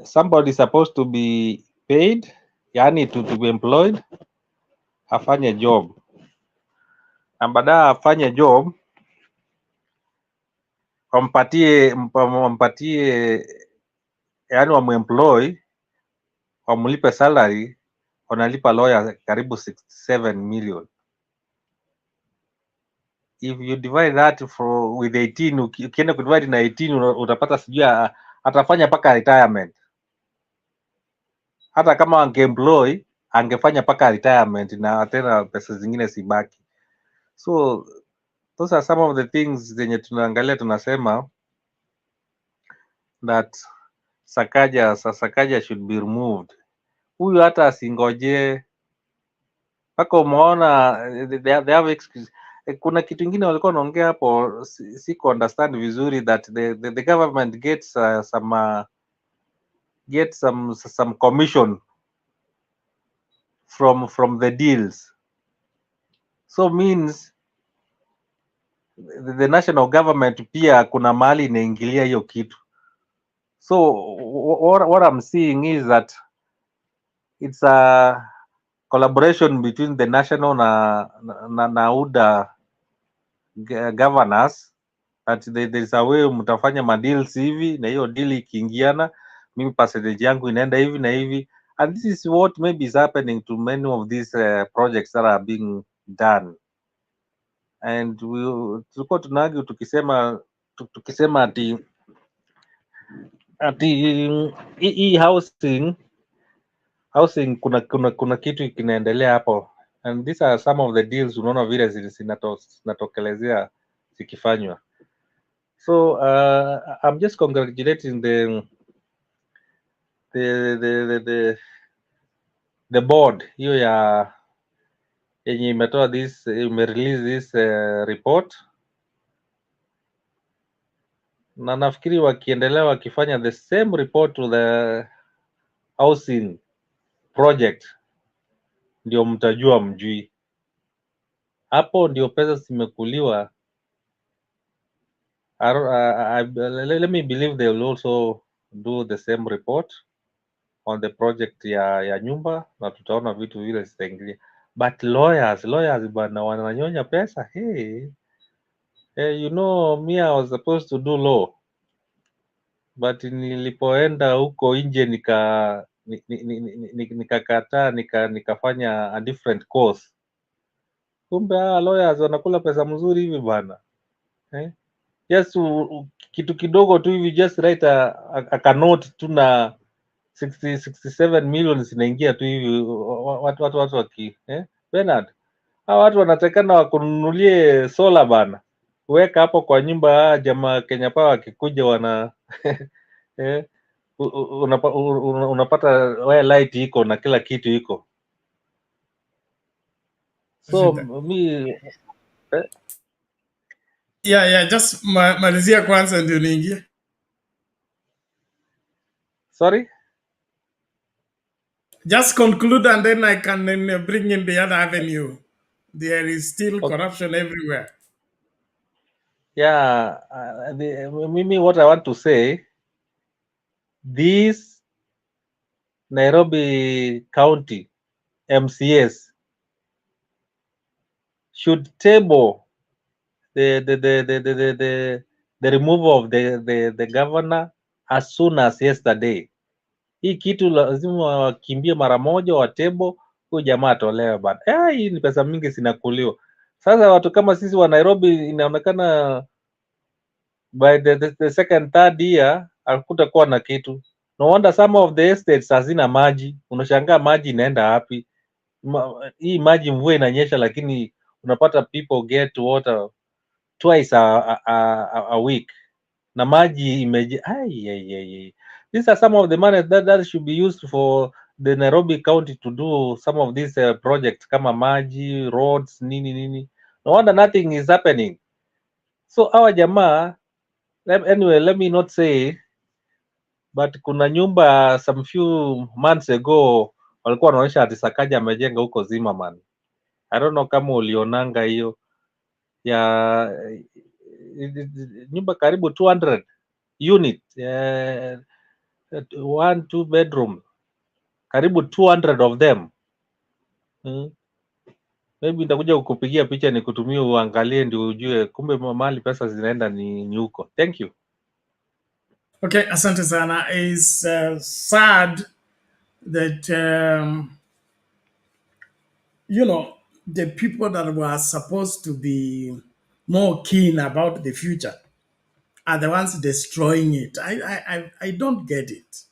somebody is supposed to be paid, yani to be employed, afanye job, na baada afanye job wampatie yani wamuemploy, wamlipe salary, wanalipa lawyer karibu 67 million. If you divide that with 18, ukienda kudivide na 18 utapata sijui atafanya paka retirement. Hata kama angeemploy angefanya paka retirement na tena pesa zingine sibaki. So those are some of the things zenye tunaangalia, tunasema that Sakaja should be removed. Huyu hata asingoje mpaka umeona they have excuse. Kuna kitu ingine walikuwa wanaongea hapo, siku understand vizuri, that the government gets some commission from the deals. So means the national government pia kuna mahali inaingilia hiyo kitu. So what I'm seeing is that it's a collaboration between the national na UDA governors, that there's a way mtafanya madeals hivi, na hiyo deal ikiingiana, mimi percentage yangu inaenda hivi na hivi, and this is what maybe is happening to many of these projects that are being done. And tulikuwa tunagi tukisema ati hii housing kuna kitu kinaendelea hapo, and these are some of the deals unaona vile zinatokelezea zikifanywa. So I'm just congratulating the board hiyo ya yenye imetoa this, imerelease this report, na nafikiri wakiendelea wakifanya the same report to the housing project, ndio mtajua mjui. Hapo ndio pesa zimekuliwa. Let me believe they will also do the same report on the project ya nyumba, na tutaona vitu vile zitaingilia. But lawyers bana wananyonya pesa. Hey, you know me, I was supposed to do law, but nilipoenda huko nje nikakataa nikafanya a different course. Kumbe lawyers wanakula pesa mzuri hivi bana. Just kitu kidogo tu hivi, just write a note tu na 67 million zinaingia tu hivi, watu waki Bernard, hawa watu wanatakana wakununulie sola bana, weka hapo kwa nyumba. Jamaa Kenya Power akikuja wana unapata wire light iko na kila kitu iko. So mi yeah, just malizia kwanza ndio niingie. Sorry? Just conclude and then I can bring in the other avenue. There is still corruption everywhere. Yeah, Mimi, what I want to say, this Nairobi County MCS should table the removal of the governor as soon as yesterday. Hii kitu lazima wakimbie mara moja, wa table huyu jamaa atolewe bana. Hii ni pesa mingi zinakuliwa. Sasa watu kama sisi wa Nairobi, inaonekana by the second third year hakutakuwa na kitu. No wonder some of the estates hazina maji. Unashangaa maji inaenda wapi? Hii maji mvua inanyesha, lakini unapata people get water twice a week, na maji imeje. These are some of the money that should be used for the Nairobi County to do some of these projects kama maji, roads, nini. No wonder nothing is happening. So our jamaa, anyway, let me not say, but kuna nyumba some few months ago walikuwa wanaonyesha ati Sakaja amejenga huko Zimmerman. I don't know kama ulionanga hiyo ya nyumba karibu 200 unit, 1-2 bedroom, karibu 200 of them. Maybe nitakuja kukupigia picha nikutumie uangalie ndio ujue kumbe mahali pesa zinaenda ni huko. Thank you. Okay, asante sana. It's sad that the people that were supposed to be more keen about the future are the ones destroying it. I don't get it.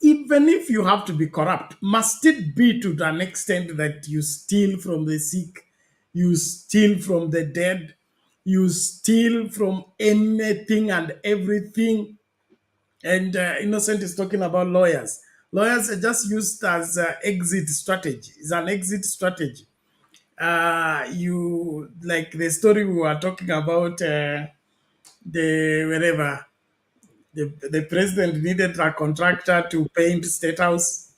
Even if you have to be corrupt, must it be to an extent that you steal from the sick, you steal from the dead, you steal from anything and everything? And Innocent is talking about lawyers. Lawyers are just used as exit strategy. It's an exit strategy. You like the story we were talking about, the president needed a contractor to paint State House,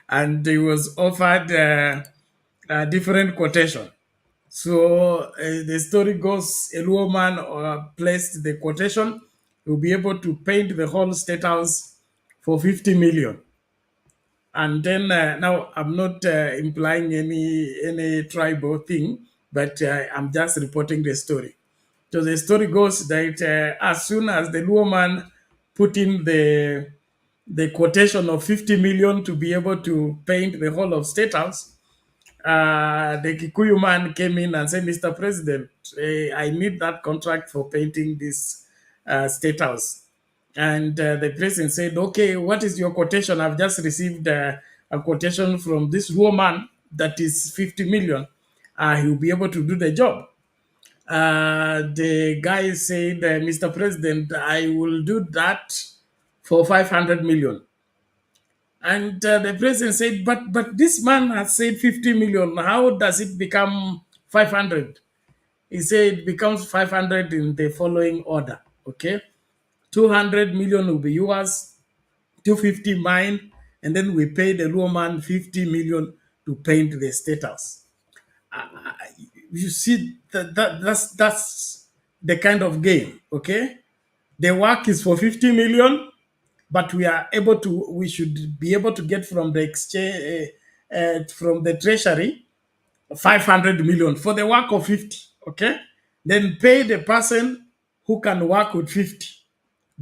and he was offered different quotation. So the story goes, a Luo man placed the quotation, he will be able to paint the whole state house for 50 million. And then now I'm not implying any tribal thing, but I'm just reporting the story. So the story goes that as soon as the Luo man put in the quotation of 50 million to be able to paint the whole of State House, the Kikuyu man came in and said, Mr. President, I need that contract for painting this State House. And the president said, okay, what is your quotation? I've just received a quotation from this woman that is 50 million. He'll be able to do the job. The guy said, Mr. President, I will do that for 500 million. And the president said, but this man has said 50 million. How does it become 500? He said it becomes 500 in the following order. Okay. 200 million will be yours, 250 mine, and then we pay the Luo man 50 million to paint the State House. You see, that's the kind of game, okay? The work is for 50 million, but we should be able to get from the exchange, from the treasury, 500 million for the work of 50, okay? Then pay the person who can work with 50,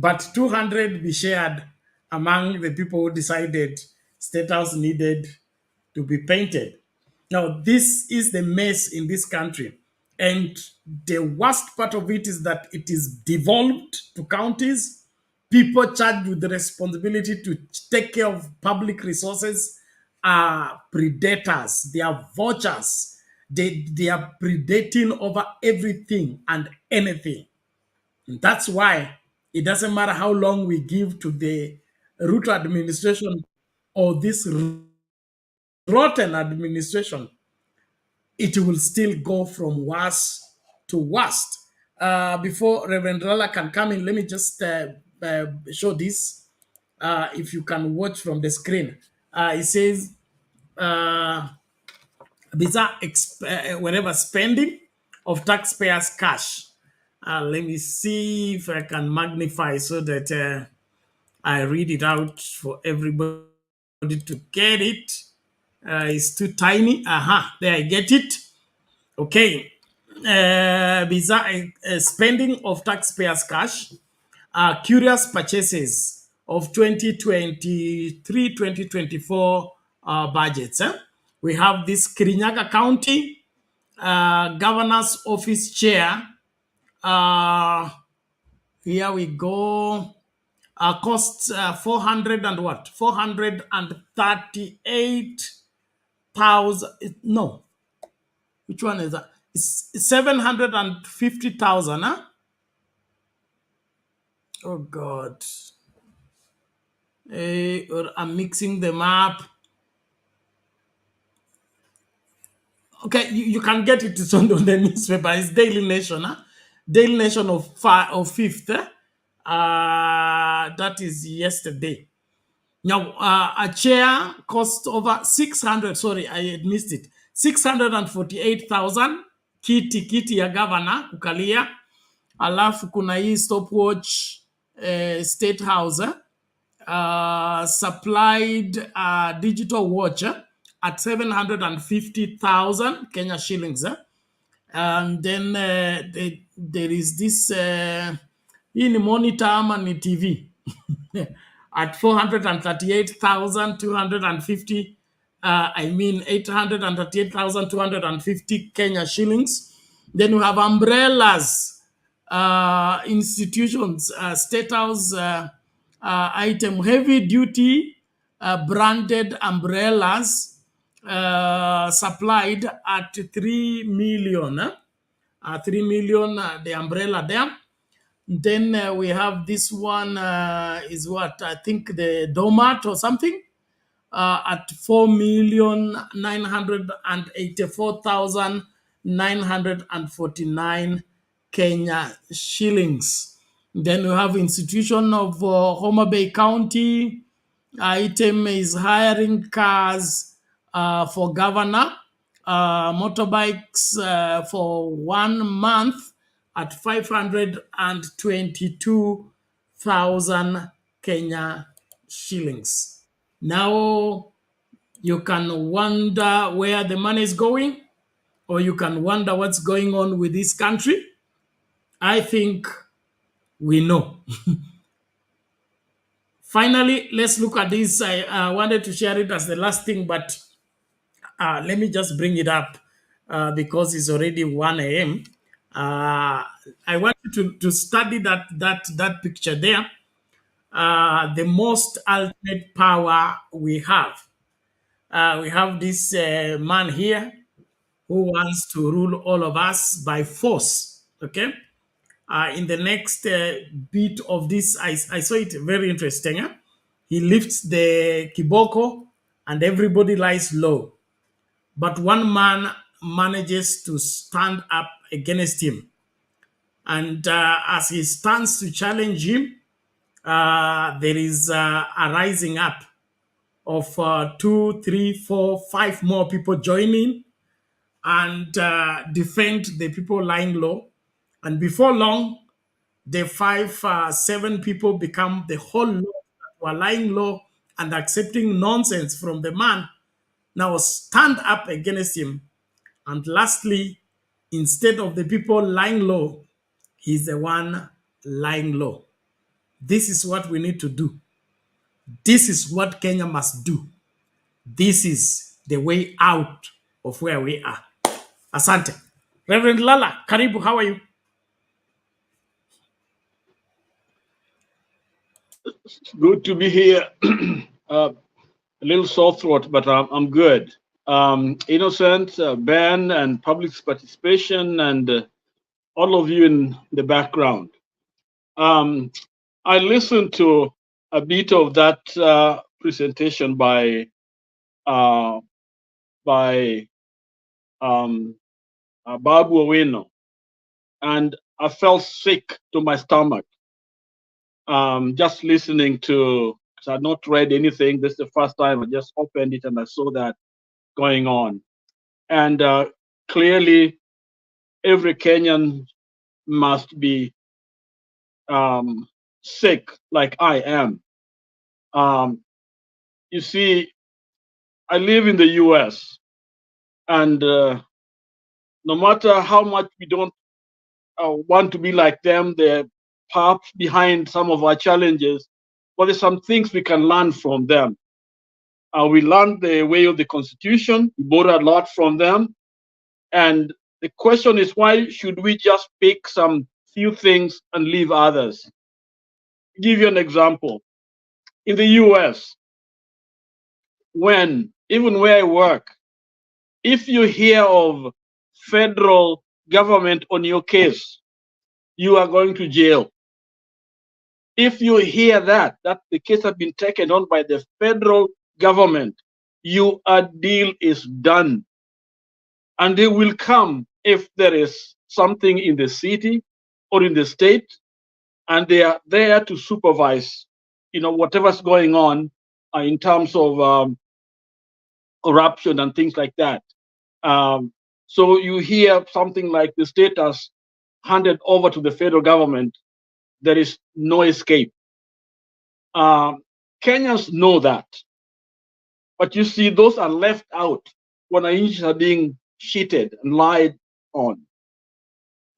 but 200 be shared among the people who decided State House needed to be painted. Now, this is the mess in this country. And the worst part of it is that it is devolved to counties. People charged with the responsibility to take care of public resources are predators. They are vultures. They are predating over everything and anything. And that's why it doesn't matter how long we give to the Ruto administration or this rotten administration, it will still go from worse to worst. Before Reverend Rala can come in, let me just show this. If you can watch from the screen, it says bizarre whatever spending of taxpayers' cash. Let me see if I can magnify so that I read it out for everybody to get it. It's too tiny. Aha, there I get it. Okay. Bizarre spending of taxpayers' cash. Curious purchases of 2023-2024 budgets. We have this Kirinyaga County Governor's Office Chair. Here we go. Costs 400 and what? 438,000. No. Which one is that? It's 750,000, huh? Oh God. I'm mixing them up. Okay, you can get it. It's on the newspaper. It's Daily Nation, huh? Daily Nation of 5th. That is yesterday. Now, a chair cost over 600. Sorry, I had missed it. 648,000. Kiti ya governor kukalia. Alafu kuna hii stopwatch State House supplied a digital watch at 750,000 Kenya shillings. And then there is this in monitor and TV at 438,250. 838,250 Kenya shillings. Then we have umbrellas, institutions, State House item, heavy duty branded umbrellas supplied at 3 million. 3 million, the umbrella there. Then we have this one is what? I think the domat or something. At 4,984,949 Kenya shillings. Then we have institution of Homa Bay County. Item is hiring cars for governor. motorbikes for 1 month at 522,000 Kenya shillings. Now you can wonder where the money is going, or you can wonder what's going on with this country. I think we know. Finally, let's look at this. I wanted to share it as the last thing, but let me just bring it up because it's already 1 a.m. I want you to study that picture there. The most ultimate power we have. We have this man here who wants to rule all of us by force. Okay. In the next bit of this, I saw it very interesting. He lifts the kiboko and everybody lies low. But one man manages to stand up against him. And as he stands to challenge him, there is a rising up of 2, 3, 4, 5 more people joining and defend the people lying low. And before long, the 7 people become the whole lot that were lying low and accepting nonsense from the man. Now stand up against him. And lastly, instead of the people lying low, he's the one lying low. This is what we need to do. This is what Kenya must do. This is the way out of where we are. Asante. Reverend Lala, karibu, how are you? Good to be here. A little sore throat, but I'm good. Innocent, Ben, and public participation, and all of you in the background. I listened to a bit of that presentation by Babu Owino, and I felt sick to my stomach. Just listening to, because I'd not read anything. This is the first time I just opened it and I saw that going on. And clearly, every Kenyan must be sick like I am. You see, I live in the US, and no matter how much we don't want to be like them, they're perhaps behind some of our challenges, but there's some things we can learn from them. We learned the way of the Constitution, we borrowed a lot from them. And the question is, why should we just pick some few things and leave others? I'll give you an example. In the US, even where I work, if you hear of federal government on your case, you are going to jail. If you hear that the case has been taken on by the federal government, your deal is done. And they will come if there is something in the city or in the state, and they are there to supervise, whatever's going on in terms of corruption and things like that. So you hear something like the state has handed over to the federal government, there is no escape. Kenyans know that. But you see, those are left out when wananchi are being cheated and lied on.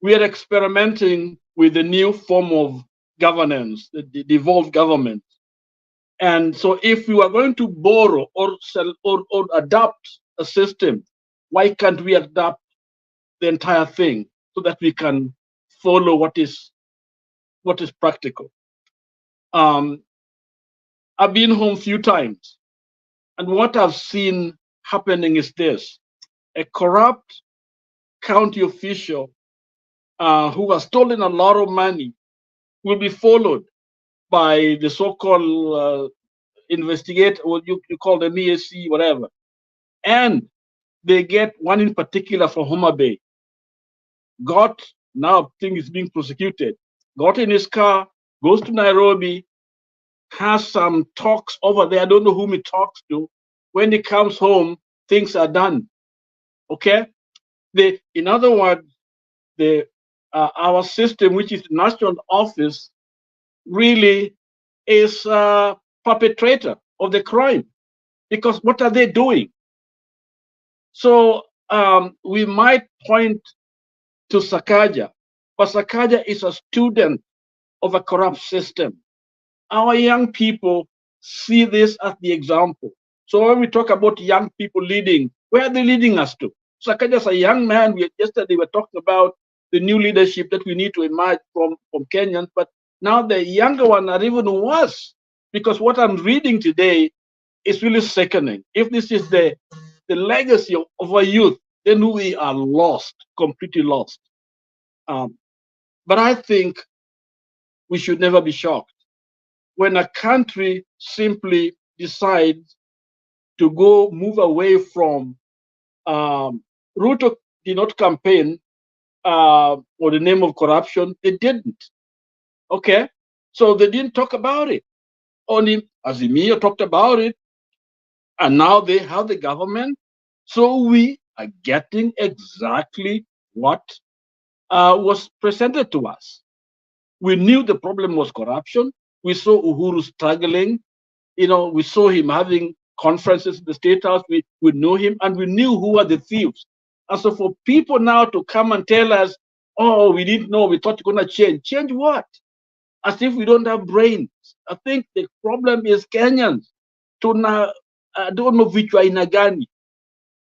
We are experimenting with a new form of governance, the devolved government. And so if we are going to borrow or sell or adopt a system, why can't we adapt the entire thing so that we can follow what is practical? I've been home a few times, and what I've seen happening is this: a corrupt county official who has stolen a lot of money will be followed by the so-called investigator, what you call them ESC, whatever. And they get one in particular from Homa Bay. Now I think he's being prosecuted. Got in his car, goes to Nairobi, has some talks over there. I don't know whom he talks to. When he comes home, things are done. Okay, in other words, our system, which is the national office, really is a perpetrator of the crime, because what are they doing? So we might point to Sakaja, but Sakaja is a student of a corrupt system. Our young people see this as the example. So when we talk about young people leading, where are they leading us to? Sakaja is a young man. Yesterday we were talking about the new leadership that we need to emerge from Kenyans, but now the younger ones are even worse, because what I'm reading today is really sickening. If this is the legacy of our youth, then we are lost, completely lost. But I think we should never be shocked when a country simply decides to move away from Ruto did not campaign for the name of corruption. They didn't. Okay, so they didn't talk about it. Only Azimio talked about it, and now they have the government. So we are getting exactly what was presented to us. We knew the problem was corruption. We saw Uhuru struggling. We saw him having conferences in the State House. We knew him, and we knew who are the thieves. And so for people now to come and tell us, oh, we didn't know, we thought you're going to change. Change what? As if we don't have brains. I think the problem is Kenyans. Don't know which way inagani.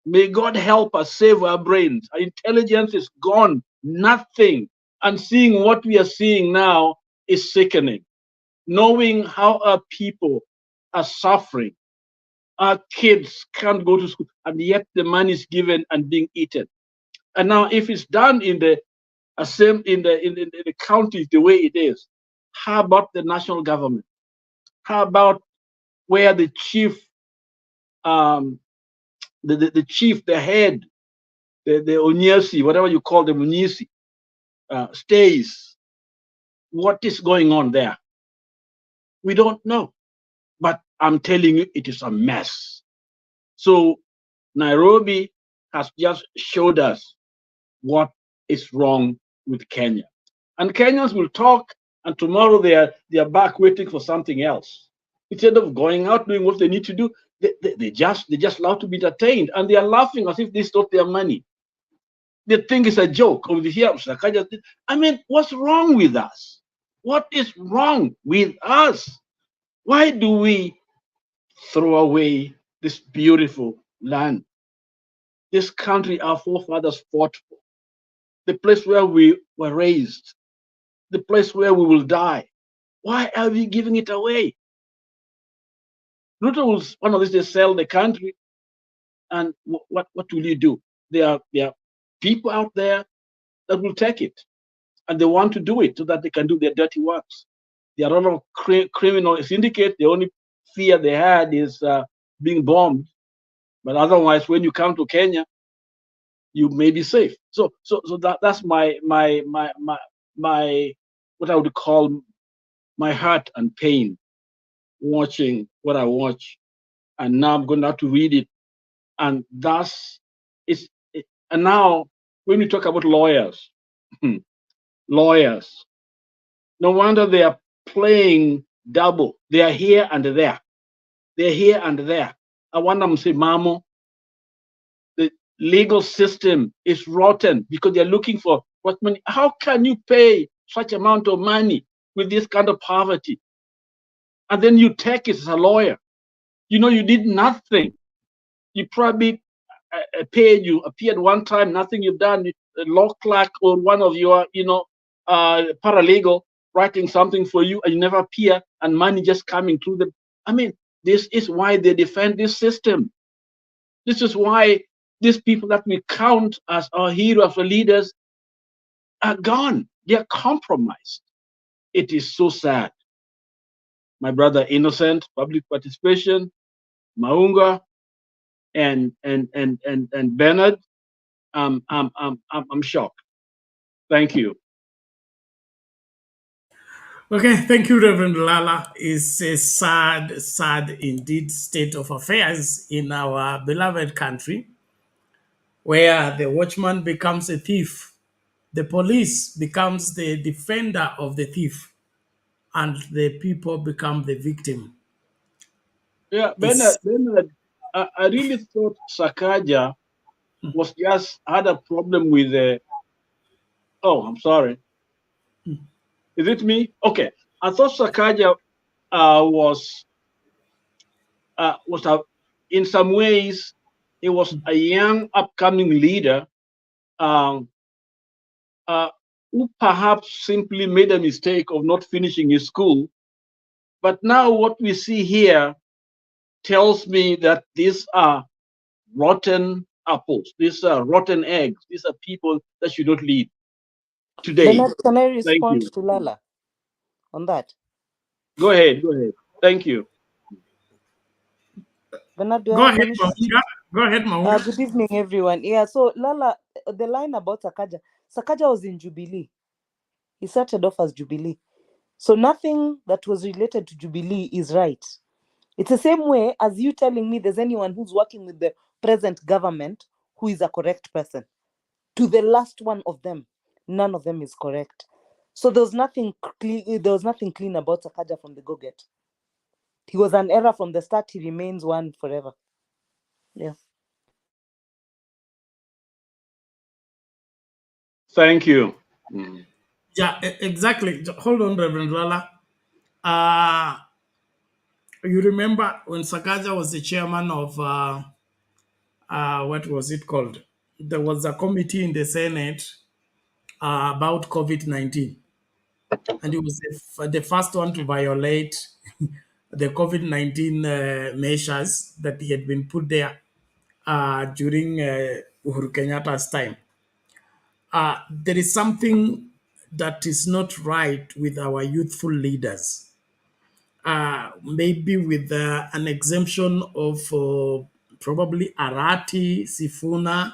May God help us save our brains. Our intelligence is gone. Nothing. And seeing what we are seeing now is sickening. Knowing how our people are suffering. Our kids can't go to school, and yet the money is given and being eaten. And now, if it's done in the counties the way it is, how about the national government? How about where the chief, the chief, the head, the Onyesi, whatever you call them, Onyesi, stays? What is going on there? We don't know. But I'm telling you, it is a mess. So Nairobi has just showed us what is wrong with Kenya. And Kenyans will talk, and tomorrow they are back waiting for something else. Instead of going out doing what they need to do, they just love to be entertained, and they are laughing as if this is not their money. They think it's a joke over here. I mean, what's wrong with us? What is wrong with us? Why do we throw away this beautiful land? This country our forefathers fought for. The place where we were raised. The place where we will die. Why are we giving it away? Ruto will one of these days sell the country, and what will you do? There are people out there that will take it, and they want to do it so that they can do their dirty works. There are a lot of criminal syndicate. The only fear they had is being bombed, but otherwise, when you come to Kenya, you may be safe. So that's my what I would call my heart and pain watching what I watch, and now I'm going to have to read it, and thus it's and now when we talk about lawyers, lawyers, no wonder they are playing double. They are here and there. They're here and there. I want them to say, Mamo, the legal system is rotten because they're looking for what money. How can you pay such amount of money with this kind of poverty? And then you take it as a lawyer. You did nothing. You probably you appeared one time, nothing you've done. A law clerk or one of your, paralegal writing something for you, and you never appear, and money just coming through them. I mean, this is why they defend this system. This is why these people that we count as our heroes or leaders are gone. They are compromised. It is so sad. My brother Innocent, public participation, Maunga, and Bernard, I'm shocked. Thank you. Okay, thank you, Reverend Lala. It's a sad, sad indeed state of affairs in our beloved country. where the watchman becomes a thief, the police becomes the defender of the thief, and the people become the victim. Yeah, It's Bernard, I really thought Sakaja was just had a problem with the. Oh, I'm sorry. Is it me? Okay, I thought Sakaja was in some ways he was a young upcoming leader um, who perhaps simply made a mistake of not finishing his school. But now what we see here tells me that these are rotten apples. These are rotten eggs. These are people that should not lead today. Bernard, can I Thank respond you. to Lala on that? Go ahead. Go ahead. Thank you. Bernard, do I go have ahead, permission? Maunga. Go ahead, Maunga. Good evening, everyone. Yeah, so Lala, the line about Sakaja was in Jubilee. He started off as Jubilee. So nothing that was related to Jubilee is right. It's the same way as you telling me there's anyone who's working with the present government who is a correct person. To the last one of them, none of them is correct. So there was nothing clean about Sakaja from the go-get. He was an error from the start. He remains one forever. Yeah. Thank you. Yeah, exactly. Hold on, Reverend Lala. You remember when Sakaja was the chairman of what was it called? There was a committee in the Senate about COVID-19, and he was the first one to violate the COVID-19 measures that he had been put there during Uhuru Kenyatta's time. There is something that is not right with our youthful leaders. Maybe with an exemption of probably Arati, Sifuna.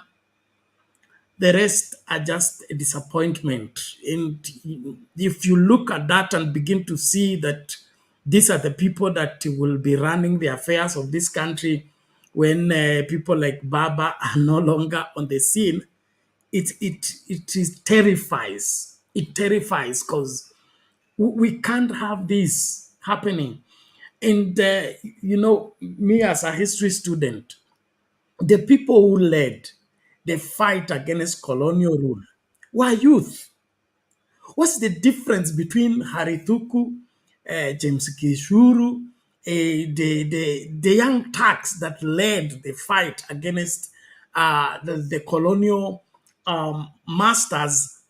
The rest are just a disappointment. And if you look at that and begin to see that these are the people that will be running the affairs of this country when people like Baba are no longer on the scene, it terrifies. It terrifies because we can't have this happening. And, me as a history student, the people who led the fight against colonial rule were youth. What's the difference between Harithuku, James Kishuru, the young Turks that led the fight against the colonial masters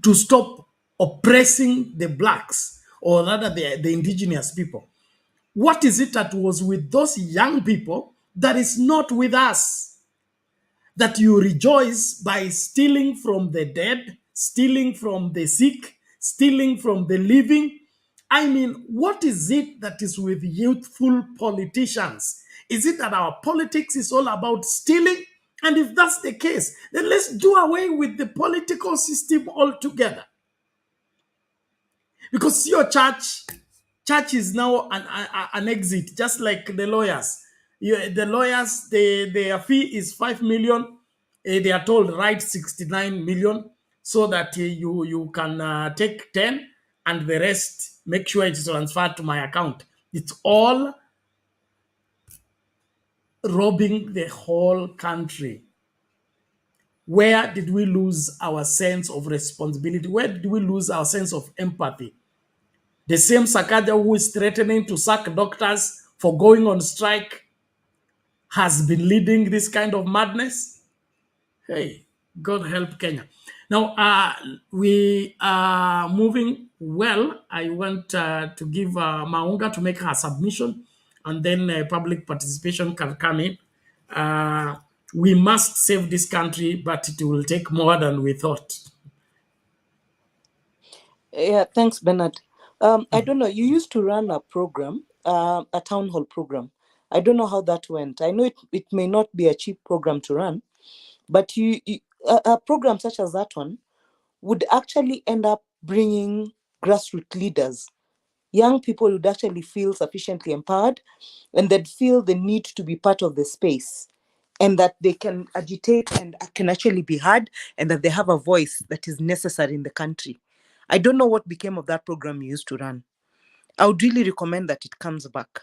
to stop oppressing the blacks, or rather the indigenous people? What is it that was with those young people that is not with us? That you rejoice by stealing from the dead, stealing from the sick, stealing from the living. I mean, what is it that is with youthful politicians? Is it that our politics is all about stealing? And if that's the case, then let's do away with the political system altogether. Because your church is now an exit, just like the lawyers. The lawyers, their fee is 5 million. They are told write 69 million so that you can take 10 and the rest make sure it's transferred to my account. It's all robbing the whole country. Where did we lose our sense of responsibility? Where did we lose our sense of empathy? The same Sakaja who is threatening to sack doctors for going on strike has been leading this kind of madness. Hey, God help Kenya. Now, we are moving well. I want to give Maunga to make her submission, and then public participation can come in. We must save this country, but it will take more than we thought. Yeah, thanks, Bernard. I don't know. You used to run a program, a town hall program. I don't know how that went. I know it may not be a cheap program to run, but a program such as that one would actually end up bringing grassroots leaders. Young people would actually feel sufficiently empowered, and they'd feel the need to be part of the space. and that they can agitate and can actually be heard, and that they have a voice that is necessary in the country. I don't know what became of that program you used to run. I would really recommend that it comes back,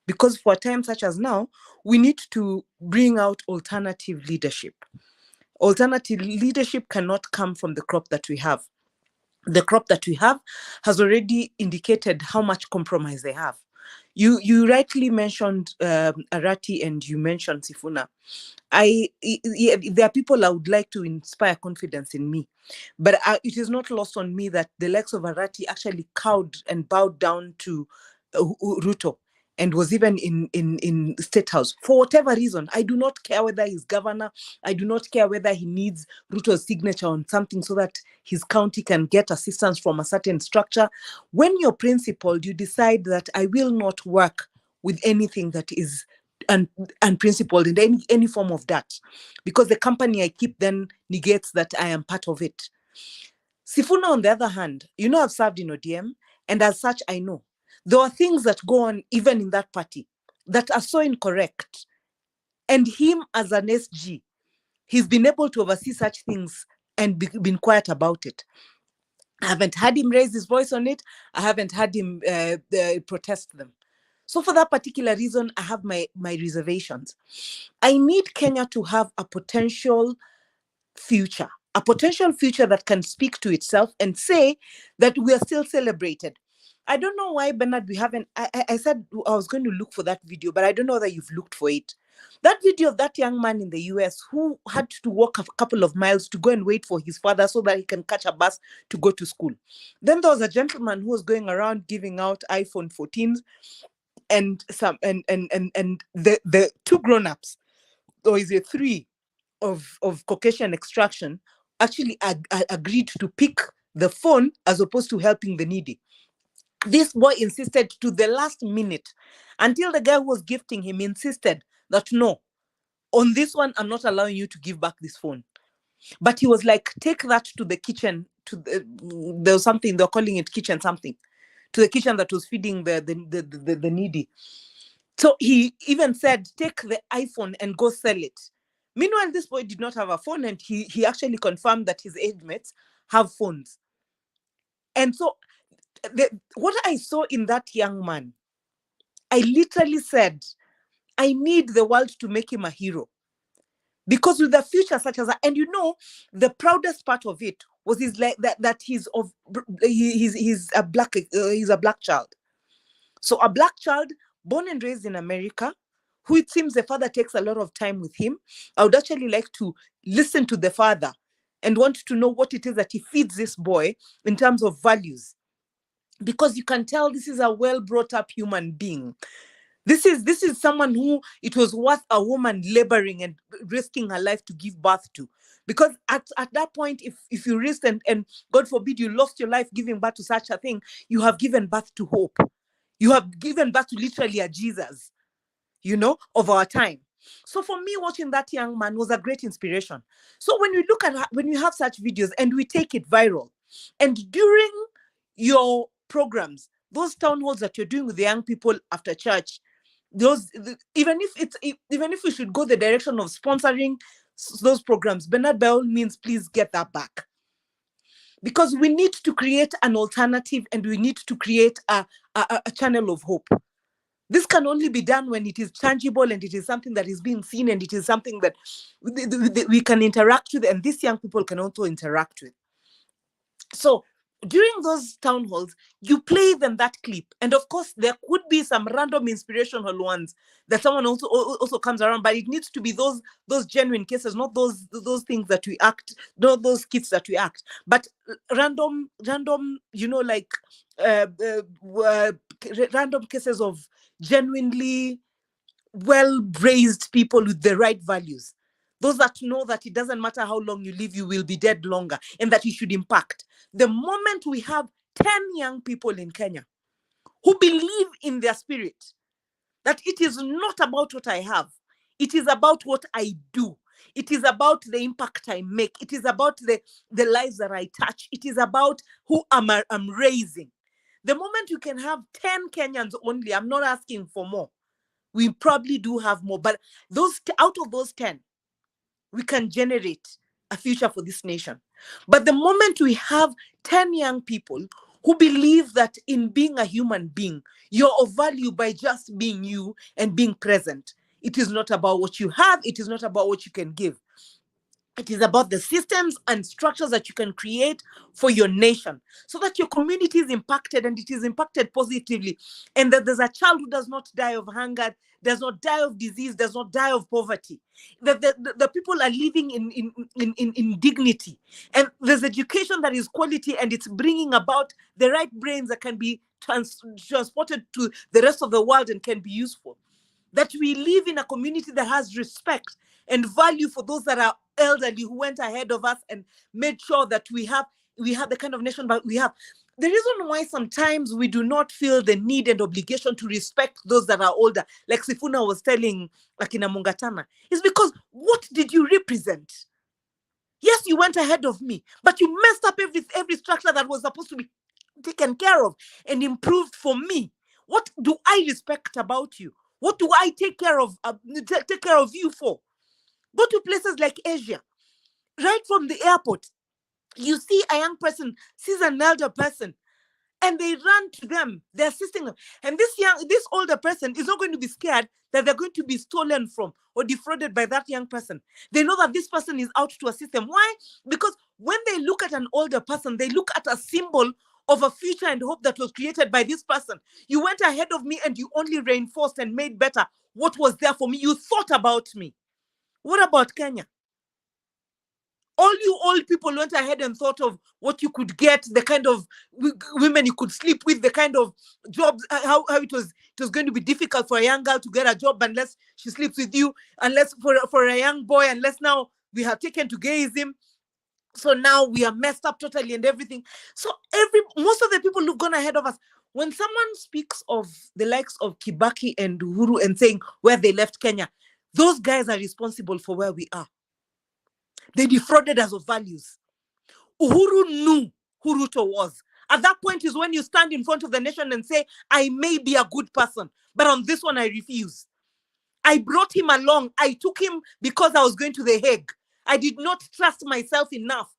because for a time such as now, we need to bring out alternative leadership. Alternative leadership cannot come from the crop that we have. The crop that we have has already indicated how much compromise they have. You rightly mentioned Arati, and you mentioned Sifuna. There are people I would like to inspire confidence in me, but it is not lost on me that the likes of Arati actually cowed and bowed down to Ruto, and was even in State House for whatever reason. I do not care whether he's governor. I do not care whether he needs Ruto's signature on something so that his county can get assistance from a certain structure. When you're principled, you decide that I will not work with anything that is unprincipled in any form of that, because the company I keep then negates that I am part of it. Sifuna, on the other hand, I've served in ODM, and as such, I know there are things that go on even in that party that are so incorrect. And him as an SG, he's been able to oversee such things and been quiet about it. I haven't had him raise his voice on it. I haven't had him protest them. So for that particular reason, I have my reservations. I need Kenya to have a potential future that can speak to itself and say that we are still celebrated. I don't know why, Bernard, we haven't. I said I was going to look for that video, but I don't know that you've looked for it. That video of that young man in the US who had to walk a couple of miles to go and wait for his father so that he can catch a bus to go to school. Then there was a gentleman who was going around giving out iPhone 14s, and the two grown-ups, or is it three, of Caucasian extraction, actually agreed to pick the phone as opposed to helping the needy. This boy insisted to the last minute, until the guy who was gifting him insisted that no, on this one, I'm not allowing you to give back this phone. But he was like, take that to the kitchen, there was something, they're calling it kitchen something, to the kitchen that was feeding the needy. So he even said, take the iPhone and go sell it. Meanwhile, this boy did not have a phone, and he actually confirmed that his age mates have phones. And so what I saw in that young man, I literally said, I need the world to make him a hero. Because with the future such as that, and the proudest part of it was that he's a black child. So a black child born and raised in America, who it seems the father takes a lot of time with him. I would actually like to listen to the father and want to know what it is that he feeds this boy in terms of values. Because you can tell this is a well brought up human being. This is someone who it was worth a woman laboring and risking her life to give birth to. Because at that point, if you risked and God forbid you lost your life giving birth to such a thing, you have given birth to hope. You have given birth to literally a Jesus, of our time. So for me, watching that young man was a great inspiration. So when we have such videos and we take it viral, and during your programs, those town halls that you're doing with the young people after church, even if we should go the direction of sponsoring those programs, Bernard, by all means, please get that back. Because we need to create an alternative, and we need to create a channel of hope. This can only be done when it is tangible, and it is something that is being seen, and it is something that we can interact with, and these young people can also interact with. So during those town halls, you play them that clip. And of course, there could be some random inspirational ones that someone also comes around, but it needs to be those genuine cases, not those things that we act, not those skits that we act, but random, random cases of genuinely well-raised people with the right values. Those that know that it doesn't matter how long you live, you will be dead longer, and that you should impact. The moment we have 10 young people in Kenya who believe in their spirit that it is not about what I have, it is about what I do. It is about the impact I make. It is about the lives that I touch. It is about who I'm raising. The moment you can have 10 Kenyans only, I'm not asking for more. We probably do have more, but out of those 10, we can generate a future for this nation. But the moment we have 10 young people who believe that in being a human being, you're of value by just being you and being present. It is not about what you have. It is not about what you can give. It is about the systems and structures that you can create for your nation so that your community is impacted and it is impacted positively. And that there's a child who does not die of hunger, does not die of disease, does not die of poverty. That the people are living in dignity. And there's education that is quality and it's bringing about the right brains that can be transported to the rest of the world and can be useful. That we live in a community that has respect and value for those that are elderly who went ahead of us and made sure that we have the kind of nation that we have. The reason why sometimes we do not feel the need and obligation to respect those that are older, like Sifuna was telling Akina Mungatana, is because what did you represent? Yes, you went ahead of me, but you messed up every structure that was supposed to be taken care of and improved for me. What do I respect about you? What do I take care of you for? Go to places like Asia. Right from the airport, you see a young person sees an elder person and they run to them, they're assisting them. And this older person is not going to be scared that they're going to be stolen from or defrauded by that young person. They know that this person is out to assist them. Why? Because when they look at an older person, they look at a symbol of a future and hope that was created by this person. You went ahead of me and you only reinforced and made better what was there for me. You thought about me. What about Kenya? All you old people went ahead and thought of what you could get, the kind of women you could sleep with, the kind of jobs, how it was going to be difficult for a young girl to get a job unless she sleeps with you, unless for a young boy, unless now we have taken to gayism. So now we are messed up totally and everything. So most of the people who've gone ahead of us, when someone speaks of the likes of Kibaki and Uhuru and saying where they left Kenya, those guys are responsible for where we are. They defrauded us of values. Uhuru knew who Ruto was. At that point is when you stand in front of the nation and say, I may be a good person, but on this one I refuse. I brought him along. I took him because I was going to The Hague. I did not trust myself enough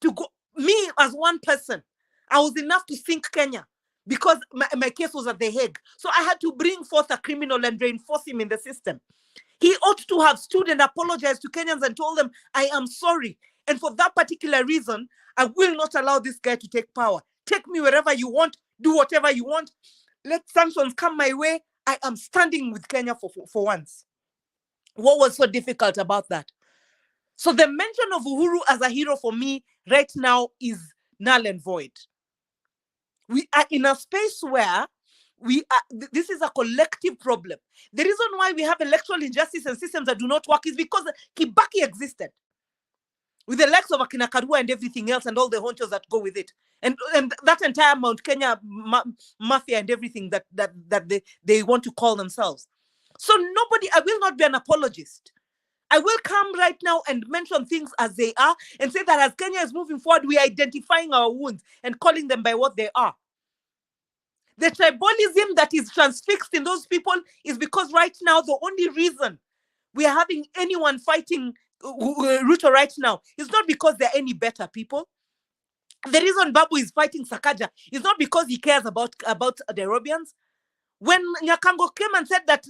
to go. Me as one person, I was enough to sink Kenya because my case was at The Hague. So I had to bring forth a criminal and reinforce him in the system. He ought to have stood and apologized to Kenyans and told them, I am sorry. And for that particular reason, I will not allow this guy to take power. Take me wherever you want, do whatever you want. Let sanctions come my way. I am standing with Kenya for once. What was so difficult about that? So the mention of Uhuru as a hero for me right now is null and void. We are in a space where this is a collective problem. The reason why we have electoral injustice and systems that do not work is because Kibaki existed with the likes of Akina Karua and everything else and all the honchos that go with it. And that entire Mount Kenya mafia and everything that they want to call themselves. So I will not be an apologist. I will come right now and mention things as they are and say that as Kenya is moving forward, we are identifying our wounds and calling them by what they are. The tribalism that is transfixed in those people is because right now, the only reason we are having anyone fighting Ruto right now is not because they're any better people. The reason Babu is fighting Sakaja is not because he cares about Nairobians. When Nyakango came and said that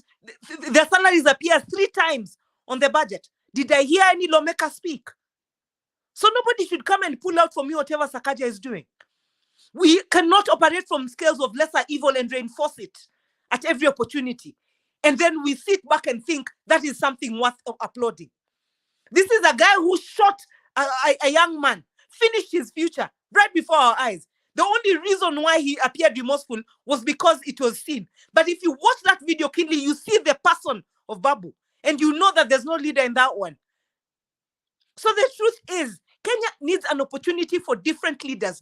their salaries appear 3 times on the budget, did I hear any lawmaker speak? So nobody should come and pull out for me whatever Sakaja is doing. We cannot operate from scales of lesser evil and reinforce it at every opportunity. And then we sit back and think that is something worth applauding. This is a guy who shot a young man, finished his future right before our eyes. The only reason why he appeared remorseful was because it was seen. But if you watch that video keenly, you see the person of Babu. And you know that there's no leader in that one. So the truth is, Kenya needs an opportunity for different leaders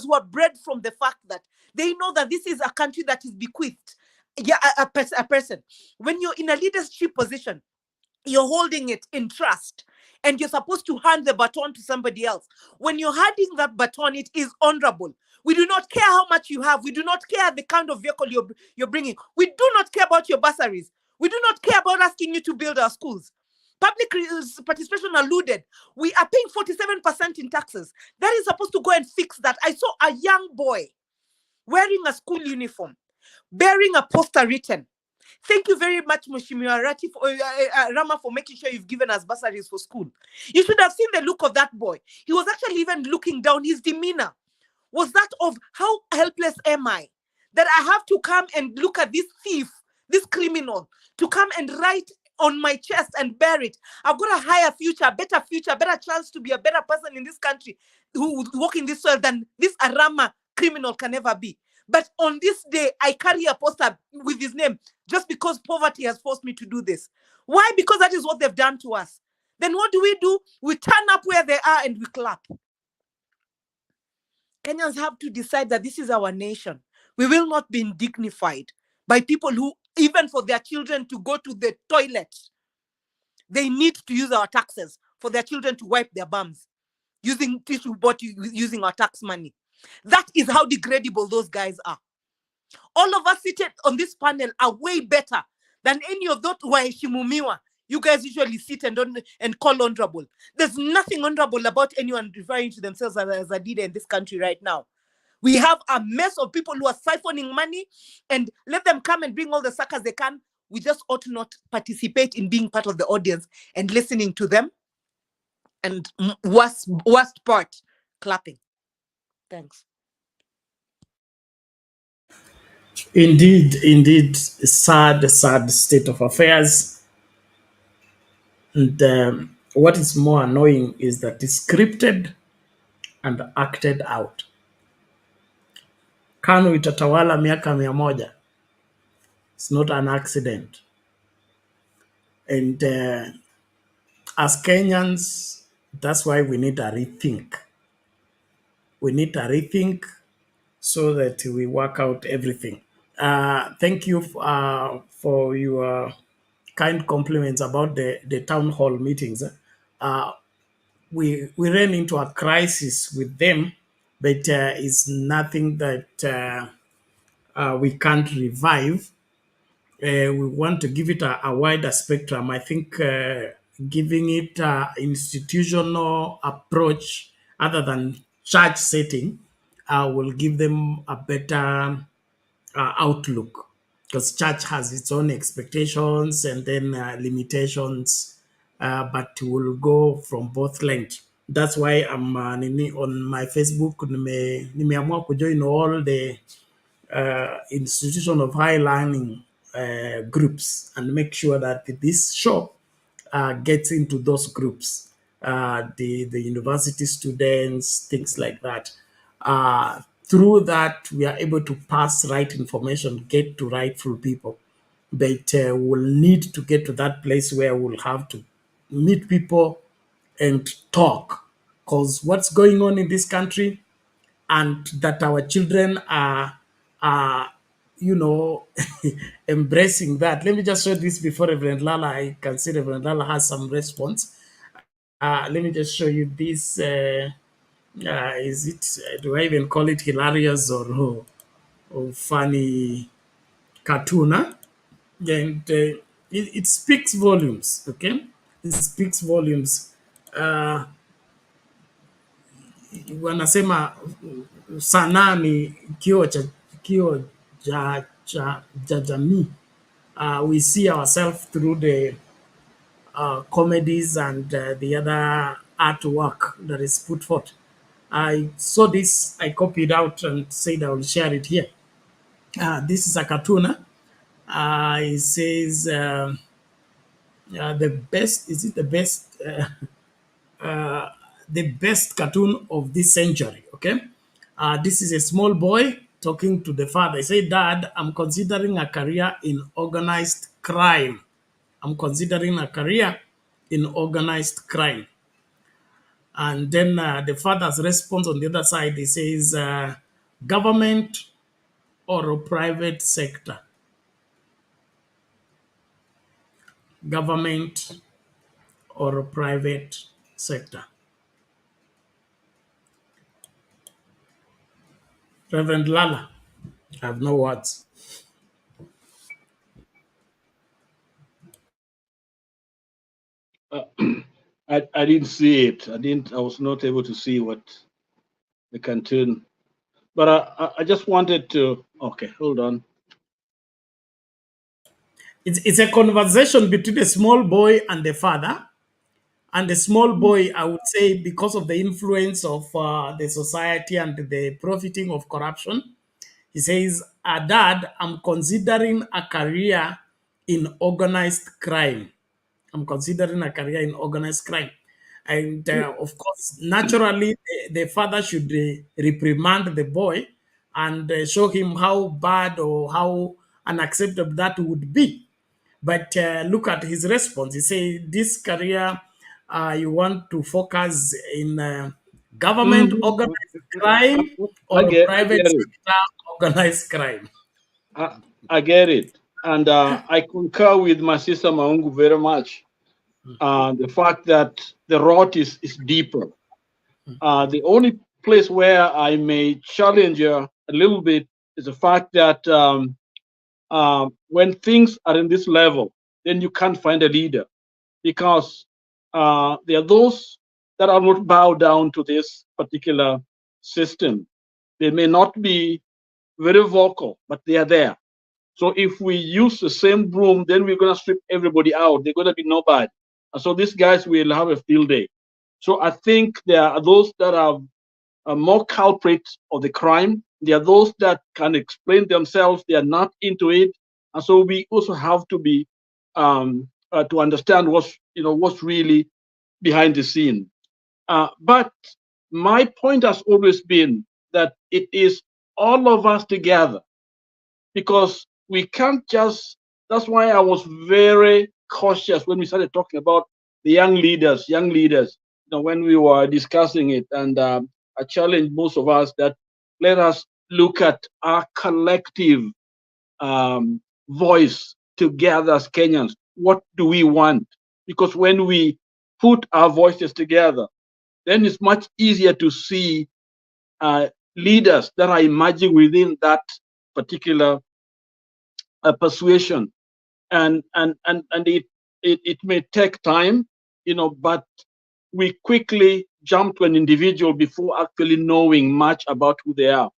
who are bred from the fact that they know that this is a country that is bequeathed. Yeah, a person. When you're in a leadership position, you're holding it in trust and you're supposed to hand the baton to somebody else. When you're handing that baton, it is honorable. We do not care how much you have. We do not care the kind of vehicle you're bringing. We do not care about your bursaries. We do not care about asking you to build our schools. Public participation alluded. We are paying 47% in taxes. That is supposed to go and fix that. I saw a young boy wearing a school uniform, bearing a poster written, "Thank you very much, Mheshimiwa Rati for, Rama, for making sure you've given us bursaries for school." You should have seen the look of that boy. He was actually even looking down. His demeanor was that of, how helpless am I that I have to come and look at this thief, this criminal, to come and write on my chest and bear it. I've got a higher future, better chance to be a better person in this country who would walk in this soil than this Arama criminal can ever be. But on this day, I carry a poster with his name just because poverty has forced me to do this. Why? Because that is what they've done to us. Then what do? We turn up where they are and we clap. Kenyans have to decide that this is our nation. We will not be dignified by people who, even for their children to go to the toilet, they need to use our taxes for their children to wipe their bums, using tissue bought using our tax money. That is how degradable those guys are. All of us seated on this panel are way better than any of those who are Shimumiwa. You guys usually sit and call honorable. There's nothing honorable about anyone referring to themselves as a leader in this country right now. We have a mess of people who are siphoning money, and let them come and bring all the suckers they can. We just ought not participate in being part of the audience and listening to them. And worst part, clapping. Thanks. Indeed, sad state of affairs. And what is more annoying is that it's scripted and acted out. KANU itatawala miaka 100. It's not an accident. And as Kenyans, that's why we need a rethink. We need a rethink so that we work out everything. Thank you for your kind compliments about the town hall meetings. We ran into a crisis with them, but it's nothing that we can't revive. We want to give it a wider spectrum. I think giving it an institutional approach other than church setting will give them a better outlook, because church has its own expectations and then limitations, but will go from both lengths. That's why I'm on my Facebook, nimeamua kujoin all the institution of high learning groups and make sure that this show gets into those groups, the university students, things like that. Through that, we are able to pass right information, get to rightful people. But we'll need to get to that place where we'll have to meet people and talk, because what's going on in this country, and that our children are embracing that. Let me just show this before Reverend Lala. I can see Reverend Lala has some response. Let me just show you this. Is it, do I even call it hilarious or funny cartoon? And it speaks volumes, okay? It speaks volumes. Wanasema sanaa ni kioo cha jamii. We see ourselves through the comedies and the other artwork that is put forth. I saw this, I copied out and said I will share it here. This is a cartoon. It says the best, is it the best? The best cartoon of this century, okay? This is a small boy talking to the father. He said, "Dad, I'm considering a career in organized crime. I'm considering a career in organized crime." And then the father's response on the other side, he says, government or a private sector? Government or a private sector? Reverend Lala, I have no words. Uh, I didn't see it. I was not able to see what the cartoon. But I just wanted to. Okay, hold on. It's a conversation between a small boy and the father. And the small boy, I would say, because of the influence of the society and the profiting of corruption, he says, Dad, I'm considering a career in organized crime. I'm considering a career in organized crime. And of course, naturally, the father should reprimand the boy and show him how bad or how unacceptable that would be. But look at his response. He said, this career, you want to focus in government Mhm. organized crime I or get private it. sector organized crime? I get it. And I concur with my sister Maungu very much. The fact that the rot is deeper. The only place where I may challenge you a little bit is the fact that when things are in this level, then you can't find a leader because there are those that are not bow down to this particular system. They may not be very vocal, but they are there. So if we use the same broom, then we're going to strip everybody out. They're going to be nobody. And so these guys will have a field day. So I think there are those that are more culprits of the crime. There are those that can explain themselves. They are not into it. And so we also have to be to understand what's really behind the scene. But my point has always been that it is all of us together because we can't just. That's why I was very cautious when we started talking about the young leaders. When we were discussing it, and I challenged most of us that let us look at our collective voice together as Kenyans. What do we want? Because when we put our voices together, then it's much easier to see leaders that are emerging within that particular persuasion, and it may take time, but we quickly jump to an individual before actually knowing much about who they are.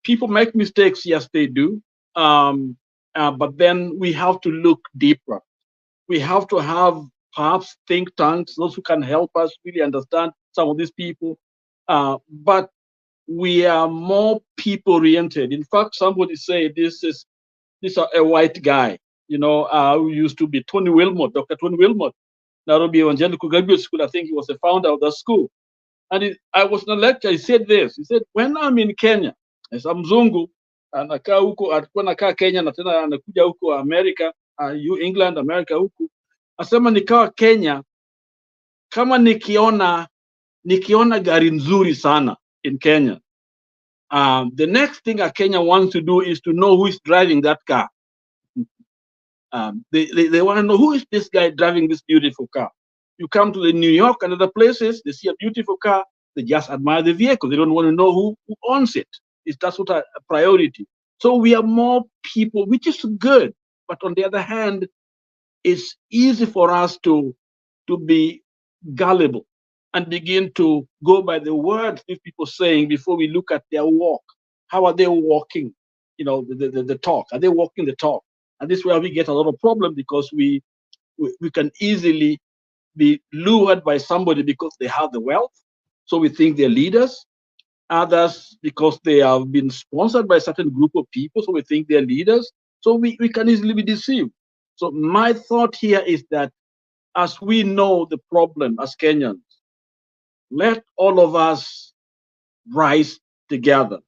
People make mistakes, yes, they do, but then we have to look deeper. We have to have perhaps think tanks, those who can help us really understand some of these people. But we are more people oriented. In fact, somebody said this is a white guy, who used to be Tony Wilmot, Dr. Tony Wilmot, Nairobi Evangelical Graduate School. I think he was the founder of that school. And I was in a lecture, he said this. He said, when I'm in Kenya, as a mzungu, anakaa huko, alikuwa nakaa Kenya na tena anakuja huko America, England, America huku. Asema nikawa Kenya, kama nikiona gari nzuri sana in Kenya. The next thing a Kenya wants to do is to know who is driving that car. They want to know who is this guy driving this beautiful car. You come to the New York and other places, they see a beautiful car, they just admire the vehicle. They don't want to know who owns it. That's what a priority. So we are more people, which is good. But on the other hand, it's easy for us to be gullible and begin to go by the words these people saying before we look at their walk. How are they walking? The talk. Are they walking the talk? And this is where we get a lot of problem because we can easily be lured by somebody because they have the wealth. So we think they're leaders. Others because they have been sponsored by a certain group of people. So we think they're leaders. So we can easily be deceived. So my thought here is that as we know the problem as Kenyans, let all of us rise together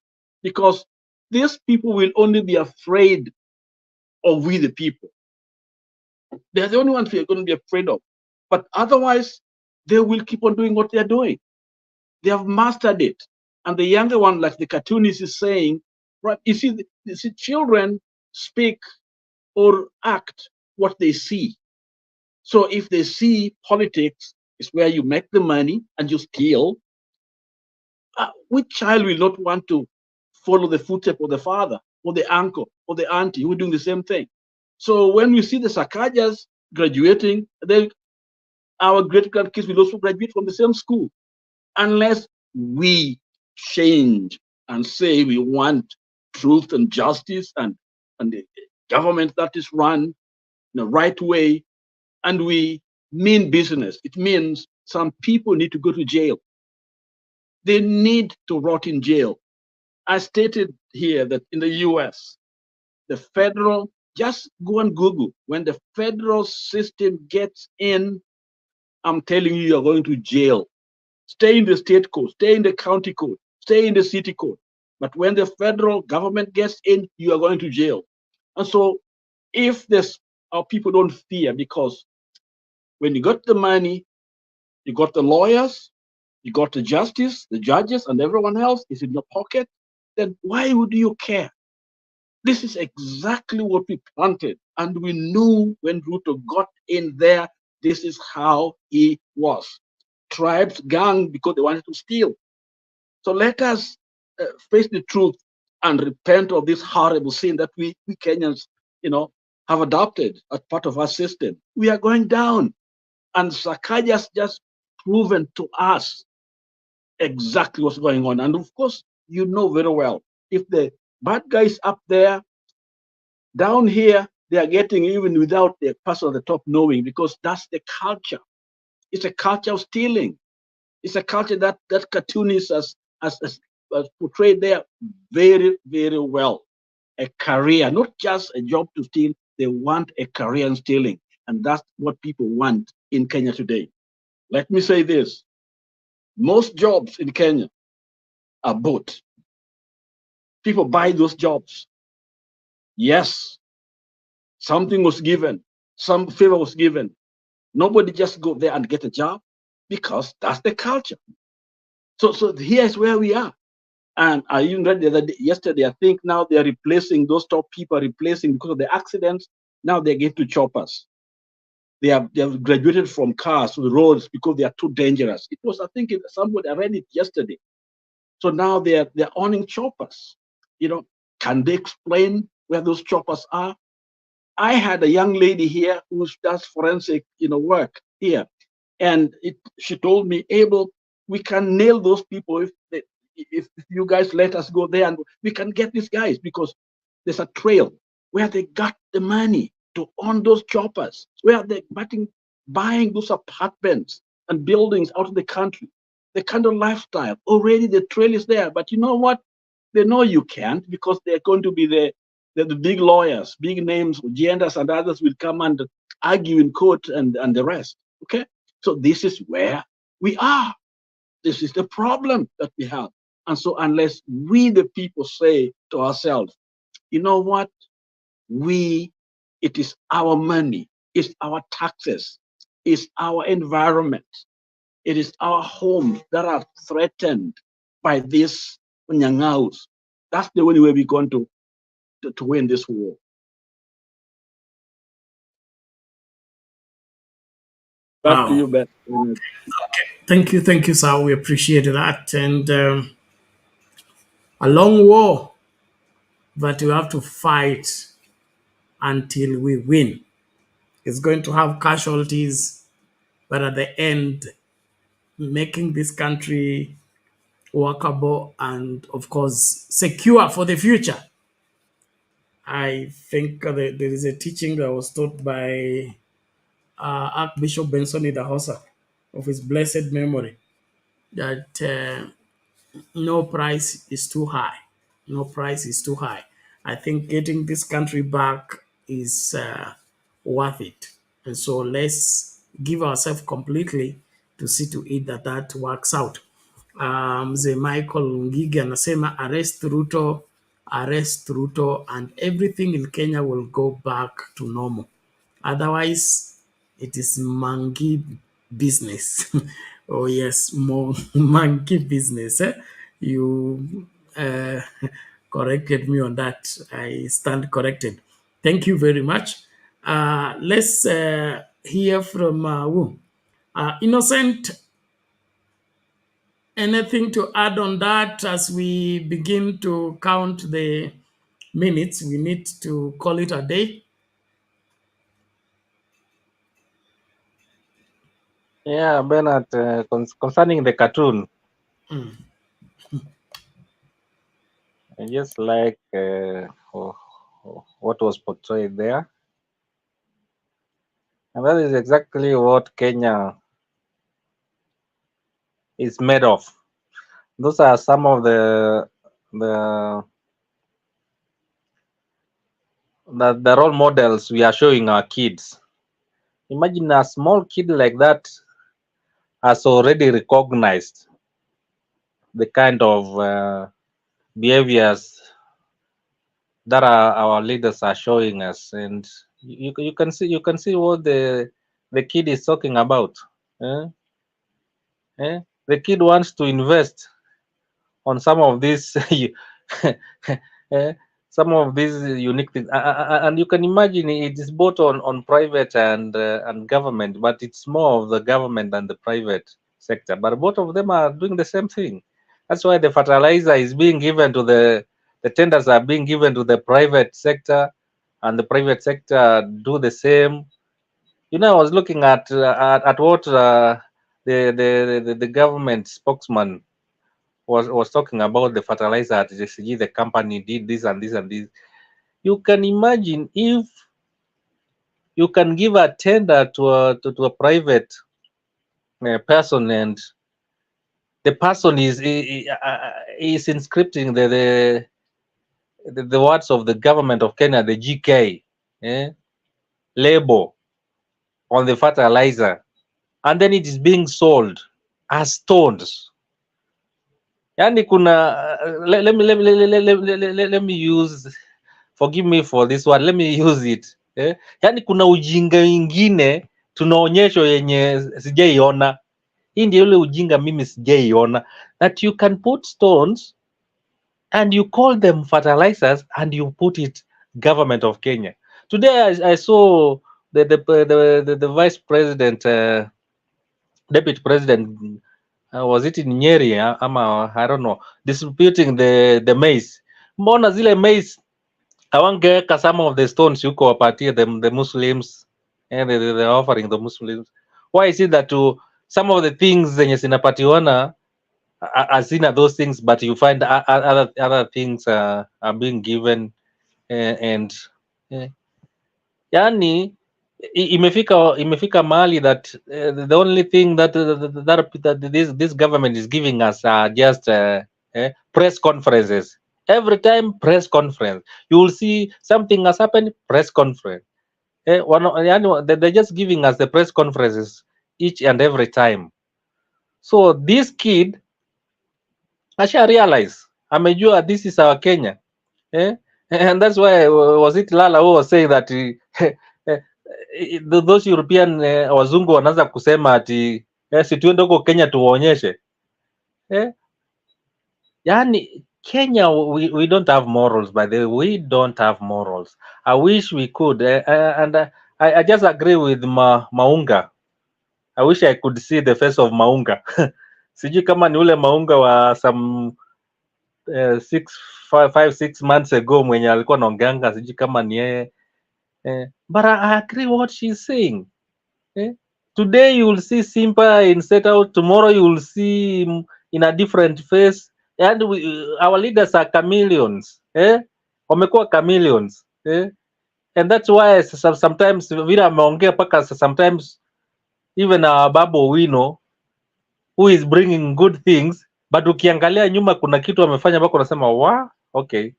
because these people will only be afraid of we the people. They're the only ones we are going to be afraid of. But otherwise, they will keep on doing what they're doing. They have mastered it. And the younger one, like the cartoonist is saying, right, you see, children speak or act what they see. So if they see politics is where you make the money and you steal, which child will not want to follow the footsteps of the father or the uncle or the auntie who are doing the same thing? So when we see the Sakajas, graduating, then our great grandkids will also graduate from the same school, unless we change and say we want truth and justice and the government that is run in the right way, and we mean business. It means some people need to go to jail. They need to rot in jail. I stated here that in the US, the federal, just go and Google, when the federal system gets in, I'm telling you, you're going to jail. Stay in the state code, stay in the county code, stay in the city code. But when the federal government gets in, you are going to jail. And so if this, our people don't fear, because when you got the money, you got the lawyers, you got the justice, the judges, and everyone else is in your pocket, then why would you care? This is exactly what we planted. And we knew when Ruto got in there, this is how he was. Tribes gang because they wanted to steal. So let us face the truth and repent of this horrible sin that we Kenyans, have adopted as part of our system. We are going down. And Sakaja's just proven to us exactly what's going on. And of course, you know very well, if the bad guys up there, down here, they are getting even without the person at the top knowing, because that's the culture. It's a culture of stealing. It's a culture that cartoonists as portrayed there very, very well. A career, not just a job to steal. They want a career in stealing. And that's what people want in Kenya today. Let me say this. Most jobs in Kenya are bought. People buy those jobs. Yes, something was given, some favor was given. Nobody just go there and get a job, because that's the culture. So here's where we are. And I even read the other day, yesterday, I think now they're replacing those top people, replacing because of the accidents. Now they're getting to choppers. They have graduated from cars to the roads because they are too dangerous. It was, I think, somebody, I read it yesterday. So now they're owning choppers. Can they explain where those choppers are? I had a young lady here who does forensic, work here, and she told me, Abel, we can nail those people if you guys let us go there, and we can get these guys, because there's a trail where they got the money to own those choppers, where they're buying those apartments and buildings out of the country, the kind of lifestyle. Already the trail is there, but you know what? They know you can't, because they're going to be the big lawyers, big names, genders and others will come and argue in court and the rest. Okay? So this is where we are. This is the problem that we have. And so unless we, the people, say to ourselves, you know what? It is our money, it's our taxes, it's our environment, it is our homes that are threatened by this Nyangaus. That's the only way we're going to win this war. Back to you, Ben. Thank you, sir. We appreciate that. And a long war that we have to fight until we win. It's going to have casualties, but at the end, making this country workable and, of course, secure for the future. I think there is a teaching that was taught by Archbishop Benson Idahosa of his blessed memory, that no price is too high. No price is too high. I think getting this country back is worth it. And so let's give ourselves completely to see to it that works out. Mzee Michael Ngigi anasema arrest Ruto and everything in Kenya will go back to normal. Otherwise, it is monkey business. Oh yes, monkey business. You corrected me on that. I stand corrected. Thank you very much. Let's hear from who? Innocent. Anything to add on that as we begin to count the minutes? We need to call it a day. Yeah, Bernard, concerning the cartoon, I just like what was portrayed there. And that is exactly what Kenya is made of. Those are some of the role models we are showing our kids. Imagine a small kid like that has already recognized the kind of behaviors that our leaders are showing us, and you can see what the kid is talking about. The kid wants to invest on some of these some of these unique things, and you can imagine it is both on private and government, but it's more of the government than the private sector, but both of them are doing the same thing. That's why the fertilizer is being given to the tenders are being given to the private sector, and the private sector do the same. I was looking at what the government spokesman was talking about the fertilizer at JCG. The company did this and this and this. You can imagine if you can give a tender to a private person, and the person is inscripting the words of the government of Kenya, the GK label on the fertilizer, and then it is being sold as stones. Yani kuna let me use, forgive me for this one, let me use it. Yani kuna ujinga ingine tunaonyeshwa yenye sijaiona. Hii ndio ile ujinga mimi sijaiona, that you can put stones and you call them fertilizers and you put it government of Kenya. Today I saw the vice president, deputy president, was it in Nyeri ama I don't know, distributing the maize. Mbona zile maize awangeweka some of the stones yuko wapatie the Muslims, and they're offering the Muslims? Why is it that some of the things zenye zinapatiwana hazina those things, but you find other things are being given, and yani imefika mahali that the only thing that this government is giving us are just press conferences. Every time press conference, you will see something has happened, press conference. They're just giving us the press conferences each and every time. So this kid asha realize, amejua this is our Kenya, and that's why was it Lala who was saying that those European wazungu wanaanza kusema ati si tuende huko Kenya tuwaonyeshe. Yani Kenya, we don't have morals, by the way. We don't have morals. I wish we could, and I just agree with Maunga. I wish I could see the face of Maunga. Sijui kama ni ule Maunga wa some 6 months ago mwenye alikuwa naongeanga, sijui kama ni yeye. But I agree what she's saying. Today you will see Simba in State House, tomorrow you will see him in a different face, and our leaders are chameleons. Wamekuwa chameleons. And that's why sometimes vile ameongea paka sometimes even our Babu Wino, who is bringing good things, but ukiangalia nyuma kuna kitu amefanya mpaka unasema okay,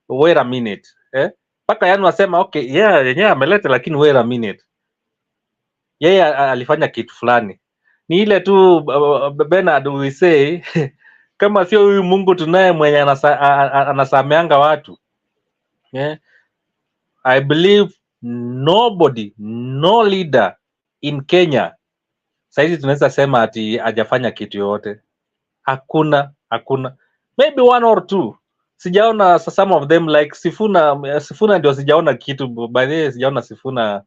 wait a minute, paka yani wasema okay, yeah, yenyewe ameleta, lakini wait a minute, yeye alifanya kitu fulani. Ni ile tu Bernard we say kama sio huyu Mungu tunaye mwenye anasameanga watu, I believe nobody, no leader in Kenya saizi tunaweza sema ati hajafanya kitu yote. Hakuna. Maybe one or two. Sijaona some of them, like Sifuna ndio sijaona kitu. By the way, sijaona Sifuna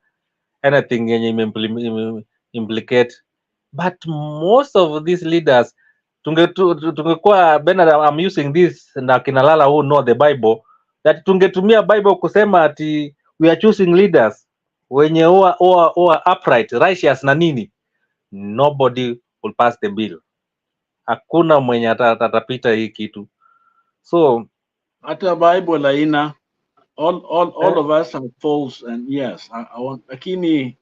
anything yenye implicate. But most of these leaders, tungekuwa Bernard, I'm using this na kinalala who know the Bible, that tungetumia Bible kusema ati we are choosing leaders wenye huwa upright, righteous na nini. nobody will pass the bill. Hakuna mwenye atapita hii kitu. So Hata Bible haina. All of us have faults, and yes, I want. Lakini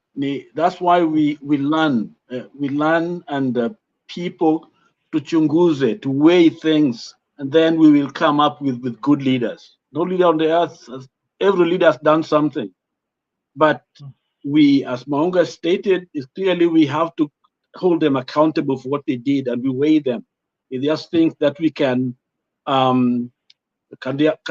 that's why we learn. We learn, and people to chunguze, to weigh things, and then we will come up with good leaders. No leader on the earth, every leader has done something, but we, as Maunga stated, is clearly we have to hold them accountable for what they did, and we weigh them. We just think that we can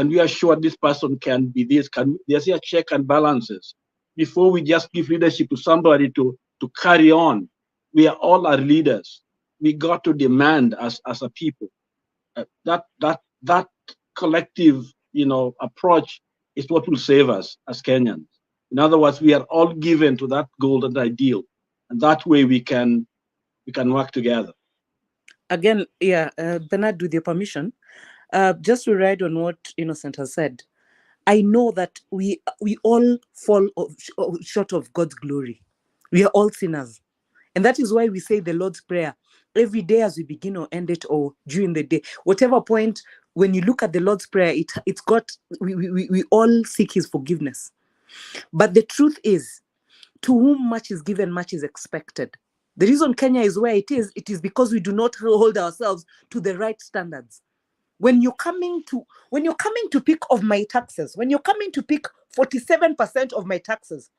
we assure this person can be this? There's a check and balances before we just give leadership to somebody to carry on. We are all our leaders. We got to demand as a people that collective, approach is what will save us as Kenyans. In other words, we are all given to that golden ideal, and that way we can work together. Again, Bernard, with your permission, just to ride on what Innocent has said, I know that we all fall short of God's glory. We are all sinners. And that is why we say the Lord's Prayer every day as we begin or end it, or during the day. Whatever point, when you look at the Lord's Prayer, it's got, we all seek his forgiveness. But the truth is, to whom much is given, much is expected. The reason Kenya is where it is because we do not hold ourselves to the right standards. When you're coming to pick of my taxes, when you're coming to pick 47% of my taxes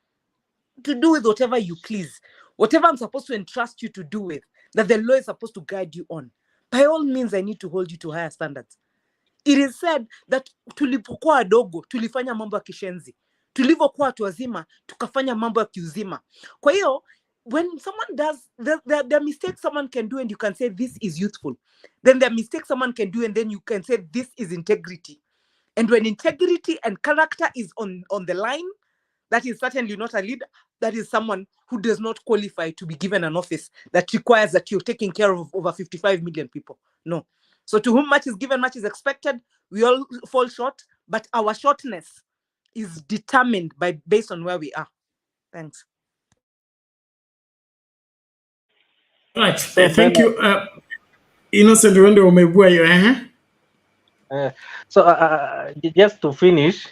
to do with whatever you please, whatever I'm supposed to entrust you to do with, that the law is supposed to guide you on, by all means, I need to hold you to higher standards. It is said that tulipokuwa wadogo tulifanya mambo ya kishenzi, tulivyokuwa watu wazima tukafanya mambo ya kiuzima. Kwa hiyo, when someone does, there are mistakes someone can do and you can say this is youthful. Then there are mistakes someone can do and then you can say this is integrity. And when integrity and character is on the line, that is certainly not a leader. That is someone who does not qualify to be given an office that requires that you're taking care of over 55 million people. No. So to whom much is given, much is expected. We all fall short, but our shortness is determined based on where we are. Thanks. Right. Thank you. Innocent Wende umebua hiyo. So just to finish,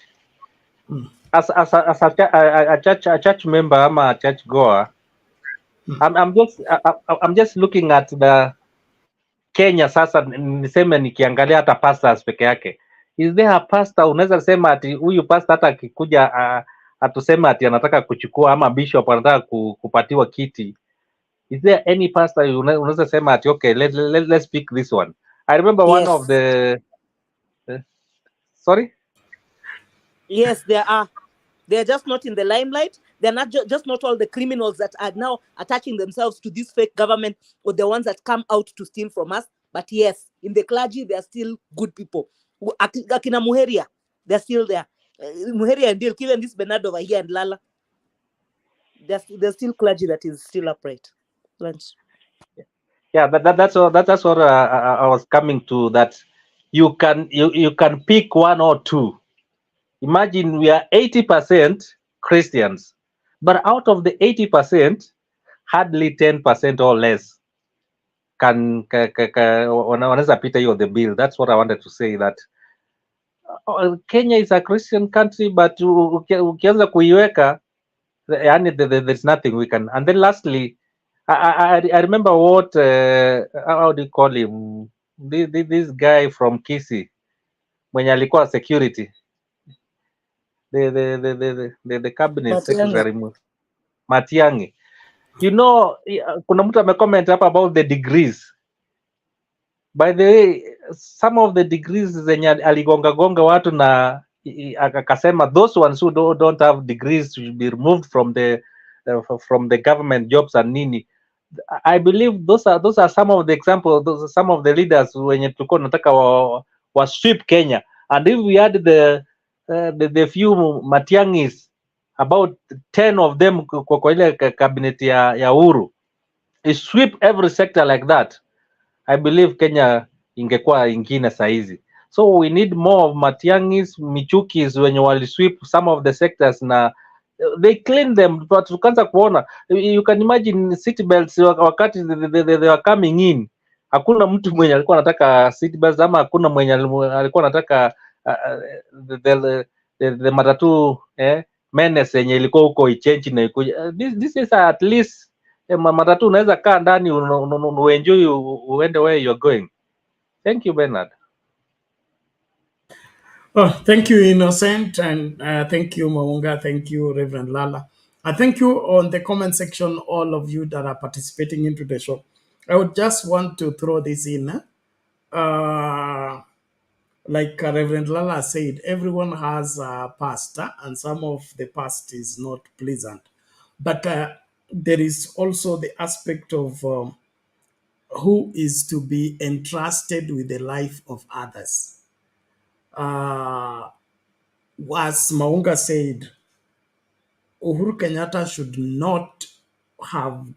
as a church member, I'm a church goer. I'm just looking at the Kenya sasa, niseme nikiangalia hata pastors peke yake. Is there a pastor unaweza sema ati huyu pastor hata akikuja atusema ati anataka kuchukua, ama bishop anataka kupatiwa kiti? Is there any pastor unaweza sema ati okay, let's pick this one? I remember one of the sorry? Yes, there are. They're just not in the limelight. They're not just not all the criminals that are now attaching themselves to this fake government, or the ones that come out to steal from us. But yes, in the clergy, they're still good people. Akina Muheria, they're still there. Muheria and Dilk, even this Bernard over here and Lala, there's still clergy that is still upright. Lunch. Yeah, that's what I was coming to. That you can pick one or two. Imagine we are 80% Christians, but out of the 80%, hardly 10% or less wanaweza pita hiyo the bill. That's what I wanted to say, that Kenya is a Christian country, but ukianza kuiweka, yani there's nothing we can. And then lastly, I remember what how do you call him, this guy from Kisii mwenye alikuwa security, the cabinet secretary Matiang'i. You know, kuna mtu amecomment hapa about the degrees. By the way, some of the degrees zenye aligonga watu na akasema those ones who don't have degrees should be removed from the government jobs and nini. I believe those are some of the examples, some of the leaders wenye tulikuwa tunataka wa sweep Kenya. And if we had the few Matiang'is, about 10 of them kwa ile cabinet ya Uhuru, sweep every sector like that, I believe Kenya ingekuwa ingine saizi. So we need more of Matiang'is, Michukis wenye wali sweep some of the sectors na they clean them, but tukaanza kuona, you can imagine seat belts wakati they were coming in, hakuna mtu mwenye alikuwa anataka seat belts, ama hakuna mwenye alikuwa anataka the matatu menace yenye ilikuwa huko ichange na ikuja. This is at least matatu unaweza kaa ndani uenjoy uende where you're going. Thank you, Bernard. Oh, thank you, Innocent, and thank you, Maunga. Thank you, Reverend Lala. I thank you on the comment section, all of you that are participating into the show. I would just want to throw this in. Like Reverend Lala said, everyone has a past, and some of the past is not pleasant. But there is also the aspect of who is to be entrusted with the life of others. As Maunga said, Uhuru Kenyatta should not have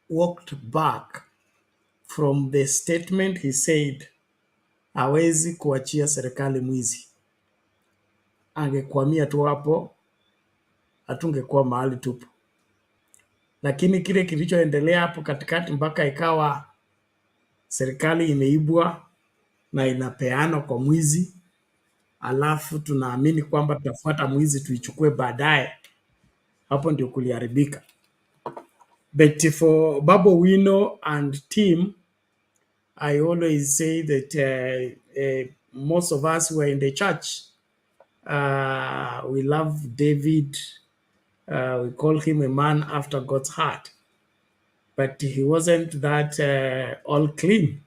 walked back from the statement he said, hawezi kuachia serikali mwizi. Angekwamia tu hapo, hatungekuwa mahali tupo. Lakini kile kilichoendelea hapo katikati mpaka ikawa serikali imeibwa na inapeanwa kwa mwizi, alafu tunaamini kwamba tutafuata mwizi tuichukue baadaye, hapo ndio kuliharibika. But for Babu Wino and team, I always say that most of us who are in the church, we love David. We call him a man after God's heart. But he wasn't that all clean.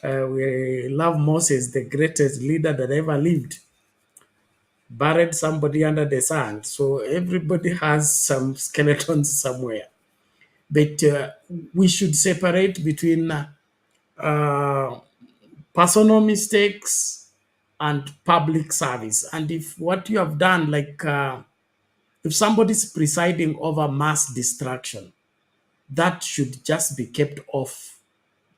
We love Moses, the greatest leader that ever lived. Buried somebody under the sand. So everybody has some skeletons somewhere. But we should separate between personal mistakes and public service. And if what you have done, like if somebody's presiding over mass destruction, that should just be kept off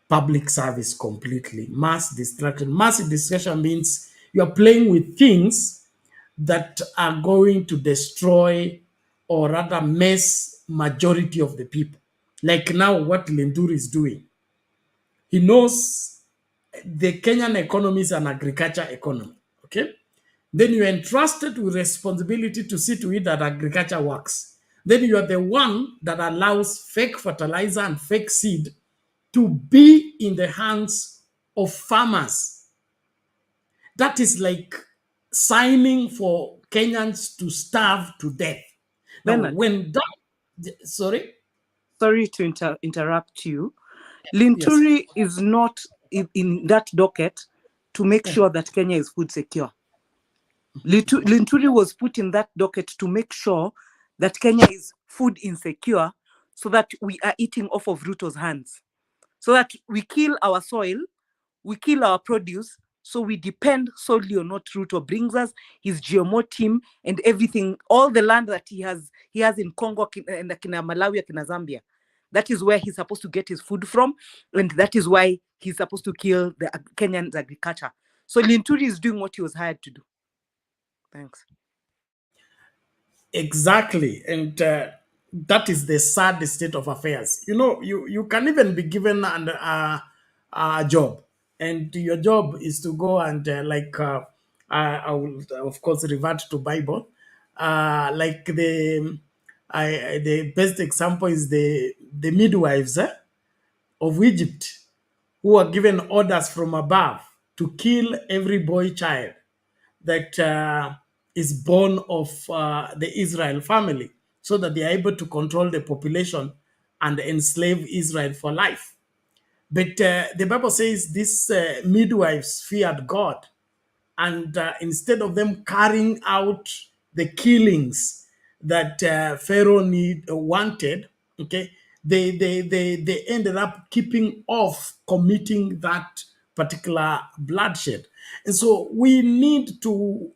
public service completely. Mass destruction means you're playing with things that are going to destroy or rather mess majority of the people. Like now what Linturi is doing. He knows the Kenyan economy is an agriculture economy, okay? Then you're entrusted with responsibility to see to it that agriculture works. Then you are the one that allows fake fertilizer and fake seed to be in the hands of farmers. That is like signing for Kenyans to starve to death. Now, Bernard, when that, sorry to interrupt you. Linturi is not in that docket to make sure that Kenya is food secure. Linturi was put in that docket to make sure that Kenya is food insecure, so that we are eating off of Ruto's hands, so that we kill our soil, we kill our produce, so we depend solely on what Ruto brings us, his GMO team, and everything, all the land that he has in Congo and Malawi and Zambia. That is where he's supposed to get his food from, and that is why he's supposed to kill the Kenyan agriculture. So Linturi is doing what he was hired to do. Thanks. Exactly. And that is the sad state of affairs. You know, you can even be given a job, and your job is to go and I will of course revert to Bible. Like the best example is the midwives of Egypt, who are given orders from above to kill every boy child that is born of the Israel family, so that they are able to control the population and enslave Israel for life. But the Bible says these midwives feared God, and instead of them carrying out the killings that Pharaoh wanted, okay, they ended up keeping off committing that particular bloodshed. And so we need to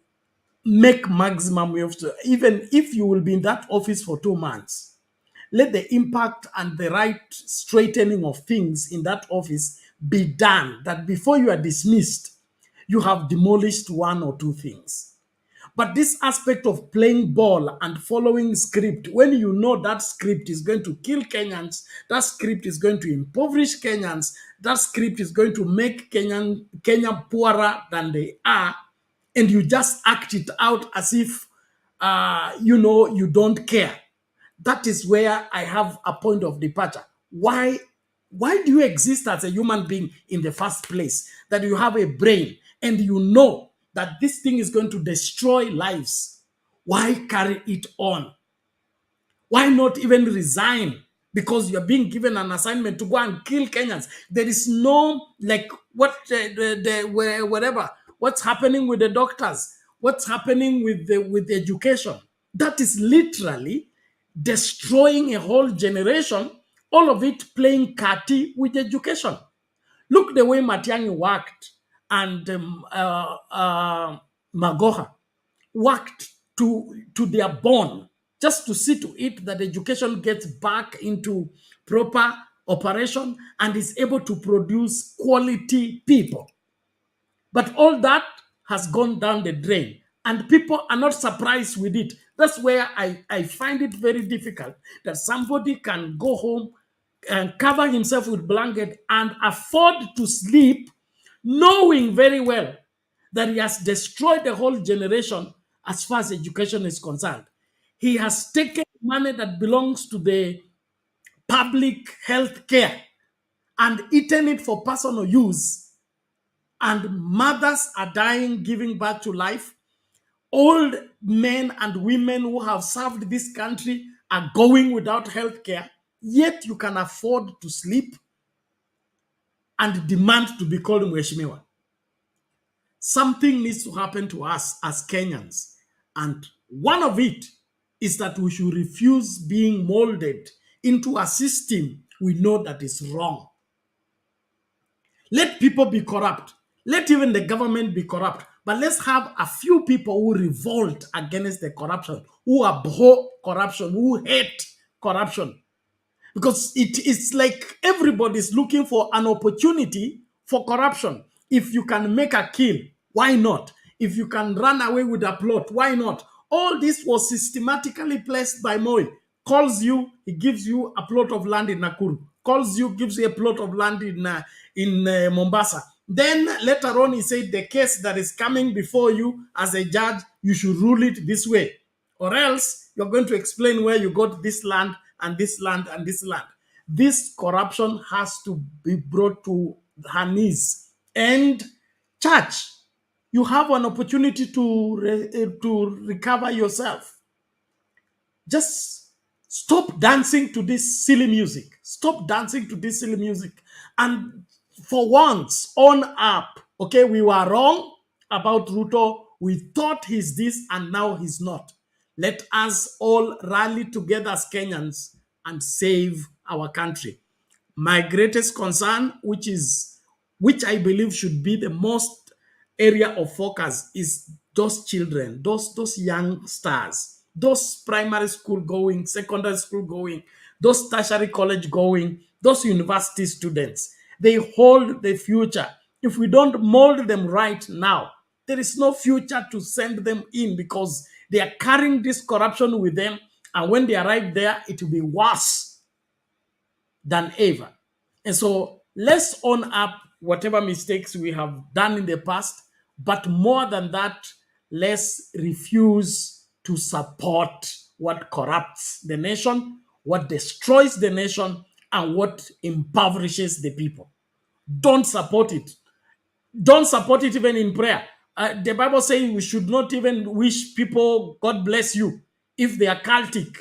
make maximum use, even if you will be in that office for 2 months, let the impact and the right straightening of things in that office be done, that before you are dismissed, you have demolished 1 or 2 things. But this aspect of playing ball and following script, when you know that script is going to kill Kenyans, that script is going to impoverish Kenyans, that script is going to make Kenya poorer than they are, and you just act it out as if, you don't care. That is where I have a point of departure. Why do you exist as a human being in the first place? That you have a brain and you know that this thing is going to destroy lives. Why carry it on? Why not even resign? Because you're being given an assignment to go and kill Kenyans. There is no, like, whatever. What's happening with the doctors? What's happening with the education? That is literally destroying a whole generation, all of it playing catty with education. Look the way Matiang'i worked and Magoha worked to their bone, just to see to it that education gets back into proper operation and is able to produce quality people. But all that has gone down the drain, and people are not surprised with it. That's where I find it very difficult that somebody can go home and cover himself with blanket and afford to sleep, knowing very well that he has destroyed the whole generation as far as education is concerned. He has taken money that belongs to the public health care and eaten it for personal use, and mothers are dying giving birth to life. Old men and women who have served this country are going without health care, yet you can afford to sleep and demand to be called Mheshimiwa. Something needs to happen to us as Kenyans, and one of it is that we should refuse being molded into a system we know that is wrong. Let people be corrupt. Let even the government be corrupt. But let's have a few people who revolt against the corruption, who abhor corruption, who hate corruption. Because it's like everybody's looking for an opportunity for corruption. If you can make a kill, why not? If you can run away with a plot, why not? All this was systematically placed by Moi. Calls you, he gives you a plot of land in Nakuru. Calls you, gives you a plot of land in Mombasa. Then later on, he said the case that is coming before you as a judge, you should rule it this way. Or else you're going to explain where you got this land and this land and this land. This corruption has to be brought to her knees. And church, you have an opportunity to recover yourself. Just stop dancing to this silly music. Stop dancing to this silly music. And for once, own up. Okay, we were wrong about Ruto. We thought he's this and now he's not. Let us all rally together as Kenyans and save our country. My greatest concern, which I believe should be the most area of focus, is those children, those young stars, those primary school going, secondary school going, those tertiary college going, those university students. They hold the future. If we don't mold them right now, there is no future to send them in, because they are carrying this corruption with them. And when they arrive there, it will be worse than ever. And so let's own up whatever mistakes we have done in the past. But more than that, let's refuse to support what corrupts the nation, what destroys the nation, and what impoverishes the people. Don't support it. Don't support it even in prayer. The Bible says we should not even wish people, God bless you, if they are cultic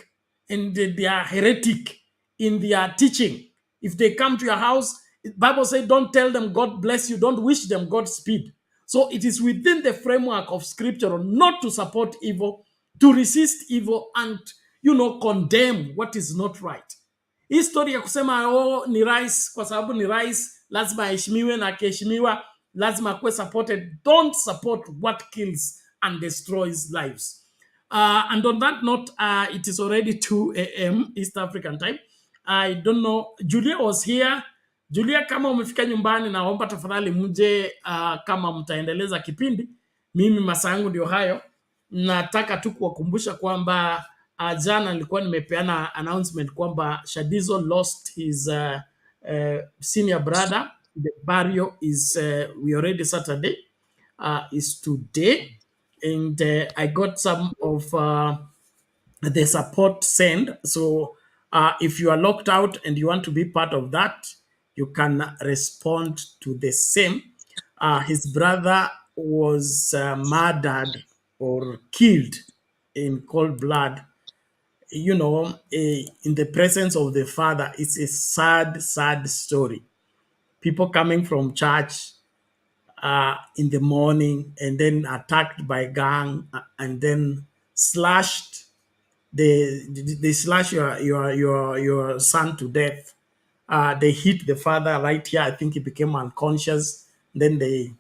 and they are heretic in their teaching. If they come to your house, the Bible says don't tell them God bless you, don't wish them Godspeed. So it is within the framework of scripture not to support evil, to resist evil, and condemn what is not right. Hii story ya kusema ni rais kwa sababu ni rais lazima aheshimiwe na akiheshimiwa lazima kuwe supported. Don't support what kills and destroys lives. And on that note, it is already 2 a.m. East African time. I don't know. Julia was here. Julia, kama umefika nyumbani, naomba tafadhali mje kama mtaendeleza kipindi. Mimi masaa yangu ndio hayo. nataka tu kuwakumbusha kwamba jana nilikuwa nimepeana announcement kwamba Shadizo lost his senior brother. The burial is we already Saturday is today, and I got some of the support sent. So if you are locked out and you want to be part of that, you can respond to the same. His brother was murdered or killed in cold blood, you know, in the presence of the father. It's a sad, sad story. People coming from church in the morning and then attacked by gang and then slashed. They slash your son to death. They hit the father right here. I think he became unconscious. Then they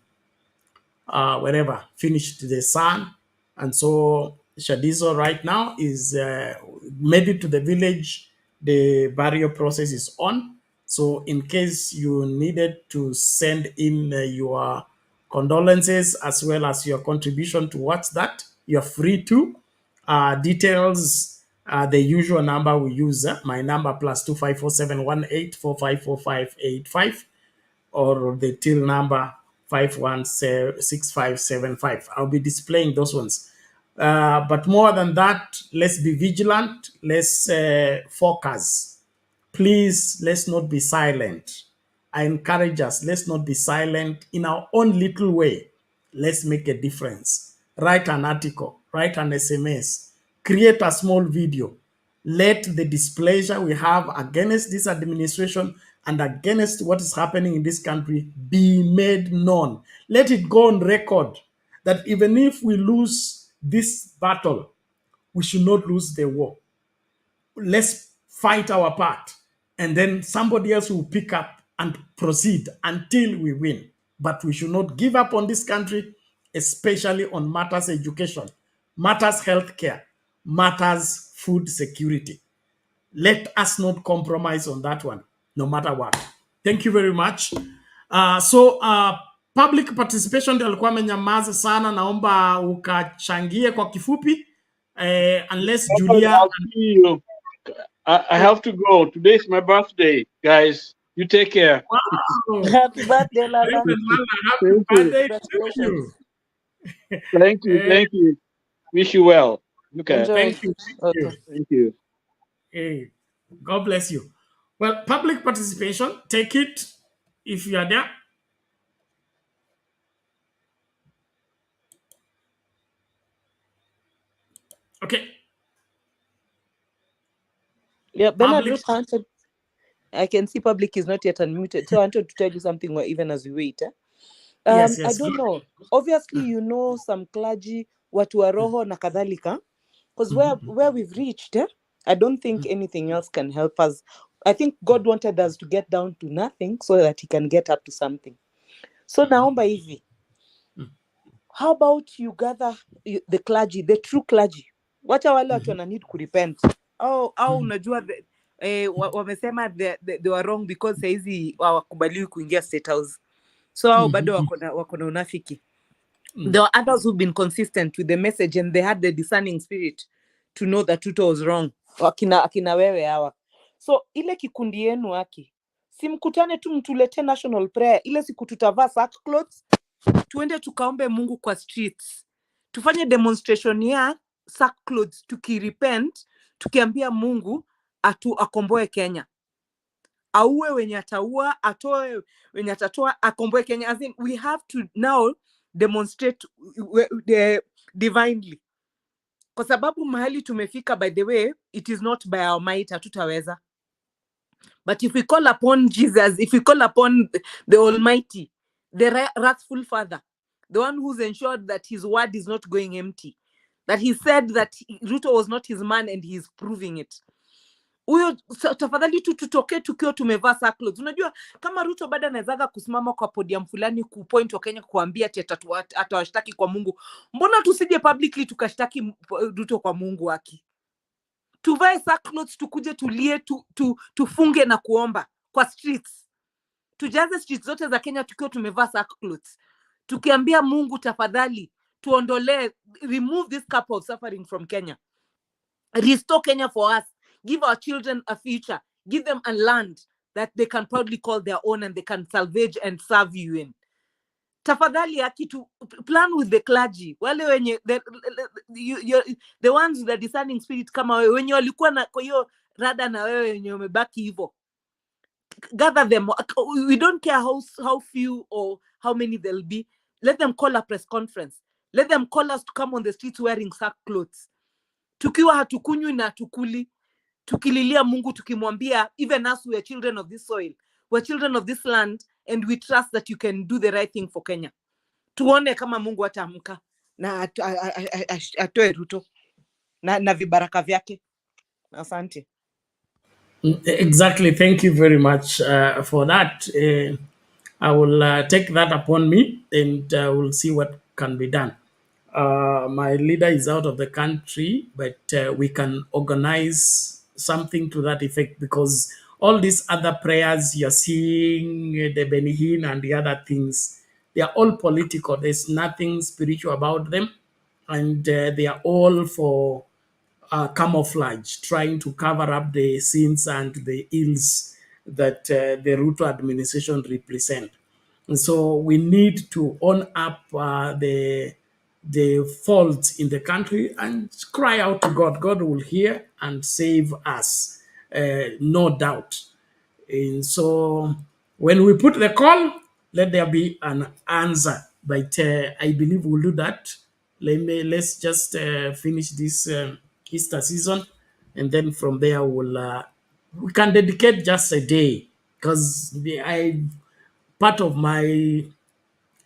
finished the son. And so Shadizo right now is made it to the village. The burial process is on. So in case you needed to send in your condolences as well as your contribution towards that, you're free to. Details, the usual number we use, my number +2547184545585, or the till number 516575. I'll be displaying those ones. But more than that, let's be vigilant. Let's focus. Please, let's not be silent. I encourage us, let's not be silent in our own little way. Let's make a difference. Write an article, write an SMS, create a small video. Let the displeasure we have against this administration and against what is happening in this country be made known. Let it go on record that even if we lose this battle, we should not lose the war. Let's fight our part, and then somebody else will pick up and proceed until we win. But we should not give up on this country, especially on matters education, matters healthcare, matters food security. Let us not compromise on that one, no matter what. Thank you very much. Public participation ndio alikuwa amenyamaza sana, naomba ukachangie kwa kifupi. Unless Julia... I'll see you. I have to go. Today's my birthday, guys. You take care. Wow. Happy birthday, Lala. Happy birthday to you. Thank you. Thank you. Wish you well. Okay. Enjoy. Thank you. Okay. Thank you. Hey, God bless you. Well, public participation, take it if you are there. Okay. Yeah, Bernard Public. just answered. I can see public is not yet unmuted. So I wanted to tell you something even as we wait. Yes, I don't know. Obviously, you know some clergy, watu wa roho na kadhalika. Because where we've reached, I don't think anything else can help us. I think God wanted us to get down to nothing so that he can get up to something. So naomba hivi. How about you gather the clergy, the true clergy? Wacha wale watu wana need kurepent. Unajua wamesema they were wrong because saizi hawakubaliwi kuingia State House. So bado wako na unafiki. There are others who've been consistent with the message and they had the discerning spirit to know that Ruto was wrong. Akina wewe hawa. So ile kikundi yenu haki. Simkutane tu mtulete national prayer. Ile siku tutavaa sackcloth. Tuende tukaombe Mungu kwa streets. Tufanye demonstration ya sackcloth tukirepent, tukiambia Mungu akomboe Kenya. Auwe wenye ataua, atoe wenye atatoa, akomboe Kenya. As in, we have to now demonstrate divinely. Kwa sababu mahali tumefika, by the way, it is not by our might, hatutaweza. But if we call upon Jesus, if we call upon the Almighty, the wrathful Father, the one who's ensured that his word is not going empty, that he said that Ruto was not his man and he's proving it. Uyo tafadhali tutoke tukio tumevaa sackcloth. Unajua kama Ruto bado anawezaga kusimama kwa podium fulani kupoint wa Kenya kuambia ati atawashtaki kwa Mungu. Mbona tusije publicly tukashtaki Ruto kwa Mungu wake? Tuvae sackcloth, tukuje tulie, tufunge na kuomba kwa streets. Tujaze streets zote za Kenya tukio tumevaa sackcloth. Tukiambia Mungu tafadhali remove this cup of suffering from Kenya. Restore Kenya for us. Give our children a future. Give them a land that they can proudly call their own and they can salvage and serve you in. Tafadhali to plan with the clergy. Wale wenye the ones with the discerning spirit kama wewe wenye walikuwa na kwa hiyo rada na wewe wenye umebaki hivyo. Gather them. We don't care how few or how many there'll be. Let them call a press conference. Let them call us to come on the streets wearing sackcloths. Tukiwa hatukunywi na hatukuli, tukililia Mungu tukimwambia, even us, we are children of this soil, we're children of this land, and we trust that you can do the right thing for Kenya. Tuone kama Mungu ataamka na atoe Ruto na vibaraka vyake. Asante. Exactly. Thank you very much for that. I will take that upon me and we'll see what can be done. My leader is out of the country, but we can organize something to that effect, because all these other prayers you're seeing, the Benihin and the other things, they are all political. There's nothing spiritual about them, and they are all for camouflage, trying to cover up the sins and the ills that the Ruto administration represent. And so we need to own up the faults in the country and cry out to God. God will hear and save us, no doubt. And so when we put the call, let there be an answer. But I believe we'll do that. Let's just finish this Easter season, and then from there we can dedicate just a day, because part of my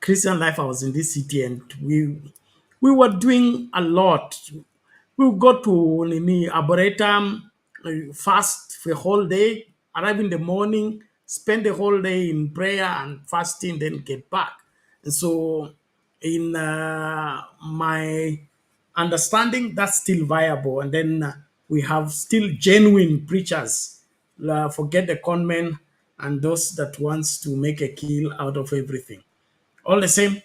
Christian life, I was in this city, and we were doing a lot. We would go to Arboretum, fast for a whole day, arrive in the morning, spend the whole day in prayer and fasting, then get back. And so in my understanding, that's still viable. And then we have still genuine preachers. Forget the conmen and those that wants to make a kill out of everything. All the same,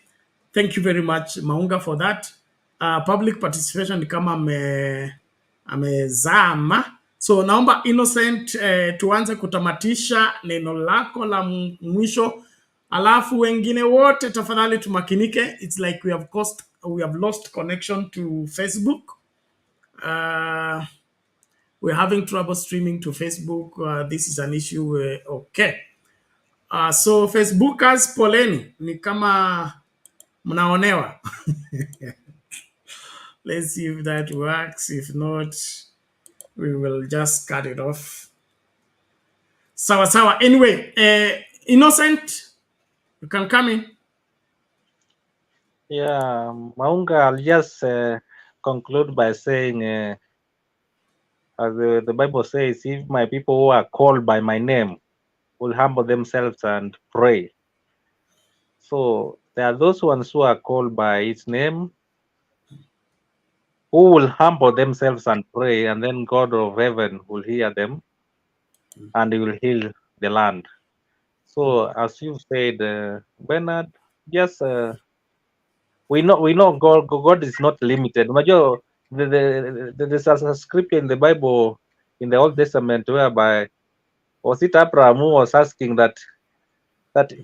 thank you very much, Maunga, for that. Public participation ni kama amezama. So naomba Innocent tuanze kutamatisha neno lako la mwisho, alafu wengine wote tafadhali tumakinike. It's like we have lost connection to Facebook. We're having trouble streaming to Facebook. This is an issue. Okay. So Facebookers, poleni, ni kama mnaonewa. Let's see if that works. If not, we will just cut it off. Sawa. Anyway, Innocent, you can come in. Yeah, Maunga, I'll just conclude by saying, as the Bible says, if my people who are called by my name will humble themselves and pray. So there are those ones who are called by his name, who will humble themselves and pray, and then God of heaven will hear them and he will heal the land. So as you said, Bernard, just we know God is not limited. There's a scripture in the Bible, in the Old Testament, whereby was it Abraham who was asking that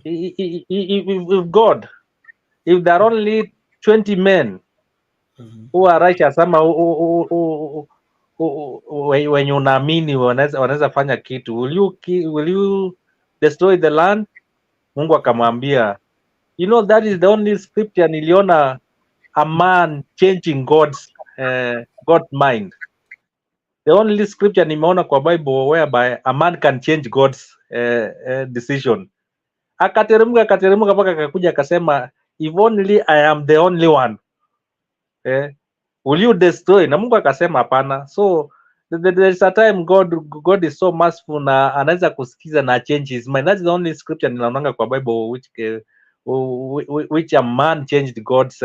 if God, if there are only 20 men who are righteous, ama wenye unaamini wanaweza fanya kitu, will you destroy the land? Mungu akamwambia, you know, that is the only scripture niliona a man changing God's mind. The only scripture nimeona kwa Bible whereby a man can change God's decision. Akateremka mpaka akakuja akasema, if only I am the only one, will you destroy? Na Mungu akasema hapana. So there's a time God is so merciful na anaweza kusikiza na change his mind. That's the only scripture ninaonanga kwa Bible which a man changed God's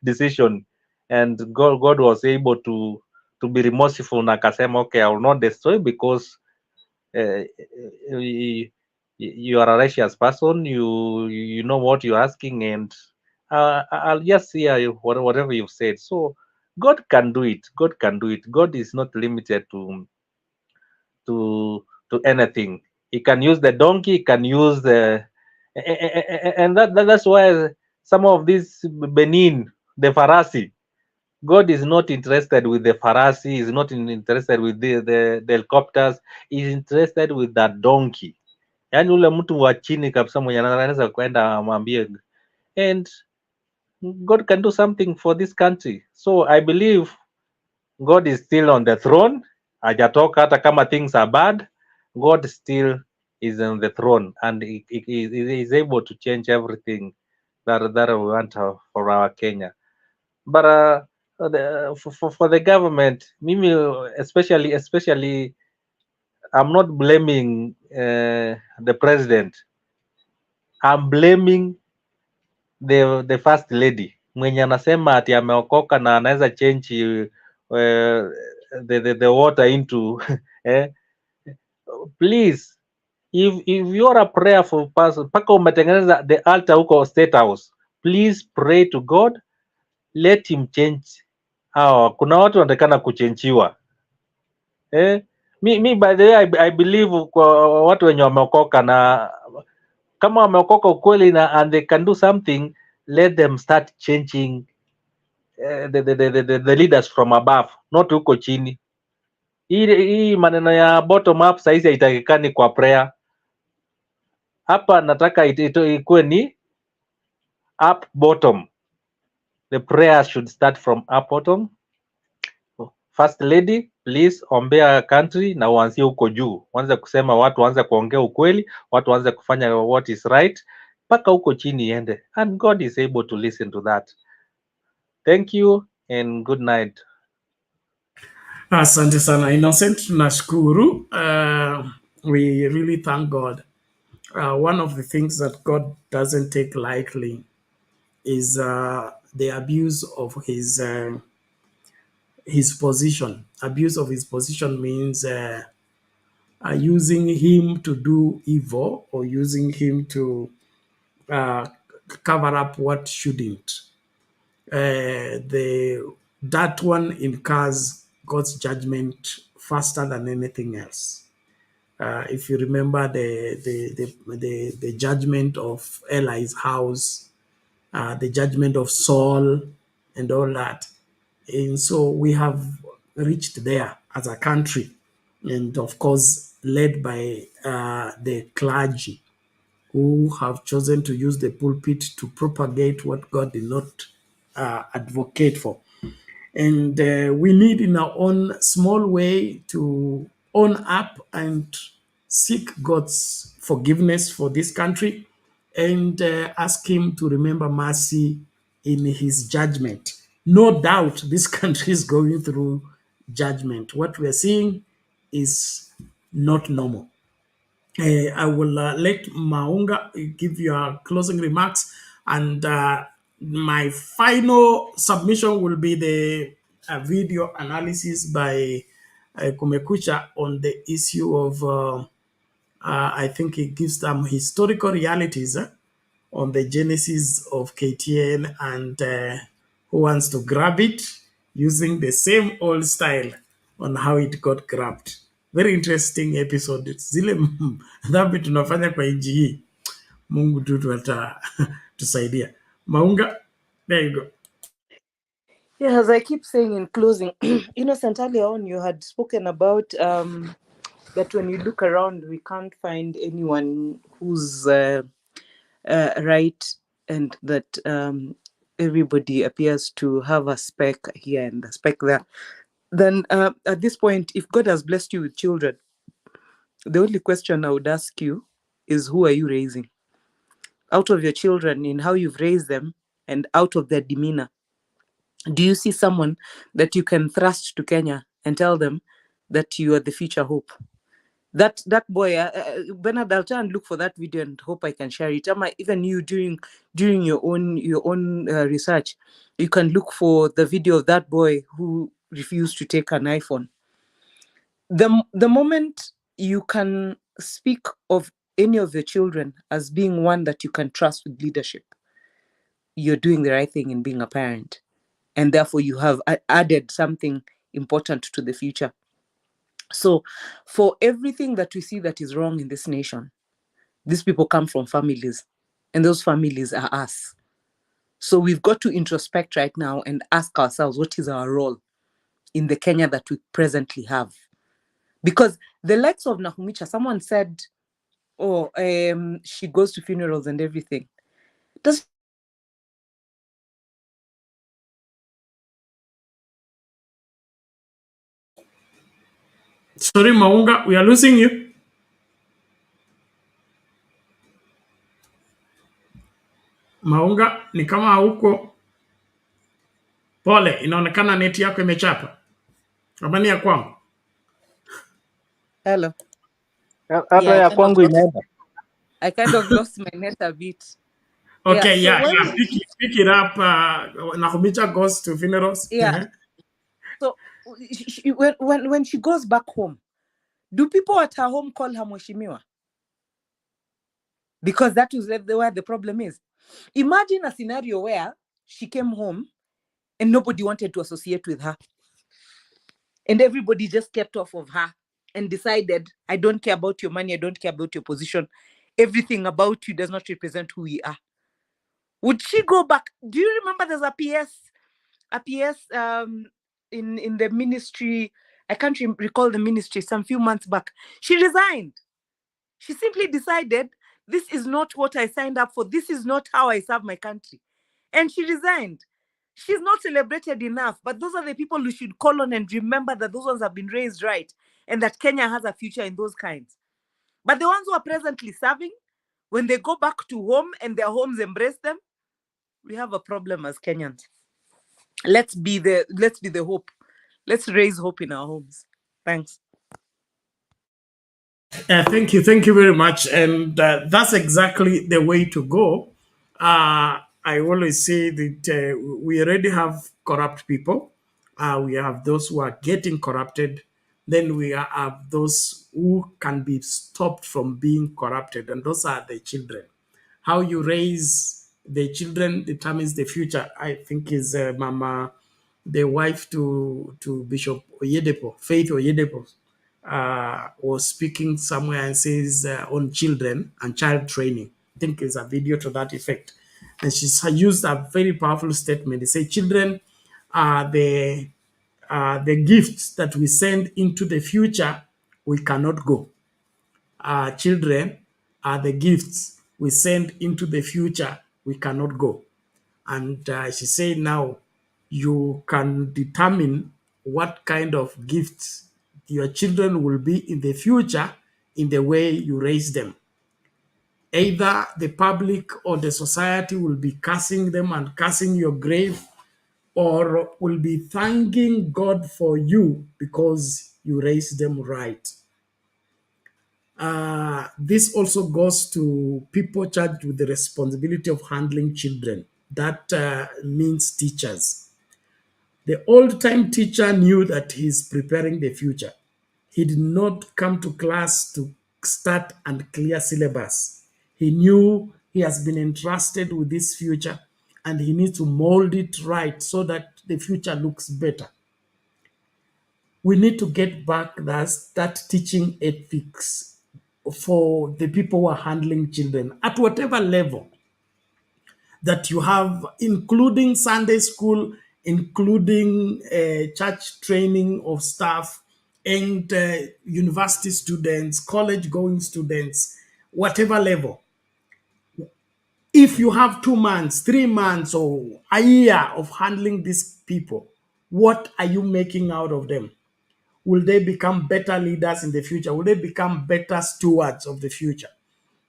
decision, and God was able to be remorseful na akasema, okay, I will not destroy because you are a righteous person, you know what you're asking, and I'll just hear you, whatever you've said. So God can do it. God can do it. God is not limited to anything. He can use the donkey. He can use the, and that's why some of these Benin, the Farasi, God is not interested with the Farasi. He's not interested with the helicopters. He's interested with that donkey. Yani ule mtu wa chini kabisa mwenye anaweza kwenda amwambie, and God can do something for this country. So I believe God is still on the throne. Hajatoka hata kama things are bad. God still is on the throne, and he is able to change everything that we want for our Kenya. But for the government, mimi especially, I'm not blaming the president. I'm blaming the first lady mwenye anasema ati ameokoka na anaweza change the water into please, if you're a prayerful person, mpaka umetengeneza the altar huko State House, please pray to God, let him change. Kuna watu wanatakana kuchenjiwa. Mi by the way, I believe kwa watu wenye wameokoka, na kama wameokoka ukweli na and they can do something, let them start changing the leaders from above, not huko chini. Hii maneno ya bottom up saizi haitakikani kwa prayer. Hapa nataka ikuwe ni up bottom. The prayer should start from up bottom. First lady, please ombea country na uanzie huko juu. Waanze kusema, watu waanze kuongea ukweli, watu waanze kufanya what is right, mpaka huko chini iende. And God is able to listen to that. Thank you and good night. Asante sana Innocent, tunashukuru. We really thank God. One of the things that God doesn't take lightly is the abuse of his position. Abuse of his position means using him to do evil or using him to cover up what shouldn't. That one incurs God's judgment faster than anything else. If you remember the judgment of Eli's house, the judgment of Saul, and all that. And so we have reached there as a country, and of course, led by the clergy who have chosen to use the pulpit to propagate what God did not advocate for. And we need in our own small way to own up and seek God's forgiveness for this country and ask him to remember mercy in his judgment. No doubt this country is going through judgment. What we are seeing is not normal. I will let Maunga give your closing remarks, and my final submission will be the video analysis by Kumekucha on the issue of, I think it gives them historical realities on the genesis of KTN and who wants to grab it using the same old style on how it got grabbed. Very interesting episode. Zile dhambi tunafanya kwa nchi hii, Mungu tu tusaidia. Maunga, there you go. Yeah, as I keep saying in closing, Innocent, earlier on you had spoken about that when you look around, we can't find anyone who's right, and that everybody appears to have a speck here and a speck there. Then at this point, if God has blessed you with children, the only question I would ask you is, who are you raising? Out of your children, in how you've raised them and out of their demeanor, do you see someone that you can thrust to Kenya and tell them that you are the future hope? That boy, Bernard, I'll try and look for that video and hope I can share it. Even you during your own research, you can look for the video of that boy who refused to take an iPhone. The moment you can speak of any of your children as being one that you can trust with leadership, you're doing the right thing in being a parent. And therefore, you have added something important to the future. So, for everything that we see that is wrong in this nation, these people come from families, and those families are us. So, we've got to introspect right now and ask ourselves, what is our role in the Kenya that we presently have? Because the likes of Nahumicha, someone said, oh, she goes to funerals and everything. Does Sorry, Maunga, we are losing you. Maunga, ni kama huko. Pole, inaonekana neti yako imechapa. Amani ya kwangu. hello? Hata Yeah, ya kwangu imeenda. I kind of lost my net a bit. Okay, So when pick it up. Nahumicha goes to funerals. So when she goes back home, do people at her home call her Mheshimiwa? Because that is where the problem is. Imagine a scenario where she came home and nobody wanted to associate with her. And everybody just kept off of her and decided, I don't care about your money, I don't care about your position. Everything about you does not represent who we are. Would she go back? Do you remember there's a PS in the ministry? I can't recall the ministry, some few months back. She resigned. She simply decided, this is not what I signed up for. This is not how I serve my country. And she resigned. She's not celebrated enough, but those are the people who should call on and remember that those ones have been raised right and that Kenya has a future in those kinds. But the ones who are presently serving, when they go back to home and their homes embrace them, we have a problem as Kenyans. Let's be the hope. Let's raise hope in our homes. Thanks. Thank you very much. And that's exactly the way to go. I always say that we already have corrupt people. We have those who are getting corrupted. Then we have those who can be stopped from being corrupted. And those are the children. How you raise the children determines the future. I think is Mama, the wife to Bishop Oyedepo, Faith Oyedepo, was speaking somewhere and says on children and child training. I think there's a video to that effect. And she's used a very powerful statement. They say children are the gifts that we send into the future we cannot go. Children are the gifts we send into the future we cannot go. And she said now you can determine what kind of gifts your children will be in the future in the way you raise them. Either the public or the society will be cursing them and cursing your grave, or will be thanking God for you because you raised them right. This also goes to people charged with the responsibility of handling children. That means teachers. The old-time teacher knew that he's preparing the future. He did not come to class to start and clear syllabus. He knew he has been entrusted with this future and he needs to mold it right so that the future looks better. We need to get back that teaching ethics for the people who are handling children at whatever level that you have, including Sunday school, including church training of staff, and university students, college-going students, whatever level. If you have 2 months, 3 months, or a year of handling these people, what are you making out of them? Will they become better leaders in the future? Will they become better stewards of the future?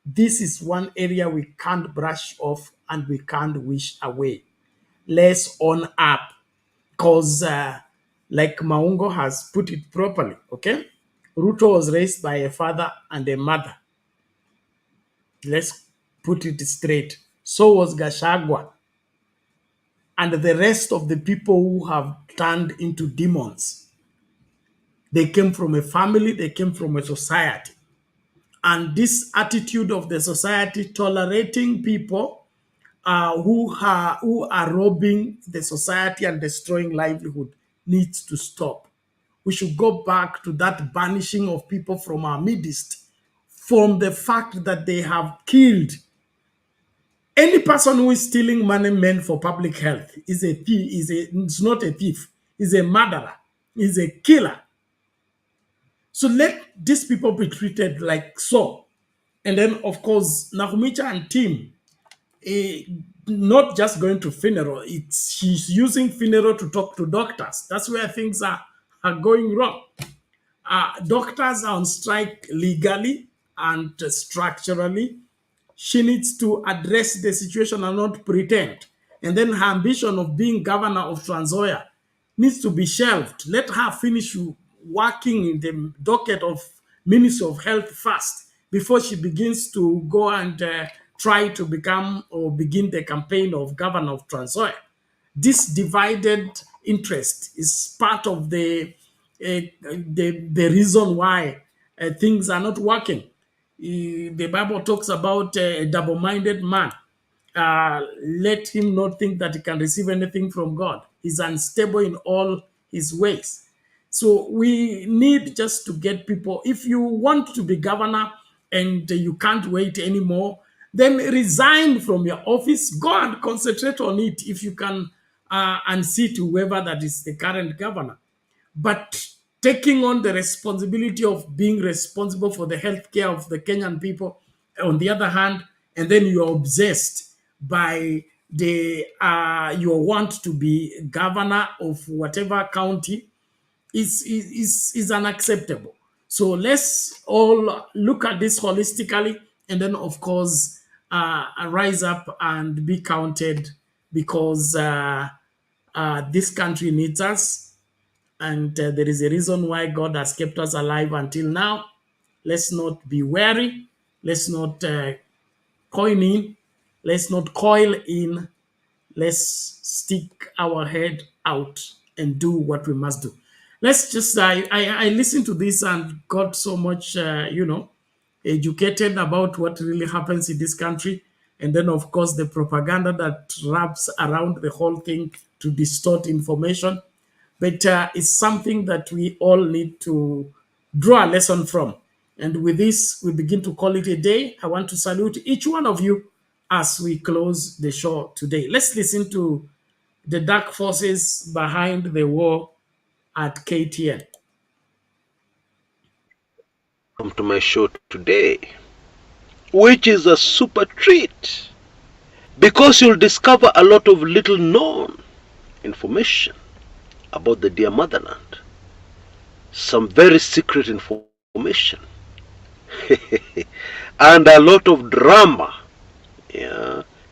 This is one area we can't brush off and we can't wish away. Let's own up, because like Maungo has put it properly, okay? Ruto was raised by a father and a mother. Let's put it straight. So was Gashagwa. And the rest of the people who have turned into demons. They came from a family, they came from a society. And this attitude of the society tolerating people who are robbing the society and destroying livelihood needs to stop. We should go back to that banishing of people from our midst, from the fact that they have killed. Any person who is stealing money meant for public health is a thief, is not a thief, is a murderer, is a killer. So let these people be treated like so. And then, of course, Nahumicha and team, not just going to funeral, she's using funeral to talk to doctors. That's where things are going wrong. Doctors are on strike legally and structurally. She needs to address the situation and not pretend. And then her ambition of being governor of Trans Nzoia needs to be shelved. Let her finish working in the docket of Ministry of Health first before she begins to go and try to become or begin the campaign of governor of Trans Nzoia. This divided interest is part of the reason why things are not working. The Bible talks about a double-minded man. Let him not think that he can receive anything from God. He's unstable in all his ways. So we need just to get people, if you want to be governor and you can't wait anymore, then resign from your office, go and concentrate on it if you can, and see to whoever that is the current governor. But taking on the responsibility of being responsible for the healthcare of the Kenyan people, on the other hand, and then you are obsessed by the your want to be governor of whatever county is unacceptable. So let's all look at this holistically, and then of course rise up and be counted, because this country needs us. And there is a reason why God has kept us alive until now. Let's not be wary. Let's not coin in. Let's not coil in. Let's stick our head out and do what we must do. Let's just, I listened to this and got so much, educated about what really happens in this country. And then, of course, the propaganda that wraps around the whole thing to distort information. But it's something that we all need to draw a lesson from. And with this, we begin to call it a day. I want to salute each one of you as we close the show today. Let's listen to the dark forces behind the war at KTN. Welcome to my show today, which is a super treat, because you'll discover a lot of little known information about the dear motherland, some very secret information, and a lot of drama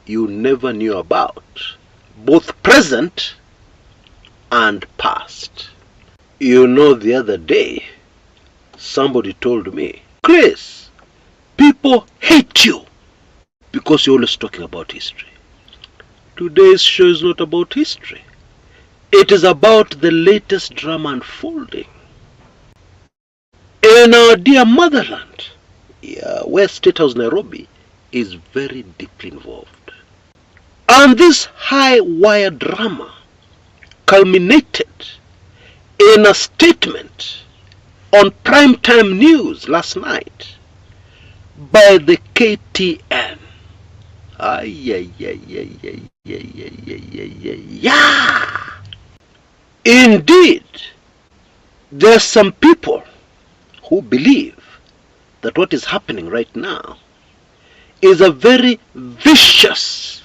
you never knew about, both present and past. You know, the other day, somebody told me, Chris, people hate you because you're always talking about history. Today's show is not about history. It is about the latest drama unfolding in our dear motherland, where State House Nairobi is very deeply involved. And this high-wire drama culminated in a statement on primetime news last night by the KTN. Indeed, there are some people who believe that what is happening right now is a very vicious,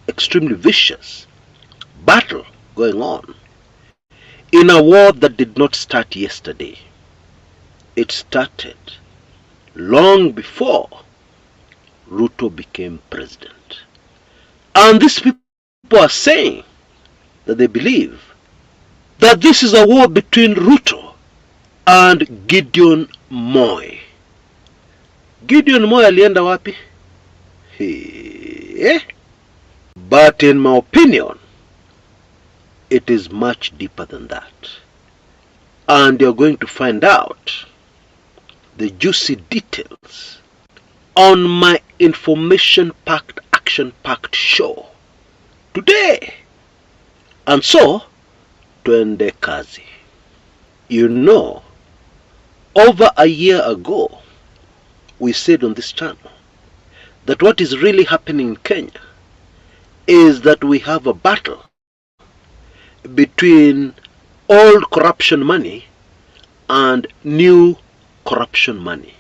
extremely vicious battle going on in a war that did not start yesterday. It started long before Ruto became president. And these people are saying that they believe that this is a war between Ruto and Gideon Moi. Gideon Moi alienda wapi? But in my opinion, it is much deeper than that. And you're going to find out the juicy details on my information-packed action action-packed show today. And so, twende kazi. You know, over a year ago, we said on this channel that what is really happening in Kenya is that we have a battle between old corruption money and new corruption money.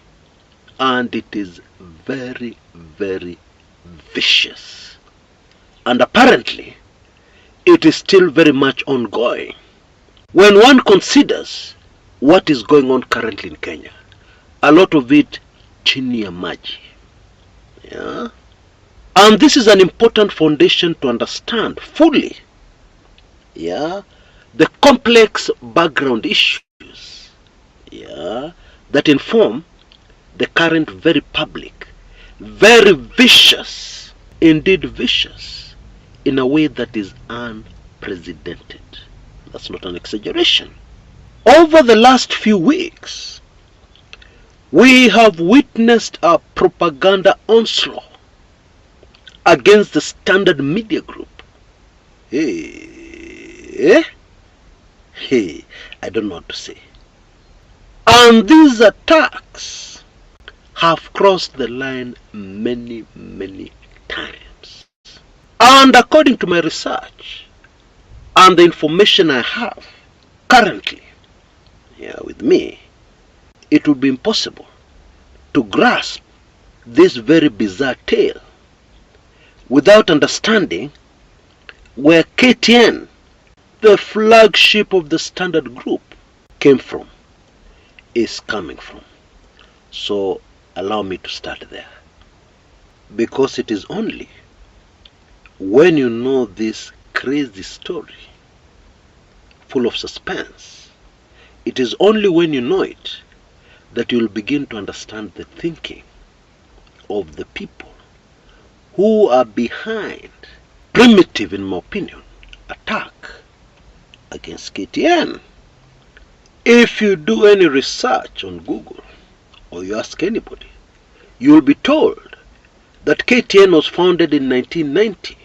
And it is very, very vicious. And apparently, it is still very much ongoing. When one considers what is going on currently in Kenya, a lot of it chini ya maji. Yeah? And this is an important foundation to understand fully, yeah, the complex background issues, yeah, that inform the current very public, very vicious, indeed vicious, in a way that is unprecedented. That's not an exaggeration. Over the last few weeks, we have witnessed a propaganda onslaught against the Standard Media Group. Hey, I don't know what to say. And these attacks have crossed the line many, many times. And according to my research and the information I have currently with me, it would be impossible to grasp this very bizarre tale without understanding where KTN, the flagship of the Standard Group, came from, is coming from. So allow me to start there. Because it is only when you know this crazy story, full of suspense, it is only when you know it that you will begin to understand the thinking of the people who are behind primitive, in my opinion, attack against KTN. If you do any research on Google or you ask anybody, you will be told that KTN was founded in 1990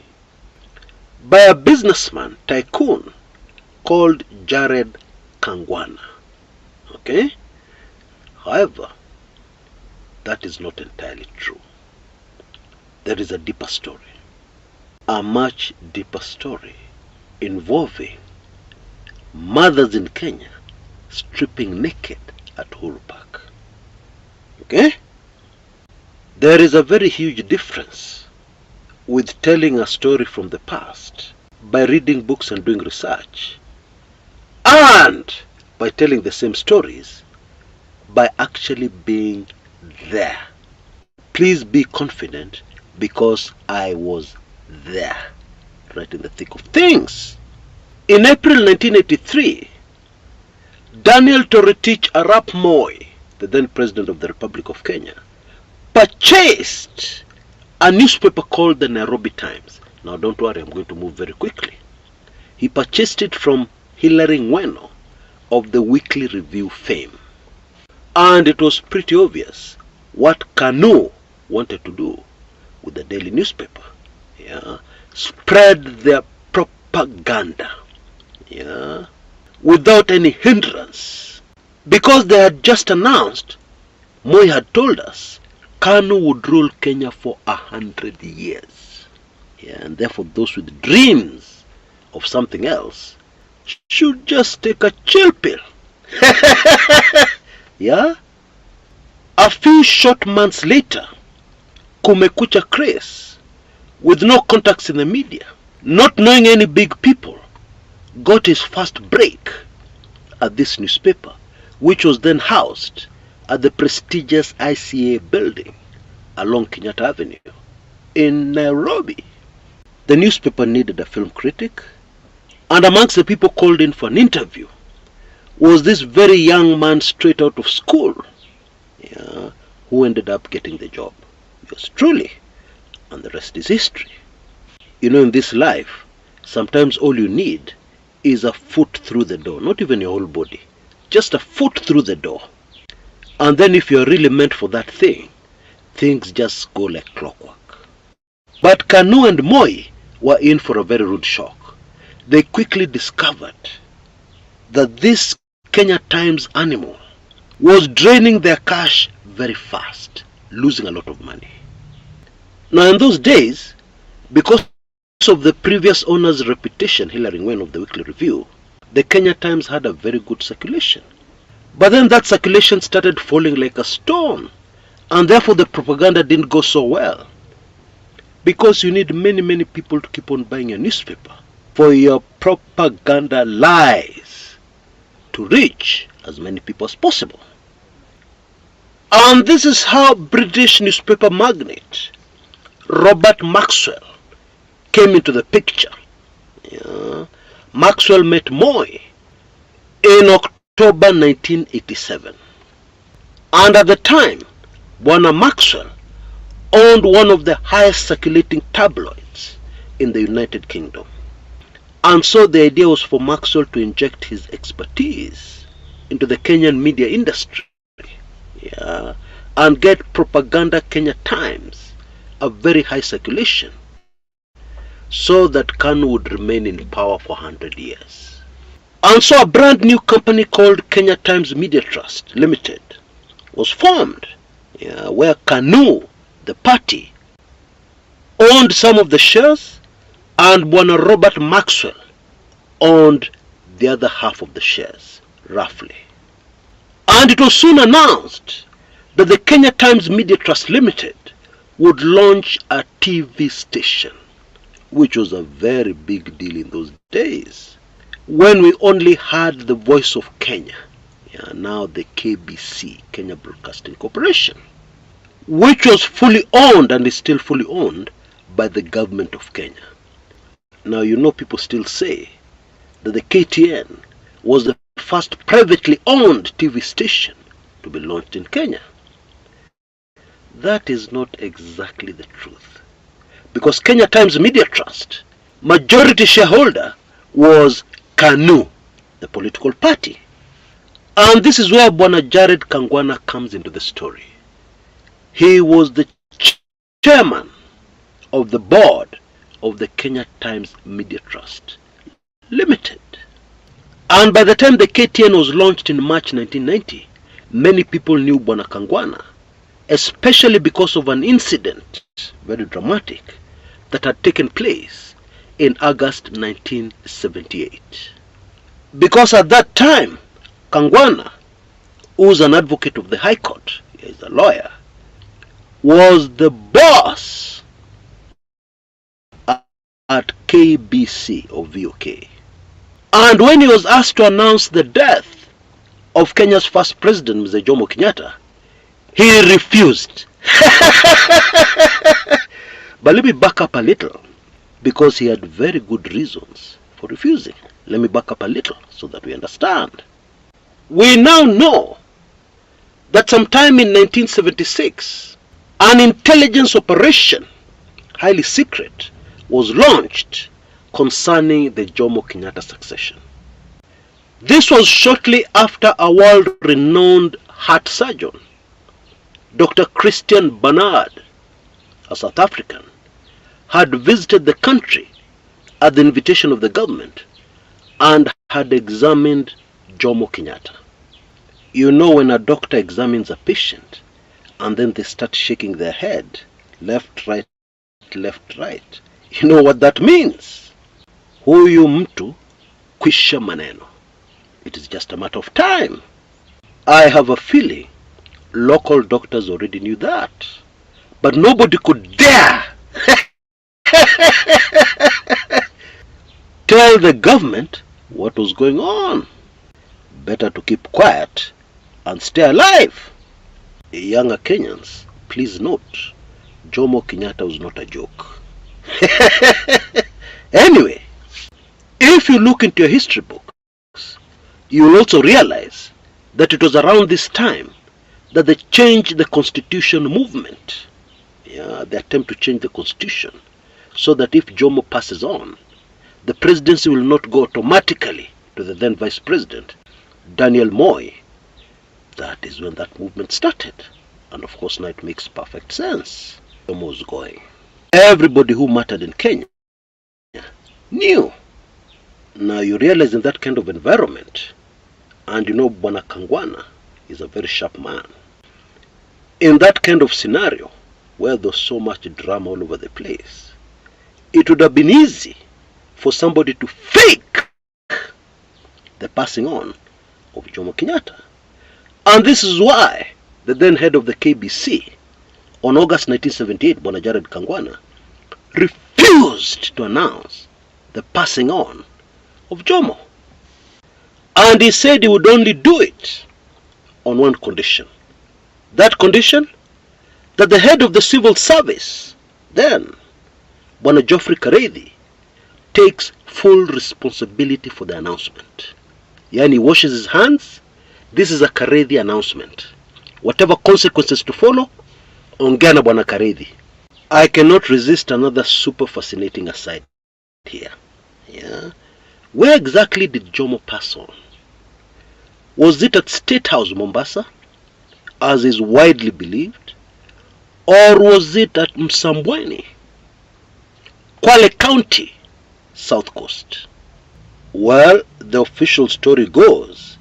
by a businessman tycoon called Jared Kangwana. Okay? However, that is not entirely true. There is a deeper story. A much deeper story involving mothers in Kenya stripping naked at Uhuru Park. Okay? There is a very huge difference with telling a story from the past by reading books and doing research, and by telling the same stories by actually being there. Please be confident, because I was there, right in the thick of things. In April 1983, Daniel Toroitich Arap Moi, the then President of the Republic of Kenya, purchased a newspaper called the Nairobi Times. Now don't worry, I'm going to move very quickly. He purchased it from Hilary Ngweno of the Weekly Review fame. And it was pretty obvious what KANU wanted to do with the daily newspaper. Yeah, spread their propaganda, yeah, without any hindrance. Because they had just announced, Moi had told us, KANU would rule Kenya for 100 years. Yeah, and therefore those with dreams of something else should just take a chill pill. Yeah? A few short months later, Kumekucha Chris, with no contacts in the media, not knowing any big people, got his first break at this newspaper, which was then housed at the prestigious ICA building along Kenyatta Avenue in Nairobi. The newspaper needed a film critic, and amongst the people called in for an interview was this very young man straight out of school, yeah, who ended up getting the job. Yours truly, and the rest is history. You know, in this life, sometimes all you need is a foot through the door, not even your whole body, just a foot through the door. And then if you're really meant for that thing, things just go like clockwork. But Kanu and Moi were in for a very rude shock. They quickly discovered that this Kenya Times animal was draining their cash very fast, losing a lot of money. Now in those days, because of the previous owner's reputation, Hilary Ngwen of the Weekly Review, the Kenya Times had a very good circulation. But then that circulation started falling like a stone, and therefore the propaganda didn't go so well. Because you need many people to keep on buying your newspaper for your propaganda lies to reach as many people as possible. And this is how British newspaper magnate Robert Maxwell came into the picture. Maxwell met Moi in October 1987. And at the time, Bwana Maxwell owned one of the highest circulating tabloids in the United Kingdom. And so the idea was for Maxwell to inject his expertise into the Kenyan media industry, and get Propaganda Kenya Times a very high circulation, so that Kanu would remain in power for 100 years. And so a brand new company called Kenya Times Media Trust Limited was formed, where Kanu, the party, owned some of the shares, and Bwana Robert Maxwell owned the other half of the shares, roughly. And it was soon announced that the Kenya Times Media Trust Limited would launch a TV station, which was a very big deal in those days, when we only had the Voice of Kenya, now the KBC, Kenya Broadcasting Corporation, which was fully owned and is still fully owned by the government of Kenya. Now you know people still say that the KTN was the first privately owned TV station to be launched in Kenya. That is not exactly the truth, because Kenya Times Media Trust majority shareholder was KANU, the political party. And this is where Bwana Jared Kangwana comes into the story. He was the chairman of the board of the Kenya Times Media Trust Limited. And by the time the KTN was launched in March 1990, many people knew Bwana Kangwana, especially because of an incident, very dramatic, that had taken place in August 1978. Because at that time, Kangwana, who was an advocate of the High Court, he is a lawyer, was the boss at KBC or VOK. And when he was asked to announce the death of Kenya's first president, Mr. Jomo Kenyatta, he refused. But let me back up a little, because he had very good reasons for refusing. Let me back up a little so that we understand. We now know that sometime in 1976, an intelligence operation, highly secret, was launched concerning the Jomo Kenyatta succession. This was shortly after a world-renowned heart surgeon, Dr. Christian Barnard, a South African, had visited the country at the invitation of the government and had examined Jomo Kenyatta. You know, when a doctor examines a patient and then they start shaking their head, left, right, you know what that means? Huyu mtu kwisha maneno. It is just a matter of time. I have a feeling local doctors already knew that, but nobody could dare tell the government what was going on. Better to keep quiet and stay alive. Younger Kenyans, please note, Jomo Kenyatta was not a joke. Anyway, if you look into your history books, you will also realize that it was around this time that they changed the constitution movement. The attempt to change the constitution so that if Jomo passes on, the presidency will not go automatically to the then vice president, Daniel Moi. That is when that movement started. And of course now it makes perfect sense. Jomo was going. Everybody who mattered in Kenya knew. Now you realize in that kind of environment, and you know Bwana Kangwana is a very sharp man. In that kind of scenario, where there's so much drama all over the place, it would have been easy for somebody to fake the passing on of Jomo Kenyatta. And this is why the then head of the KBC, on August 1978, Bwana Jared Kangwana, refused to announce the passing on of Jomo. And he said he would only do it on one condition. That condition, that the head of the civil service, then, Bwana Geoffrey Kareithi, takes full responsibility for the announcement. Yani he washes his hands. This is a Kareithi announcement. Whatever consequences to follow, ongea na Bwana Kareithi. I cannot resist another super fascinating aside here. Yeah. Where exactly did Jomo pass on? Was it at State House, Mombasa, as is widely believed, or was it at Msambweni, Kwale County, South Coast? Well, the official story goes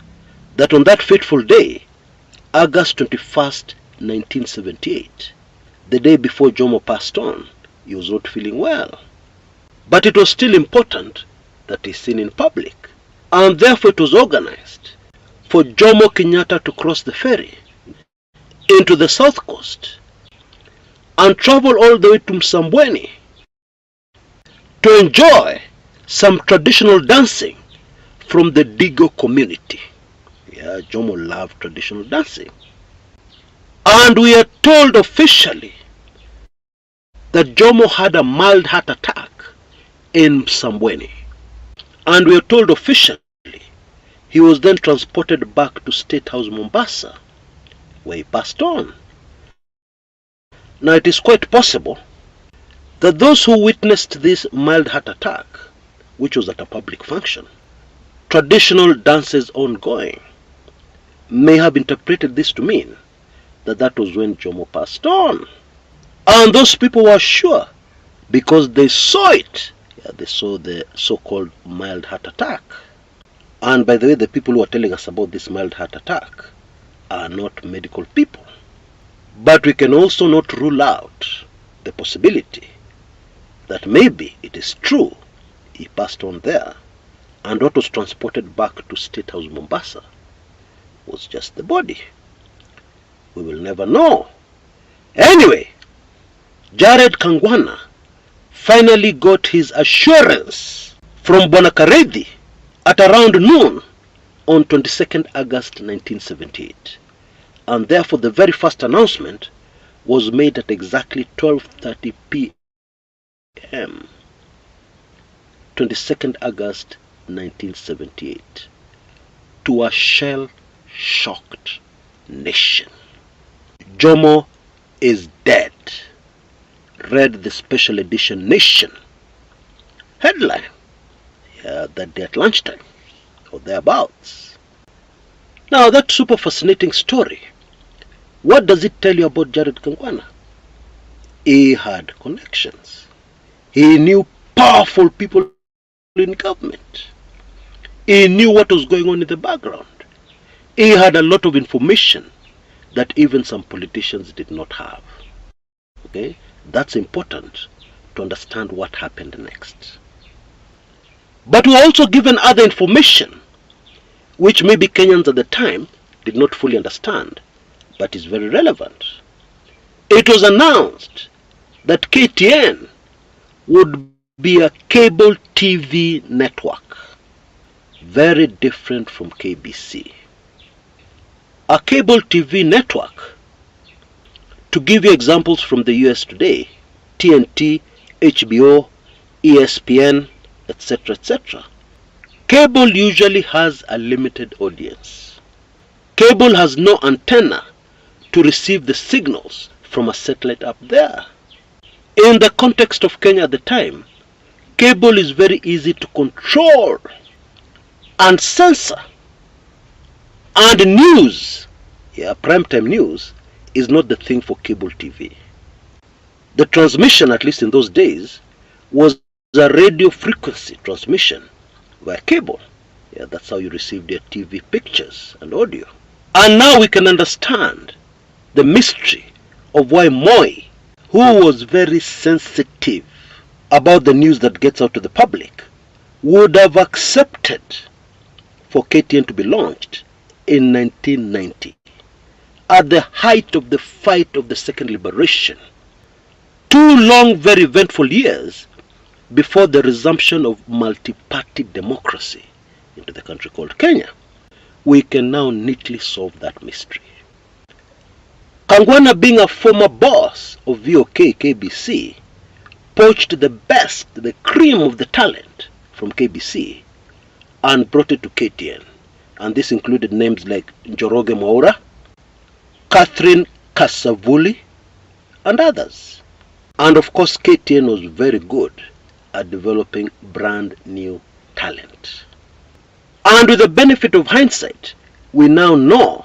that on that fateful day, August 21st, 1978, the day before Jomo passed on, he was not feeling well. But it was still important that he's seen in public, and therefore it was organized for Jomo Kenyatta to cross the ferry into the South Coast and travel all the way to Msambweni to enjoy some traditional dancing from the Digo community. Yeah, Jomo loved traditional dancing. And we are told officially that Jomo had a mild heart attack in Msambweni. And we are told officially he was then transported back to State House Mombasa, where he passed on. Now it is quite possible that those who witnessed this mild heart attack, which was at a public function, traditional dances ongoing, may have interpreted this to mean that that was when Jomo passed on. And those people were sure because they saw it. Yeah, they saw the so-called mild heart attack. And by the way, the people who are telling us about this mild heart attack are not medical people. But we can also not rule out the possibility that maybe it is true he passed on there, and what was transported back to State House Mombasa was just the body. We will never know. Anyway, Jared Kangwana finally got his assurance from Bwana Kareithi at around noon on 22nd August 1978. And therefore the very first announcement was made at exactly 12:30 p.m. 22nd August 1978 to a shell-shocked nation. Jomo is dead, read the special edition Nation headline that day at lunchtime or thereabouts. Now that super fascinating story, what does it tell you about Jared Kangwana? He had connections. He knew powerful people in government. He knew what was going on in the background. He had a lot of information that even some politicians did not have. Okay? That's important to understand what happened next. But we are also given other information which maybe Kenyans at the time did not fully understand, but is very relevant. It was announced that KTN would be a cable TV network, very different from KBC. A cable TV network, to give you examples from the US today, TNT, HBO, ESPN, etc., etc. Cable usually has a limited audience. Cable has no antenna to receive the signals from a satellite up there. In the context of Kenya at the time, cable is very easy to control and censor. And news, primetime news, is not the thing for cable TV. The transmission, at least in those days, was a radio frequency transmission via cable. Yeah, that's how you received your TV pictures and audio. And now we can understand the mystery of why Moi, who was very sensitive about the news that gets out to the public, would have accepted for KTN to be launched in 1990, at the height of the fight of the Second Liberation. 2 long, very eventful years before the resumption of multi-party democracy into the country called Kenya. We can now neatly solve that mystery. Kangwana, being a former boss of VOK KBC, poached the best, the cream of the talent from KBC and brought it to KTN. And this included names like Njoroge Mwaura, Catherine Kasavuli, and others. And of course, KTN was very good at developing brand new talent. And with the benefit of hindsight, we now know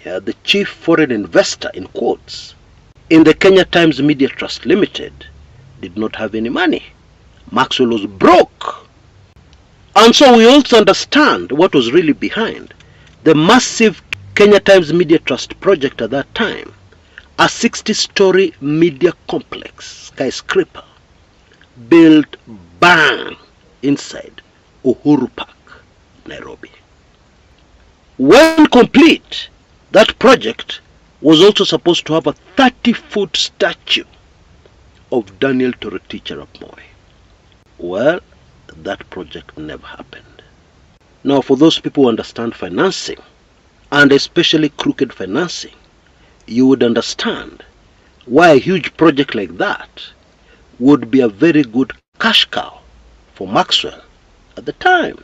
the chief foreign investor, in quotes, in the Kenya Times Media Trust Limited did not have any money. Maxwell was broke. And so we also understand what was really behind the massive Kenya Times Media Trust project at that time, a 60-story media complex, skyscraper, built bang inside Uhuru Park, Nairobi. When complete, that project was also supposed to have a 30-foot statue of Daniel Toroitich arap Moi. Well, that project never happened. Now, for those people who understand financing, and especially crooked financing, you would understand why a huge project like that would be a very good cash cow for Maxwell at the time.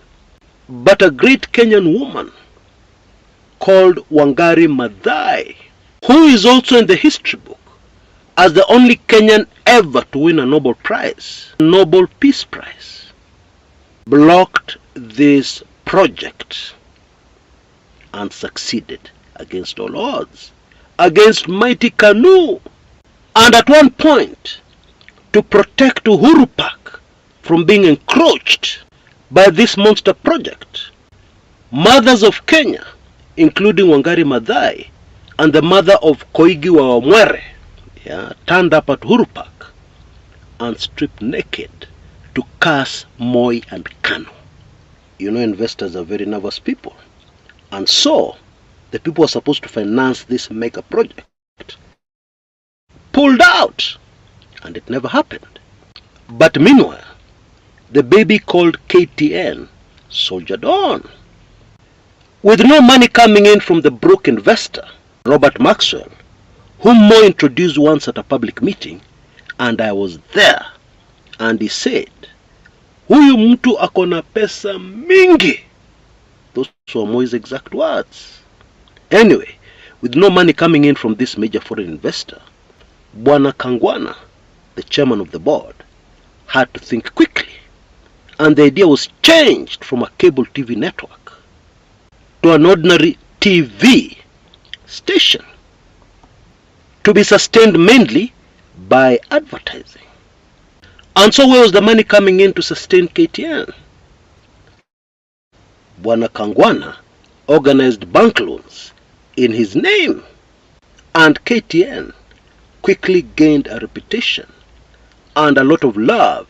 But a great Kenyan woman called Wangari Maathai, who is also in the history book as the only Kenyan ever to win a Nobel Prize, Nobel Peace Prize, blocked this project and succeeded against all odds, against mighty KANU. And at one point, to protect Uhuru Park from being encroached by this monster project, mothers of Kenya, including Wangari Maathai and the mother of Koigi wa Wamwere, turned up at Uhuru Park and stripped naked to curse Moi and KANU. You know, investors are very nervous people. And so, the people who are supposed to finance this mega project pulled out, and it never happened. But meanwhile, the baby called KTN soldiered on. With no money coming in from the broke investor, Robert Maxwell, whom Moi introduced once at a public meeting, and I was there, and he said, "Huyu mtu akona pesa mingi." Those were Moi's exact words. Anyway, with no money coming in from this major foreign investor, Bwana Kangwana, the chairman of the board, had to think quickly, and the idea was changed from a cable TV network to an ordinary TV station, to be sustained mainly by advertising. And so where was the money coming in to sustain KTN? Bwana Kangwana organized bank loans in his name, and KTN quickly gained a reputation and a lot of love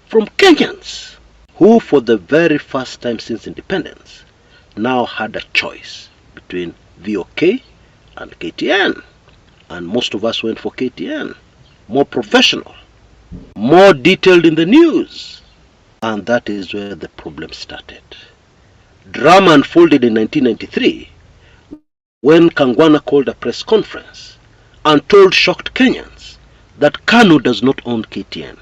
from Kenyans, who for the very first time since independence now had a choice between VOK and KTN. And most of us went for KTN. More professional, more detailed in the news. And that is where the problem started. Drama unfolded in 1993 when Kangwana called a press conference and told shocked Kenyans that KANU does not own KTN,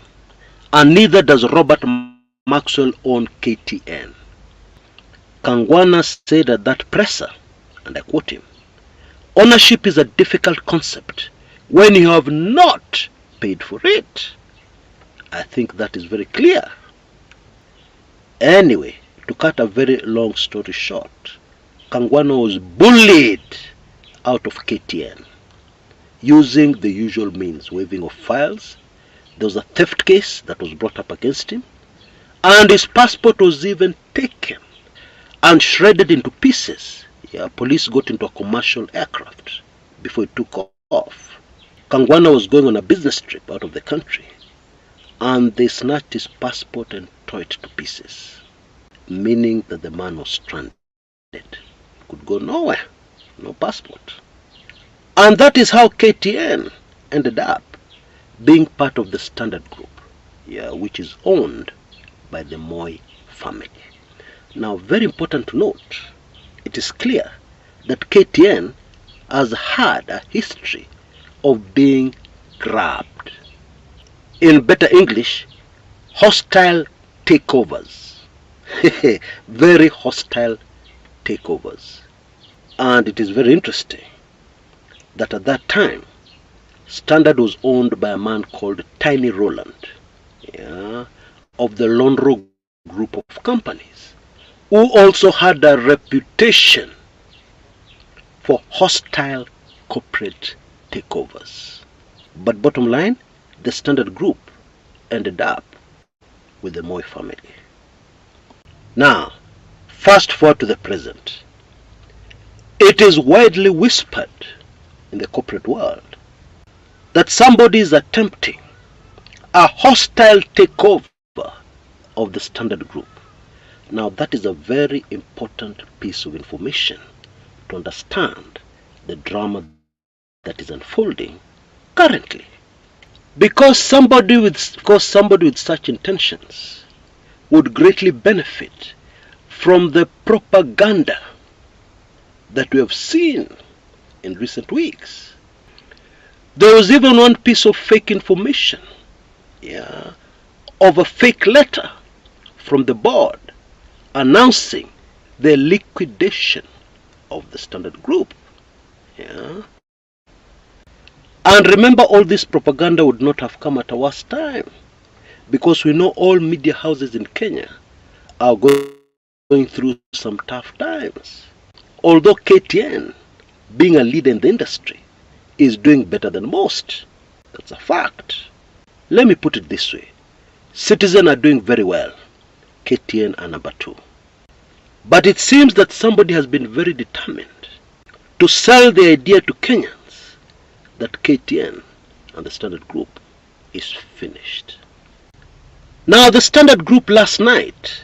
and neither does Robert Maxwell own KTN. Kangwana said at that presser, and I quote him, "Ownership is a difficult concept when you have not paid for it." I think that is very clear. Anyway, to cut a very long story short, Kangwana was bullied out of KTN. using the usual means, waiving of files. There was a theft case that was brought up against him, and his passport was even taken and shredded into pieces. Yeah, police got into a commercial aircraft before it took off. Kangwana was going on a business trip out of the country, and they snatched his passport and tore it to pieces, meaning that the man was stranded. Could go nowhere, no passport. And that is how KTN ended up being part of the Standard Group, yeah, which is owned by the Moi family. Now, very important to note, it is clear that KTN has had a history of being grabbed. In better English, hostile takeovers. Very hostile takeovers. And it is very interesting that at that time, Standard was owned by a man called Tiny Roland, yeah, of the Lonro group of companies, who also had a reputation for hostile corporate takeovers. But bottom line, the Standard Group ended up with the Moi family. Now, fast forward to the present. It is widely whispered in the corporate world that somebody is attempting a hostile takeover of the Standard Group. Now, that is a very important piece of information to understand the drama that is unfolding currently. Because somebody with such intentions would greatly benefit from the propaganda that we have seen in recent weeks. There was even one piece of fake information, yeah, of a fake letter from the board announcing the liquidation of the Standard Group. Yeah. And remember, all this propaganda would not have come at a worse time, because we know all media houses in Kenya are going through some tough times. Although KTN, being a leader in the industry, is doing better than most. That's a fact. Let me put it this way. Citizen are doing very well. KTN are number 2. But it seems that somebody has been very determined to sell the idea to Kenyans that KTN and the Standard Group is finished. Now, the Standard Group last night,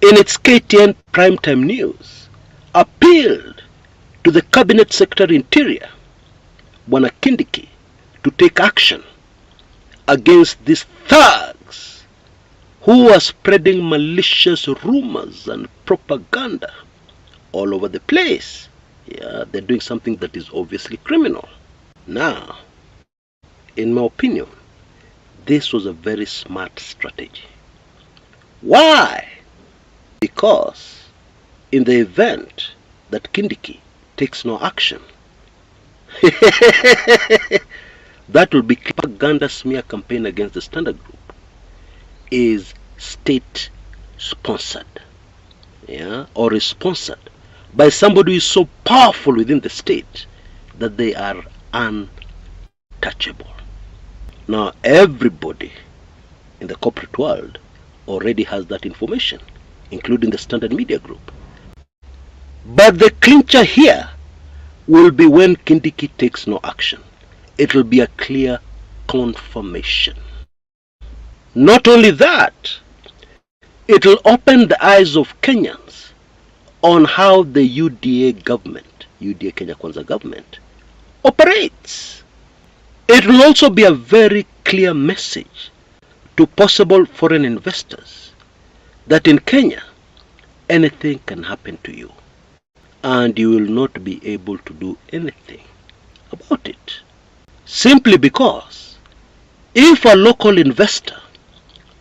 in its KTN primetime news, appealed to the Cabinet Secretary Interior, Bwana Kindiki, to take action against these thugs who are spreading malicious rumors and propaganda all over the place. Yeah, they're doing something that is obviously criminal. Now, in my opinion, this was a very smart strategy. Why? Because in the event that Kindiki takes no action, that will be propaganda smear campaign against the Standard Group is state sponsored, yeah, or is sponsored by somebody who is so powerful within the state that they are untouchable. Now, everybody in the corporate world already has that information, including the Standard Media Group. But the clincher here will be when Kindiki takes no action. It will be a clear confirmation. Not only that, it will open the eyes of Kenyans on how the UDA government, UDA Kenya Kwanza government, operates. It will also be a very clear message to possible foreign investors that in Kenya, anything can happen to you, and you will not be able to do anything about it. Simply because if a local investor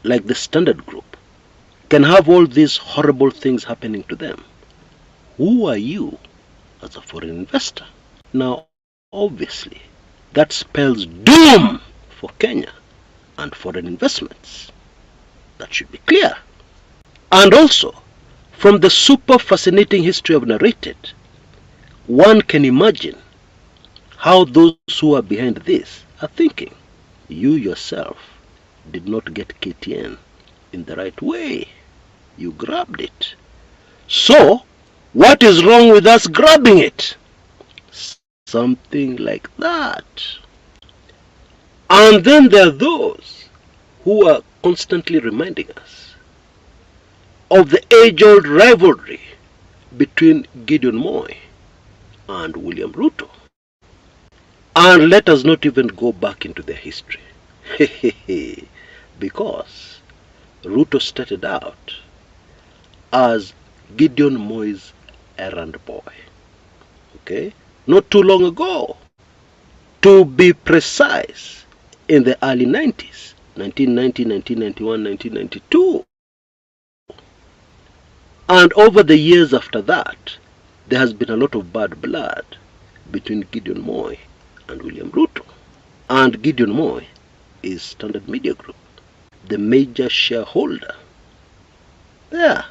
like the Standard Group can have all these horrible things happening to them, who are you as a foreign investor? Now, obviously, that spells doom for Kenya and foreign investments. That should be clear. And also, from the super fascinating history I've narrated, one can imagine how those who are behind this are thinking. You yourself did not get KTN in the right way. You grabbed it. So, what is wrong with us grabbing it? Something like that. And then there are those who are constantly reminding us of the age-old rivalry between Gideon Moi and William Ruto. And let us not even go back into their history. Because Ruto started out as Gideon Moi's errand boy. Okay? Not too long ago. To be precise, in the early 90s, 1990, 1991, 1992. And over the years after that, there has been a lot of bad blood between Gideon Moi and William Ruto. And Gideon Moi is Standard Media Group, the major shareholder. Yeah.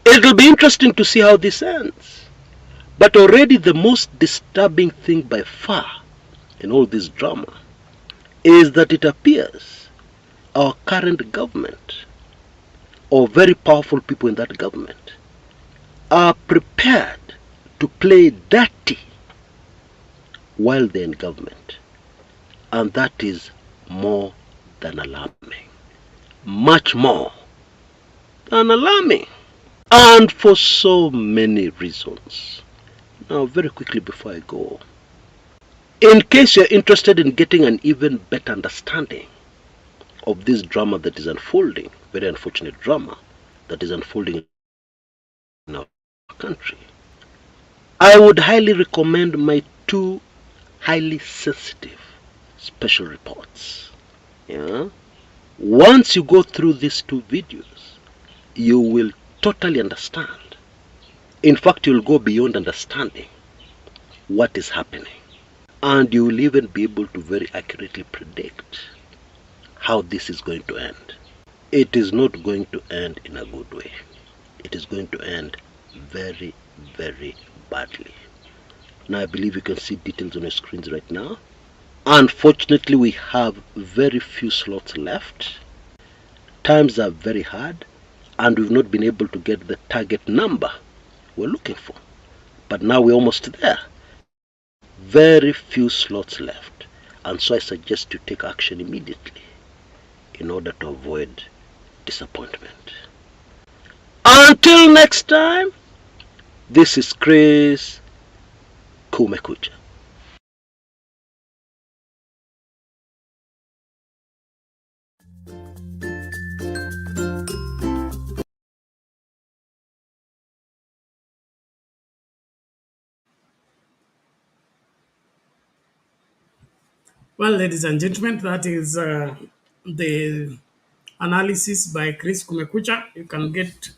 It'll be interesting to see how this ends. But already the most disturbing thing by far in all this drama is that it appears our current government, or very powerful people in that government, are prepared to play dirty while they're in government. And that is more than alarming. Much more than alarming. And for so many reasons. Now, very quickly before I go, in case you're interested in getting an even better understanding of this drama that is unfolding, very unfortunate drama that is unfolding in our country, I would highly recommend my two highly sensitive special reports. Yeah? Once you go through these two videos, you will totally understand. In fact, you'll go beyond understanding what is happening. And you will even be able to very accurately predict how this is going to end. It is not going to end in a good way. It is going to end very, very badly. Now, I believe you can see details on your screens right now. Unfortunately, we have very few slots left. Times are very hard, and we've not been able to get the target number we're looking for. But now we're almost there. Very few slots left. And so I suggest you take action immediately in order to avoid disappointment. Until next time, this is Chris Kumekucha. Well, ladies and gentlemen, that is the analysis by Chris Kumekucha. You can get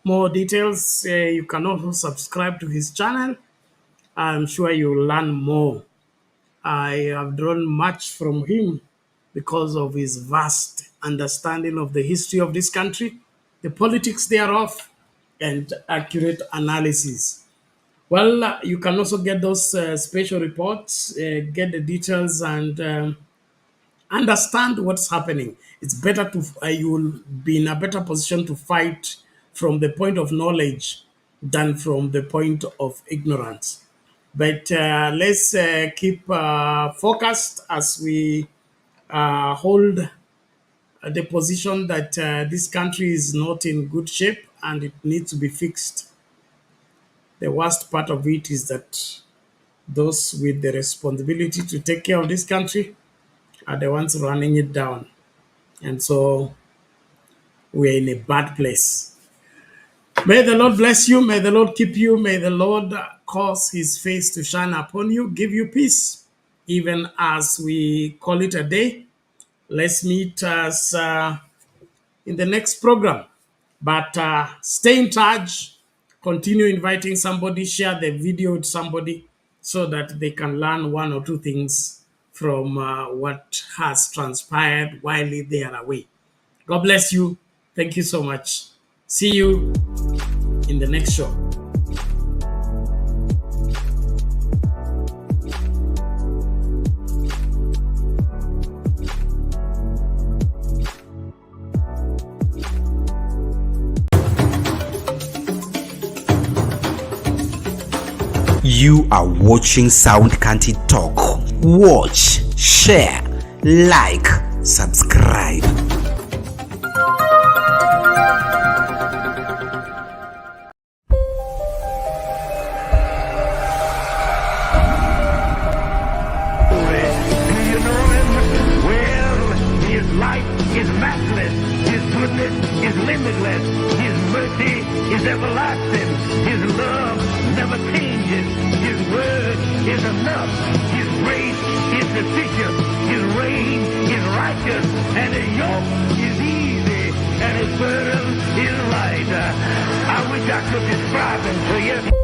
more details. You can also subscribe to his channel. I'm sure you'll learn more. I have drawn much from him because of his vast understanding of the history of this country, the politics thereof, and accurate analysis. Well, you can also get those special reports, get the details, and understand what's happening. It's better to, you will be in a better position to fight from the point of knowledge than from the point of ignorance. But let's keep focused as we hold the position that this country is not in good shape and it needs to be fixed. The worst part of it is that those with the responsibility to take care of this country are the ones running it down. And so we're in a bad place. May the Lord bless you. May the Lord keep you. May the Lord cause his face to shine upon you, give you peace. Even as we call it a day, let's meet us in the next program. But stay in touch. Continue inviting somebody. Share the video with somebody so that they can learn one or two things from what has transpired while they are away. God bless you. Thank you so much. See you in the next show. You are watching Sound County Talk. Watch, share, like, subscribe. His matchless, his goodness is limitless, his mercy is everlasting, his love never changes, his word is enough, his grace is sufficient, his reign is righteous, and his yoke is easy, and his burden is light. I wish I could describe him to you.